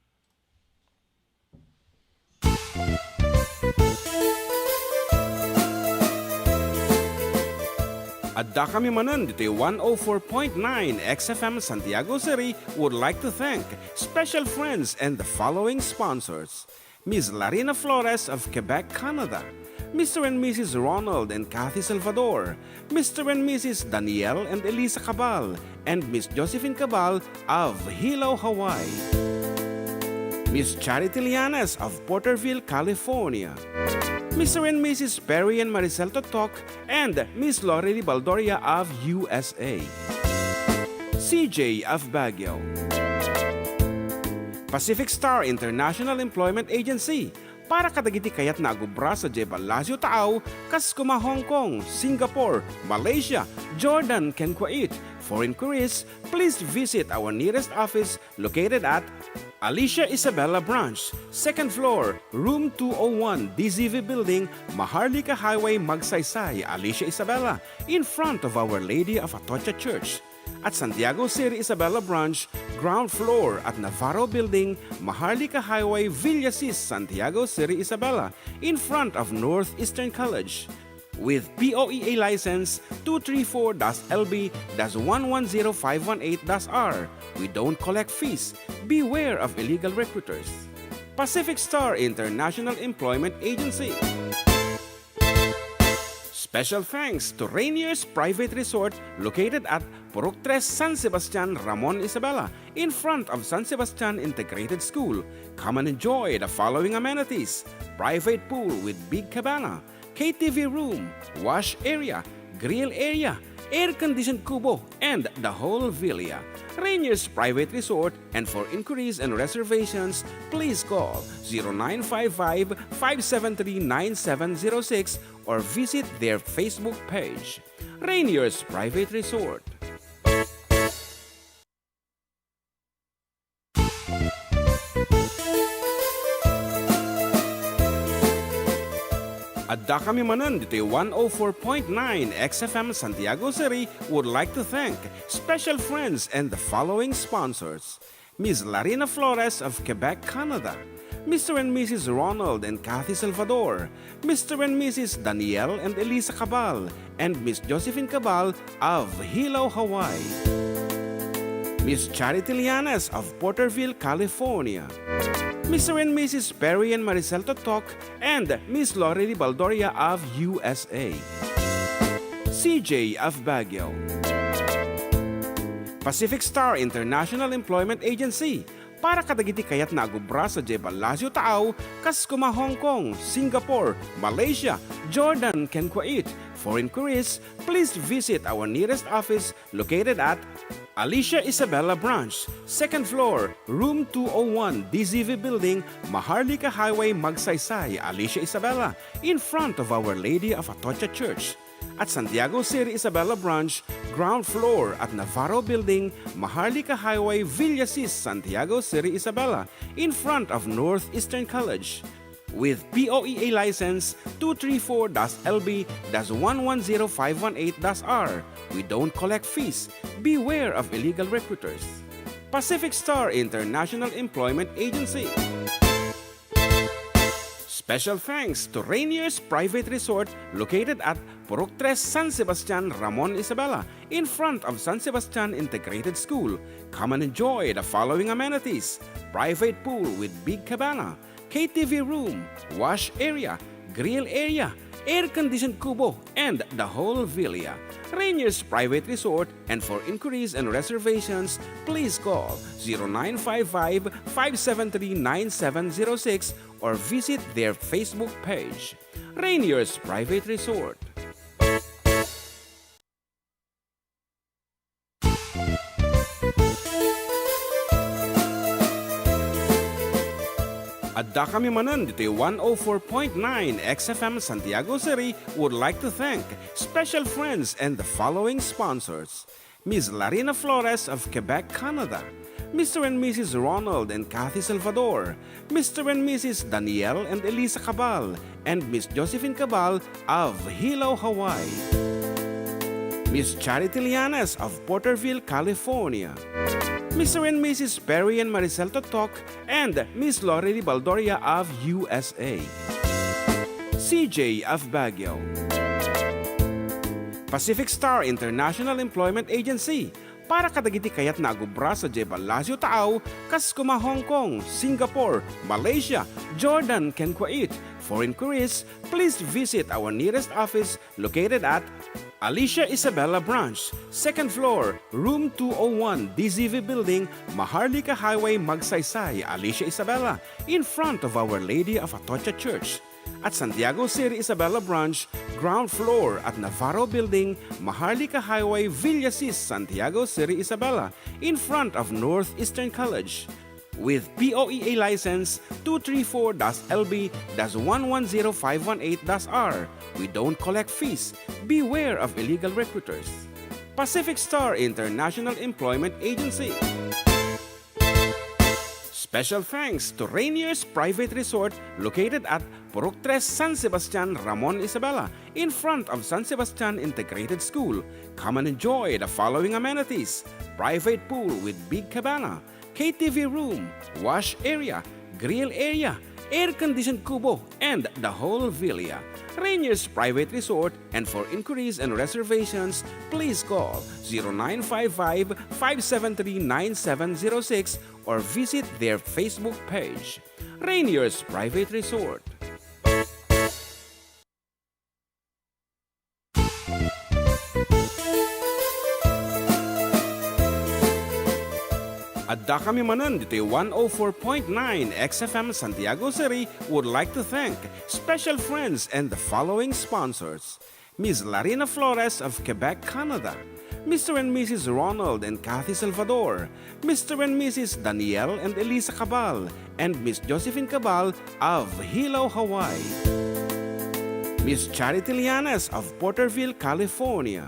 Adda kami Manen, Ditoy 104.9 XFM Santiago City would like to thank special friends and the following sponsors. Ms. Larina Flores of Quebec, Canada. Mr. and Mrs. Ronald and Kathy Salvador. Mr. and Mrs. Danielle and Elisa Cabal. And Miss Josephine Cabal of Hilo, Hawaii. Miss Charity Lianes of Porterville, California. Mr. and Mrs. Perry and Maricel Totok and Miss Lori Baldoria of USA. CJ of Baguio. Pacific Star International Employment Agency para kadagiti kayat na agubra sa Jebalasio Taaw, kas kuma Hong Kong, Singapore, Malaysia, Jordan, ken Kuwait. For inquiries, please visit our nearest office located at Alicia Isabella Branch, 2nd floor, room 201, DZV Building, Maharlika Highway, Magsaysay, Alicia Isabella, in front of Our Lady of Atocha Church. At Santiago City Isabella Branch, ground floor at Navarro Building, Maharlika Highway, Villasis, Santiago City Isabella, in front of Northeastern College. With POEA license 234-LB-110518-R. We don't collect fees. Beware of illegal recruiters. Pacific Star International Employment Agency. Special thanks to Rainier's Private Resort located at Purok 3 San Sebastian, Ramon Isabela, in front of San Sebastian Integrated School. Come and enjoy the following amenities: private pool with big cabana, KTV room, wash area, grill area, air-conditioned kubo, and the whole villa. Rainier's Private Resort, and for inquiries and reservations, please call 0955-573-9706 or visit their Facebook page. Rainier's Private Resort. Adda kami manan dito'y 104.9 XFM Santiago City would like to thank special friends and the following sponsors. Ms. Larina Flores of Quebec, Canada. Mr. and Mrs. Ronald and Kathy Salvador. Mr. and Mrs. Danielle and Elisa Cabal. And Miss Josephine Cabal of Hilo, Hawaii. Miss Charity Lianas of Porterville, California. Mr. and Mrs. Perry and Maricel Totok, and Miss Lorely Baldoria of USA. CJ of Baguio. Pacific Star International Employment Agency, para kadagiti kayat na agubra sa Jebel Lazio Taaw, kas kuma Hong Kong, Singapore, Malaysia, Jordan, ken Kuwait. For inquiries, please visit our nearest office located at Alicia Isabella Branch, 2nd floor, room 201, DZV Building, Maharlika Highway, Magsaysay, Alicia Isabella, in front of Our Lady of Atocha Church. At Santiago City Isabella Branch, ground floor at Navarro Building, Maharlika Highway, Villasis, Santiago City Isabella, in front of Northeastern College. With POEA license 234-LB-110518-R. We don't collect fees. Beware of illegal recruiters. Pacific Star International Employment Agency. Special thanks to Rainier's Private Resort located at Purok 3, San Sebastian, Ramon, Isabela, in front of San Sebastian Integrated School. Come and enjoy the following amenities: private pool with big cabana, KTV room, wash area, grill area, air-conditioned kubo, and the whole villa. Rainier's Private Resort, and for inquiries and reservations, please call 0955-573-9706 or visit their Facebook page. Rainier's Private Resort. Adda kami manan dito'y 104.9 XFM Santiago City would like to thank special friends and the following sponsors. Ms. Larina Flores of Quebec, Canada. Mr. and Mrs. Ronald and Kathy Salvador. Mr. and Mrs. Danielle and Elisa Cabal. And Miss Josephine Cabal of Hilo, Hawaii. Miss Charity Lianas of Porterville, California. Mr. and Mrs. Perry and Maricel Totok, and Miss Lorely Baldoria of USA. CJ of Baguio. Pacific Star International Employment Agency, para kadagiti kayat na agubra sa Jebel Lazio Taaw, kas kuma Hong Kong, Singapore, Malaysia, Jordan, ken Kuwait. For inquiries, please visit our nearest office located at Alicia Isabella Branch, 2nd floor, room 201, DZV Building, Maharlika Highway, Magsaysay, Alicia Isabella, in front of Our Lady of Atocha Church. At Santiago City Isabella Branch, ground floor at Navarro Building, Maharlika Highway, Villasis, Santiago City Isabella, in front of Northeastern College. With POEA license 234-LB-110518-R. We don't collect fees. Beware of illegal recruiters. Pacific Star International Employment Agency. Special thanks to Rainier's Private Resort located at Purok 3, San Sebastian, Ramon, Isabela, in front of San Sebastian Integrated School. Come and enjoy the following amenities: private pool with big cabana, KTV room, wash area, grill area, air-conditioned kubo, and the whole villa. Rainier's Private Resort, and for inquiries and reservations, please call 0955-573-9706 or visit their Facebook page. Rainier's Private Resort. Adda kami manan dito'y 104.9 XFM Santiago City would like to thank special friends and the following sponsors. Ms. Larina Flores of Quebec, Canada. Mr. and Mrs. Ronald and Kathy Salvador. Mr. and Mrs. Danielle and Elisa Cabal. And Miss Josephine Cabal of Hilo, Hawaii. Miss Charity Lianas of Porterville, California.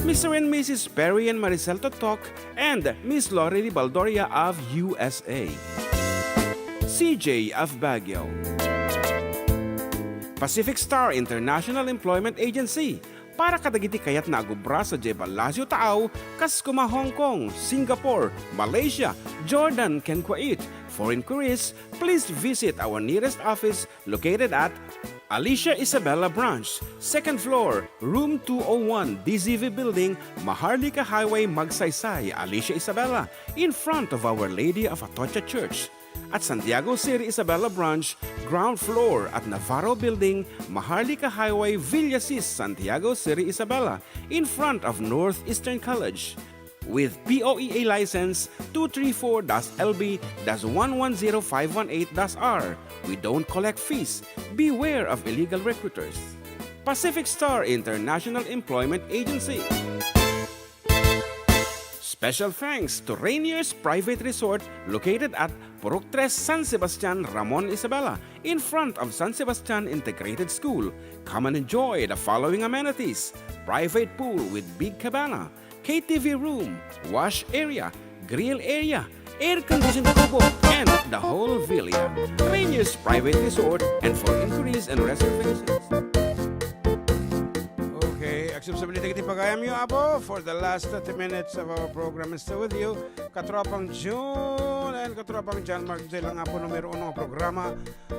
Mr. and Mrs. Perry and Maricel Totok, and Miss Lorely Baldoria of USA. CJ of Baguio. Pacific Star International Employment Agency para kadagiti kayat na agubra sa Jebel Lazio Taaw, kas kuma Hong Kong, Singapore, Malaysia, Jordan, ken Kuwait. For inquiries, please visit our nearest office located at Alicia Isabella Branch, 2nd floor, room 201, DZV Building, Maharlika Highway, Magsaysay, Alicia Isabella, in front of Our Lady of Atocha Church. At Santiago City Isabella Branch, ground floor at Navarro Building, Maharlika Highway, Villasis, Santiago City Isabella, in front of Northeastern College. With POEA license 234-LB-110518-R. We don't collect fees. Beware of illegal recruiters. Pacific Star International Employment Agency. Special thanks to Rainier's Private Resort located at Purok 3 San Sebastian, Ramon Isabela, in front of San Sebastian Integrated School. Come and enjoy the following amenities: private pool with big cabana, KTV room, wash area, grill area, air-conditioned kubo, and the whole villa. Rainier's Private Resort, and for inquiries and reservations. Acceptability kiti pagayam nyo, Apo, for the last 30 minutes of our program is still with you. Katropang June and Katropang John Mark J lang Apo numero 1 programa.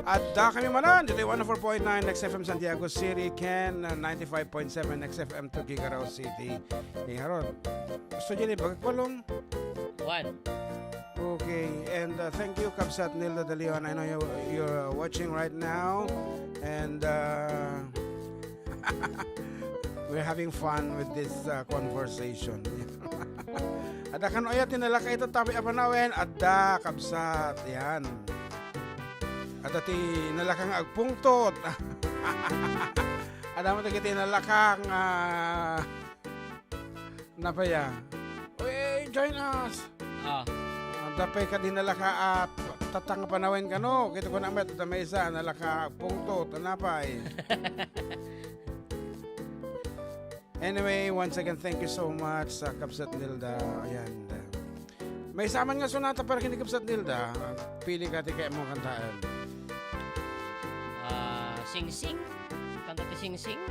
Adda kami manan, dito 104.9 XFM Santiago City, Ken 95.7 XFM Tuguegarao City. Haron, gusto nyo ni Bagkwalong? One. Okay, and thank you, Kabsat Nilda De Leon. I know you're watching right now, and we're having fun with this conversation. Ada kan oya tinala ka ito tabi apanawin. Adda, Kabsat. Yan. Ada ti nalakang agpungtot. Ada mo ti nalakang napaya. Uy, join us. Dapay ka din nalaka at tatang panawin ka no. Kito ko naman ito may isa nalaka agpungtot. Napay. Anyway, once again, thank you so much sa Kabsat Nilda. Ayan. May saman nga sonata para kini Kabsat Nilda. Pili ka ti kaya mo kantaan. Sing Sing. Kanta ti Sing Sing.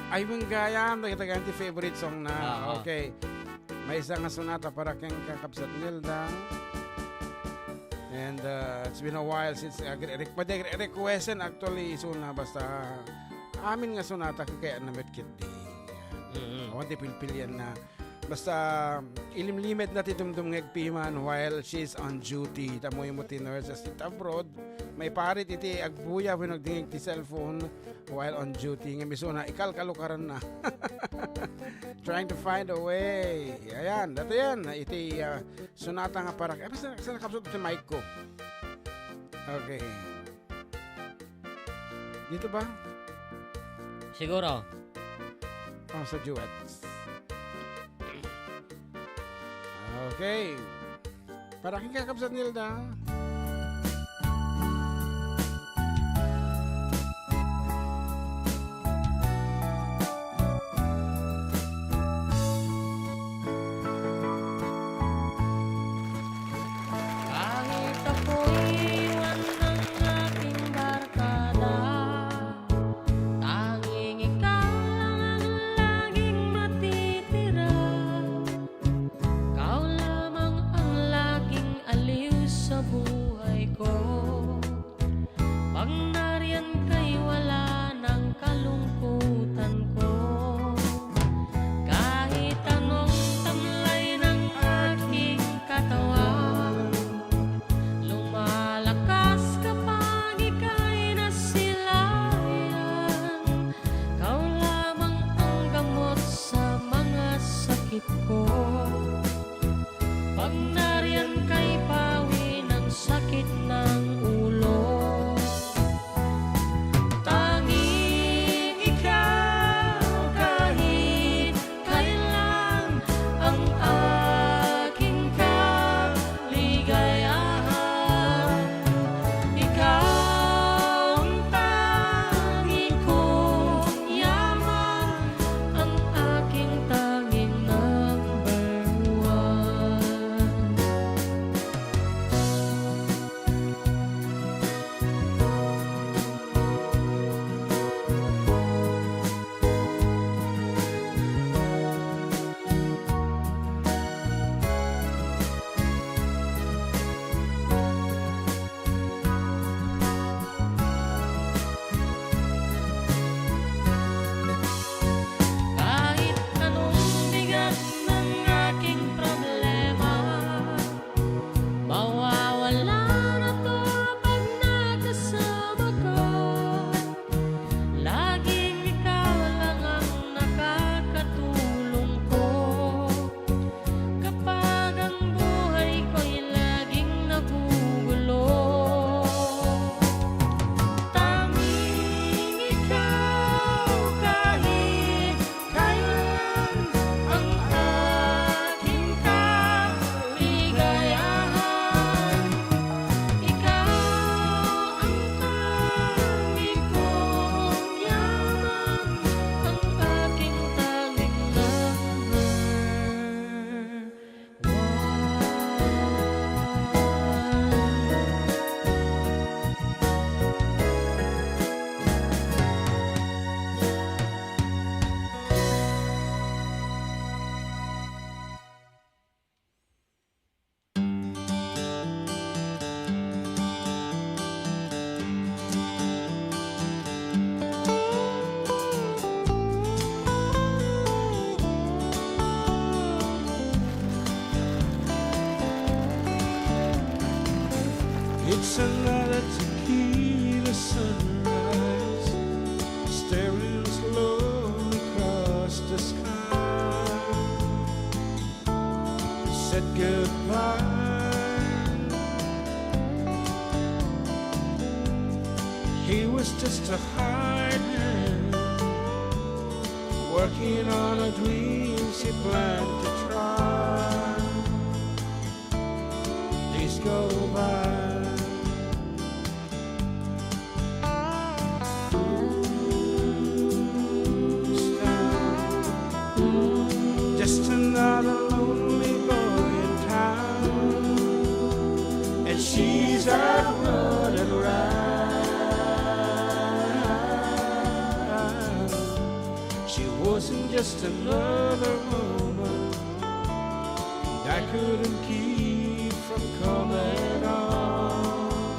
Ay, mong gayam. Nagitagaan ti favorite song na. Oo. Okay. May isa nga sonata para kang Kabsat Nilda. And it's been a while since requestin actually suna basta amin nga sonata kaya namit kit di. Awan ti pilpilyan na basta ilimlimit na ti dumdum ngagpiman while she's on duty. Tamoy mo ti nurses it abroad. May parit iti agbuya when nagdingig ti cellphone while on duty. Nga miso na ikalkalukaran na. Trying to find a way. Ayan, dato yan. Iti sunata nga para. Basta nakapsot ti mic ko. Okay. Dito ba? Siguro. Oh, sa duets. Okay. Para kang Kabsat Nilda. Kahit ako'y iwan ng aking barkada, tanging ikaw lang ang laging matitira. Ikaw lamang ang laging aliw sa buhay ko. Pag nariyan ka'y wala ng kalungkutan ko. Kahit anong tamlay ng aking katawan, lumalakas kapag ika'y nasilayan. Ikaw lamang ang gamot sa mga sakit ko. Pag nariyan ka'y pawi ng sakit It's another tequila sunrise, staring slowly across the sky. Said goodbye. He was just a hired hand, working on a dream she planned to try. Days go by. Just another lonely boy in town, and she's out running around. She wasn't just another woman that I couldn't keep from coming on.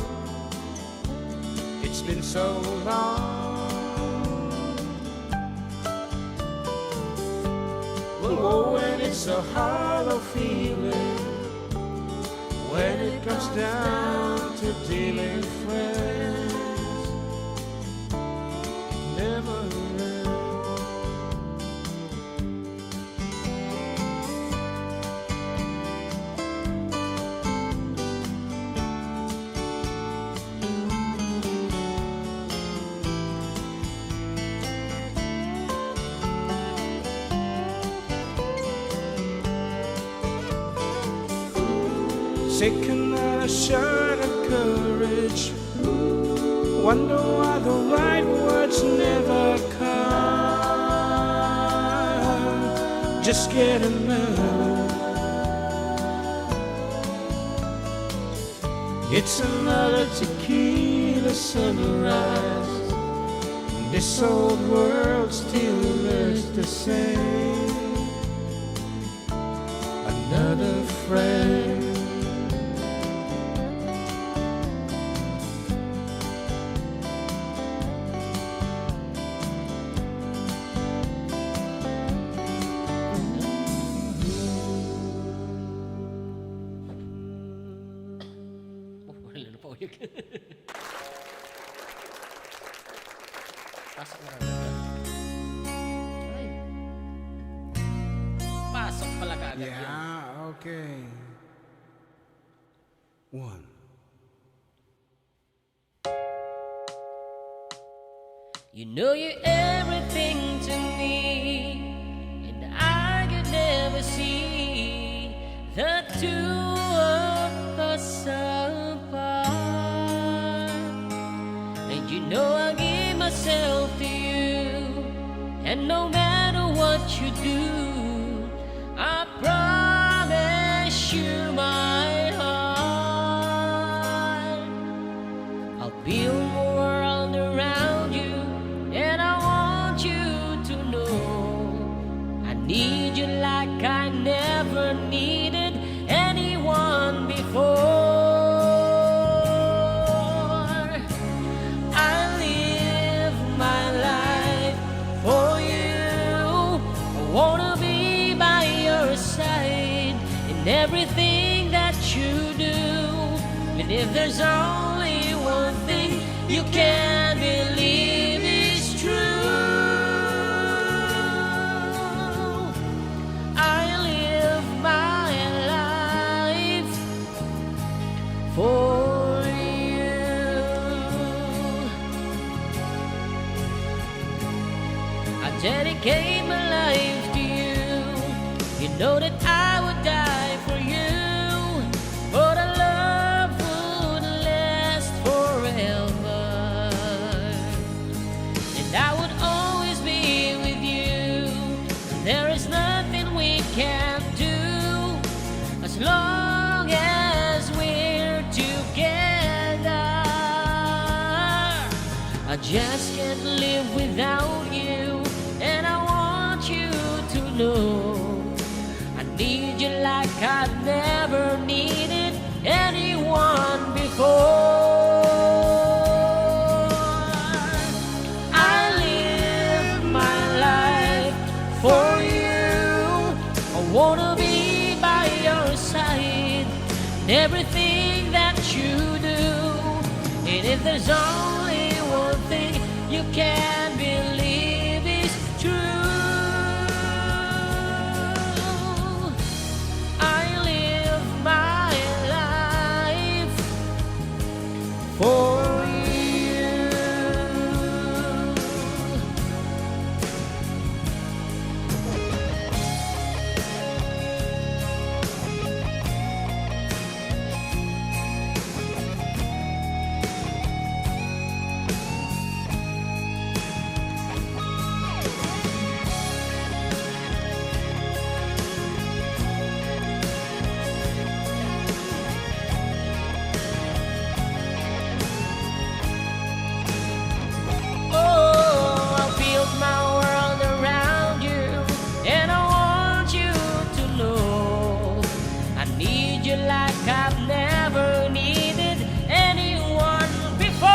It's been so long. Oh, and it's a hollow feeling when it comes down to dealing friends. Never ends. Take another shot of courage. Wonder why the right words never come. Just get enough. It's another tequila sunrise. This old world still looks the same. Another friend. Pasok na kagad. Ay. Pasok pala kagad yan. Yeah, okay. One. You know you're everything to me, and I could never see the two of us apart. And you know I give myself to you, and no matter what you do, I promise you my heart. I'll build a world around you, and I want you to know I need you like I never needed anyone before. I live my life for you. I wanna be by your side in everything that you do. And if there's only one thing you can believe is true, I live my life for you. I dedicate my life to you. You know that I would die for you, but our love would last forever, and I would always be with you. There is nothing we can do as long as we're together. I just can't live without you, and I want you to know I need you like I've never needed anyone before. I live my life for you. I wanna be by your side in everything that you do. if there's only one thing you can believe is true, I live my life for you. Oh, I built my world around you, and I want you to know I need you like I've never needed anyone before.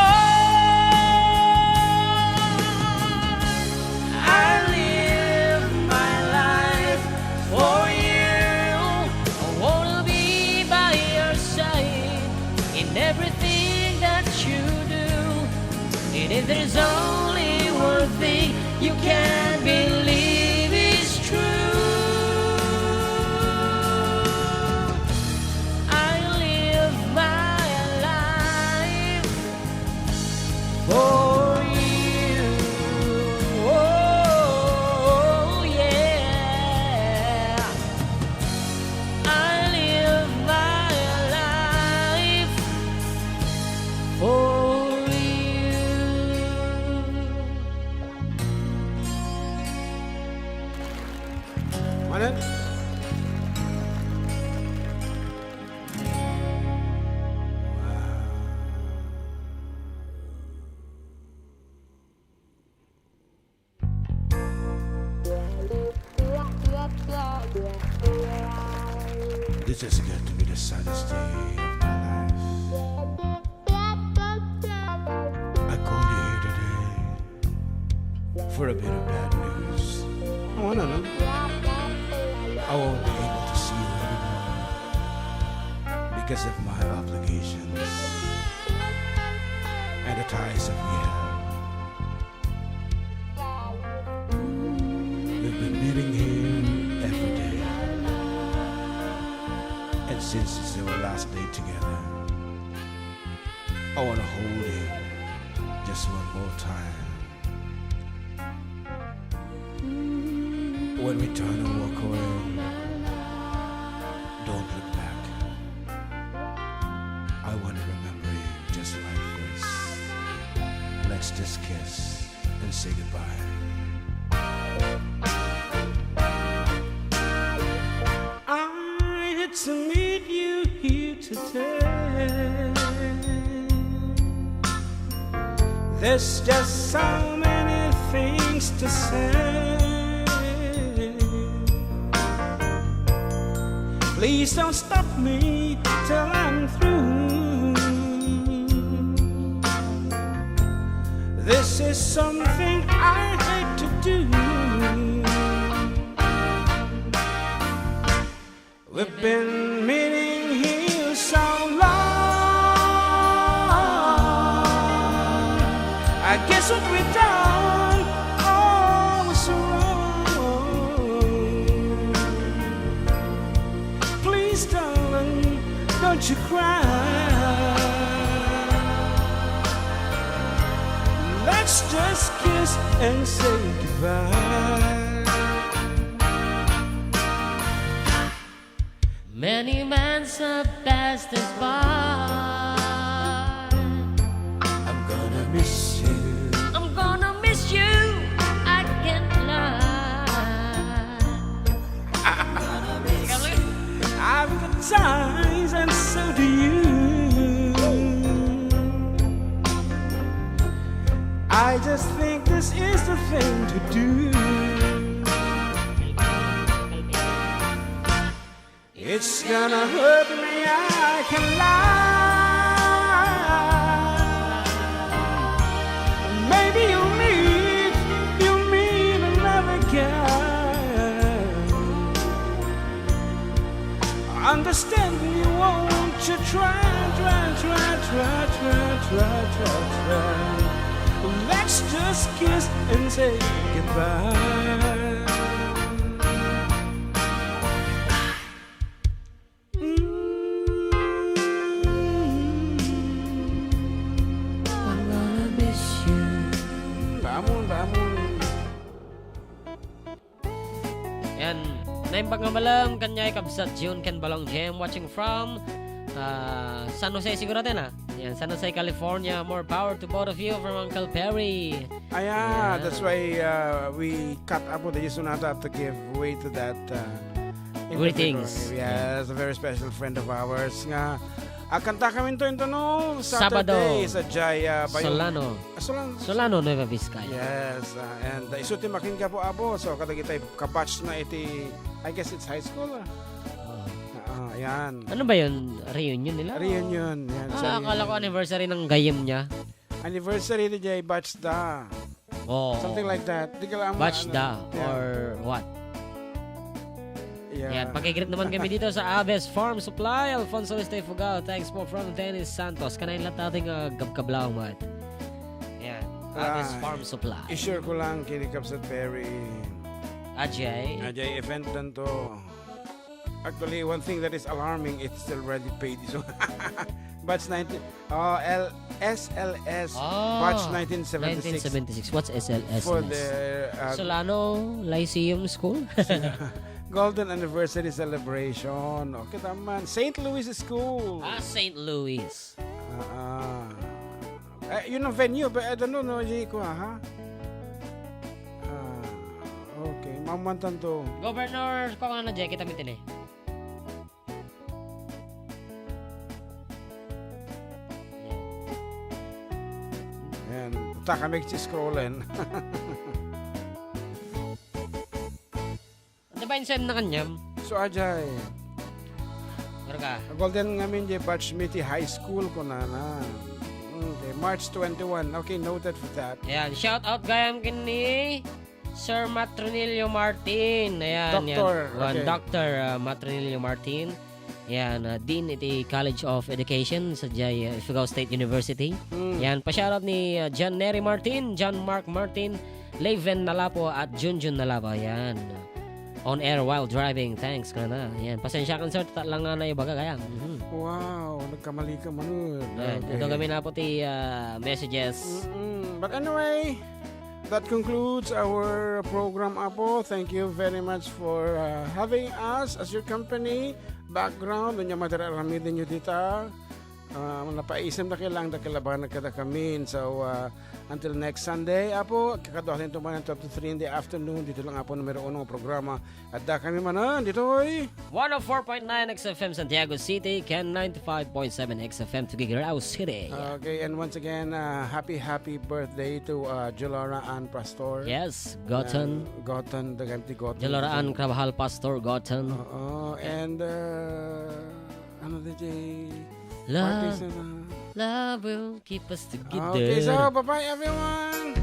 I live my life for you. I wanna be by your side in everything that you do. And if there's only one thing you can believe is true, I live my life for you. Oh, yeah. I live my life for you. Manen? This is going to be the saddest day of my life. I called you here today for a bit of bad news. I wanna know. I won't be able to see you anymore because of my obligations and the ties that we have. We've been meeting here every day, and since it's our last day together, I want to hold you just one more time. When we turn and walk away, don't look back. I want to remember you just like this. Let's just kiss and say goodbye. I had to meet you here today. There's just so many things to say. Please don't stop me till I'm through. This is something I hate to do. We've been meeting here so long. I guess what we've done all was wrong. Please, darling, don't you cry. Let's just kiss and say goodbye. Many months have passed us by. I'm gonna miss you. I'm gonna miss you, I can't lie. I've got ties and so do you. I just think this is the thing to do. It's gonna hurt me, I can lie. Maybe you'll meet another guy. Understand me, won't you try. right. Let's just kiss and say goodbye. I'm gonna miss you. Bangun. Yan. Naimbag nga malam, kanyay kabsat June Ken Balong Jem watching from San Jose siguro din Yan, San Jose, California. More power to both of you from Uncle Perry. Yeah, that's why we cut up with the Sonata to give way to that Greetings. Yes, a very special friend of ours nga. Kanta kami ito no Sabado. Saturday sa Jaya Solano. Solano, Nueva Vizcaya. Yes, and isuti makin ka po abo. So kadagiti kabatch na iti, I guess it's high school. Yan. Ano ba yun? Reunion nila? Reunion. Yan, Akala ko anniversary ng gayem niya. Anniversary ni Jay Batch da. Oh. Something like that. Di ka lang Batch da Yeah. or what? Yeah. Yan, pakigreet naman kami dito sa Aves Farm Supply. Alfonso Este Fugao. Thanks po from Dennis Santos. Kanain lahat natin gabkablaw mat. Yan, Aves Farm Supply. I-share ko lang kinikap sa Perry. Ajay. Event dan to. Actually, one thing that is alarming, it's still already paid. So, batch 19, SLS, batch 1976. 1976. What's SLS? For the Solano Lyceum School? Golden Anniversary Celebration. Okay, taman. St. Louis School. St. Louis. Yun ang venue, but I don't know, no, ko, ha? Okay, mamantan to. Governor, kung ano na dyan, kita mitin eh. Yan, ta kami scrollen. Ano ba yung send na kanyam? So, Ajay. Pero ka? Golden ngamin di batch miti high school ko na. Okay, March 21. Okay, noted for that. Ayan, shout out gayam kini Sir Matronilio Martin. Ayan, Doctor, yan. okay. Dr. Matronilio Martin. Ayan, Dean iti College of Education sa Ifugao State University. Ayan, pa-shoutout ni John Nery Martin, John Mark Martin, Leven Nalapo at Junjun Nalapo. Ayan. On air while driving. Thanks ka na. Ayan, pasensya kan sir, lang nga na yung baga kaya. Wow, nagkamali ka manood. Ayan, ito kami na po ti messages. But anyway, that concludes our program, Apo. Thank you very much for having us as your company. Background, doon yung matararami din nyo dito. Napaisim na kailang kalaban na kada kami. So, until next Sunday, Apo, kakaduhatin tuman ng 12 to 3 in the afternoon. Dito lang, Apo, numero 1 ng programa. Adda kami Manen, Ditoy. 104.9 XFM Santiago City, Ken 95.7 XFM Tuguegarao City. Okay, and once again, happy birthday to Jolara Ann Pastor. Yes, Gotten. Gotten, the empty Gotten. Jalaraan Krabahal Pastor Gotten. And, ano the day? Love, love will keep us together. Okay, so bye-bye everyone.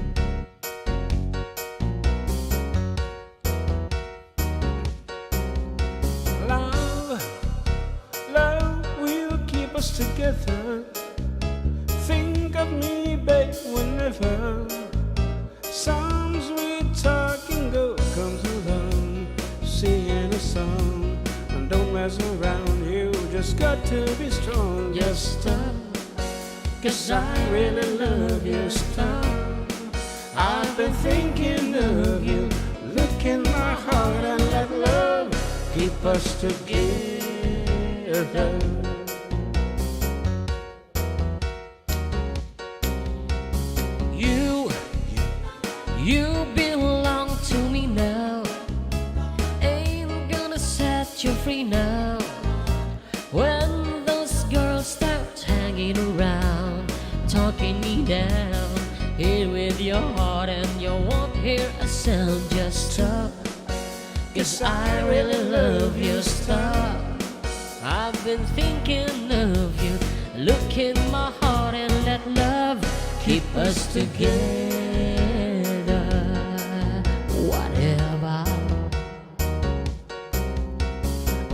Love will keep us together. Think of me, babe, whenever some sweet talking girl comes along, singing a song. And don't mess around, you just got to be strong. Just stop, 'cause I really love you. Stop, I've been thinking of you. Look in my heart and let love keep us together. You belong to me now. Ain't gonna set you free now. When those girls start hanging around, talking me down, here with your heart and you won't hear a sound. Just stop, 'cause I really love you. Stop, I've been thinking of you. Look in my heart and let love keep us together. Whatever.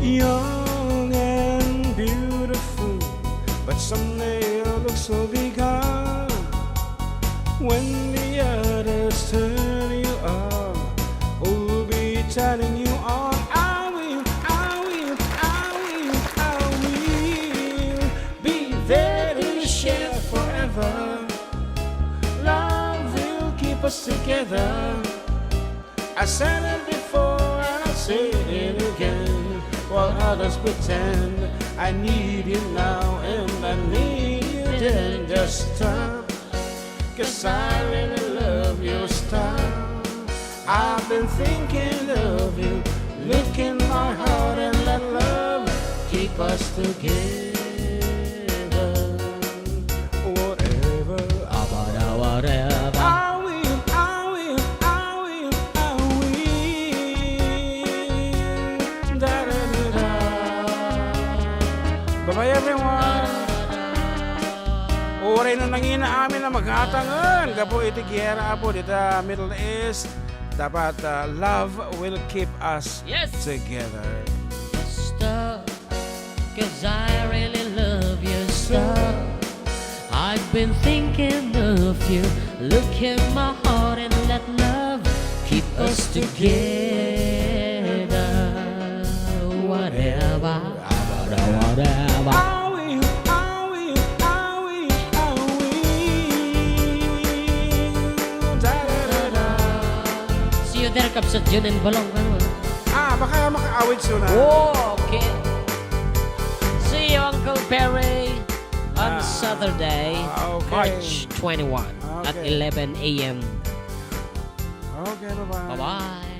Young and beautiful, but someday you'll look so begun. When the others turn you on, who'll be turning you on? I will, I will, I will, I will be there to share forever. Love will keep us together. I said it before and I'll say it again. While others pretend I need you now and I need you then. Just stop, 'cause I really love your style. I've been thinking of you. Look in my heart and let love keep us together. Whatever, whatever. I will, I will, I will, I will. Da, da, da, da. Bye-bye everyone. Oray na nangina amin na maghatangan. Gapo iti giyera po dito Middle East. Dapat love will keep us Yes. together. Stop, 'cause I really love you. Stop, I've been thinking of you. Look in my heart and let love keep us together. Whatever, whatever. I will, I will, I will, I will. Da, da, da, da. See you there, Kapsa Jun and Balong. Baka makaawit soon Okay. See you, Uncle Perry, on Saturday, okay. March 21 at Okay. 11 a.m. Okay, bye-bye. Bye-bye.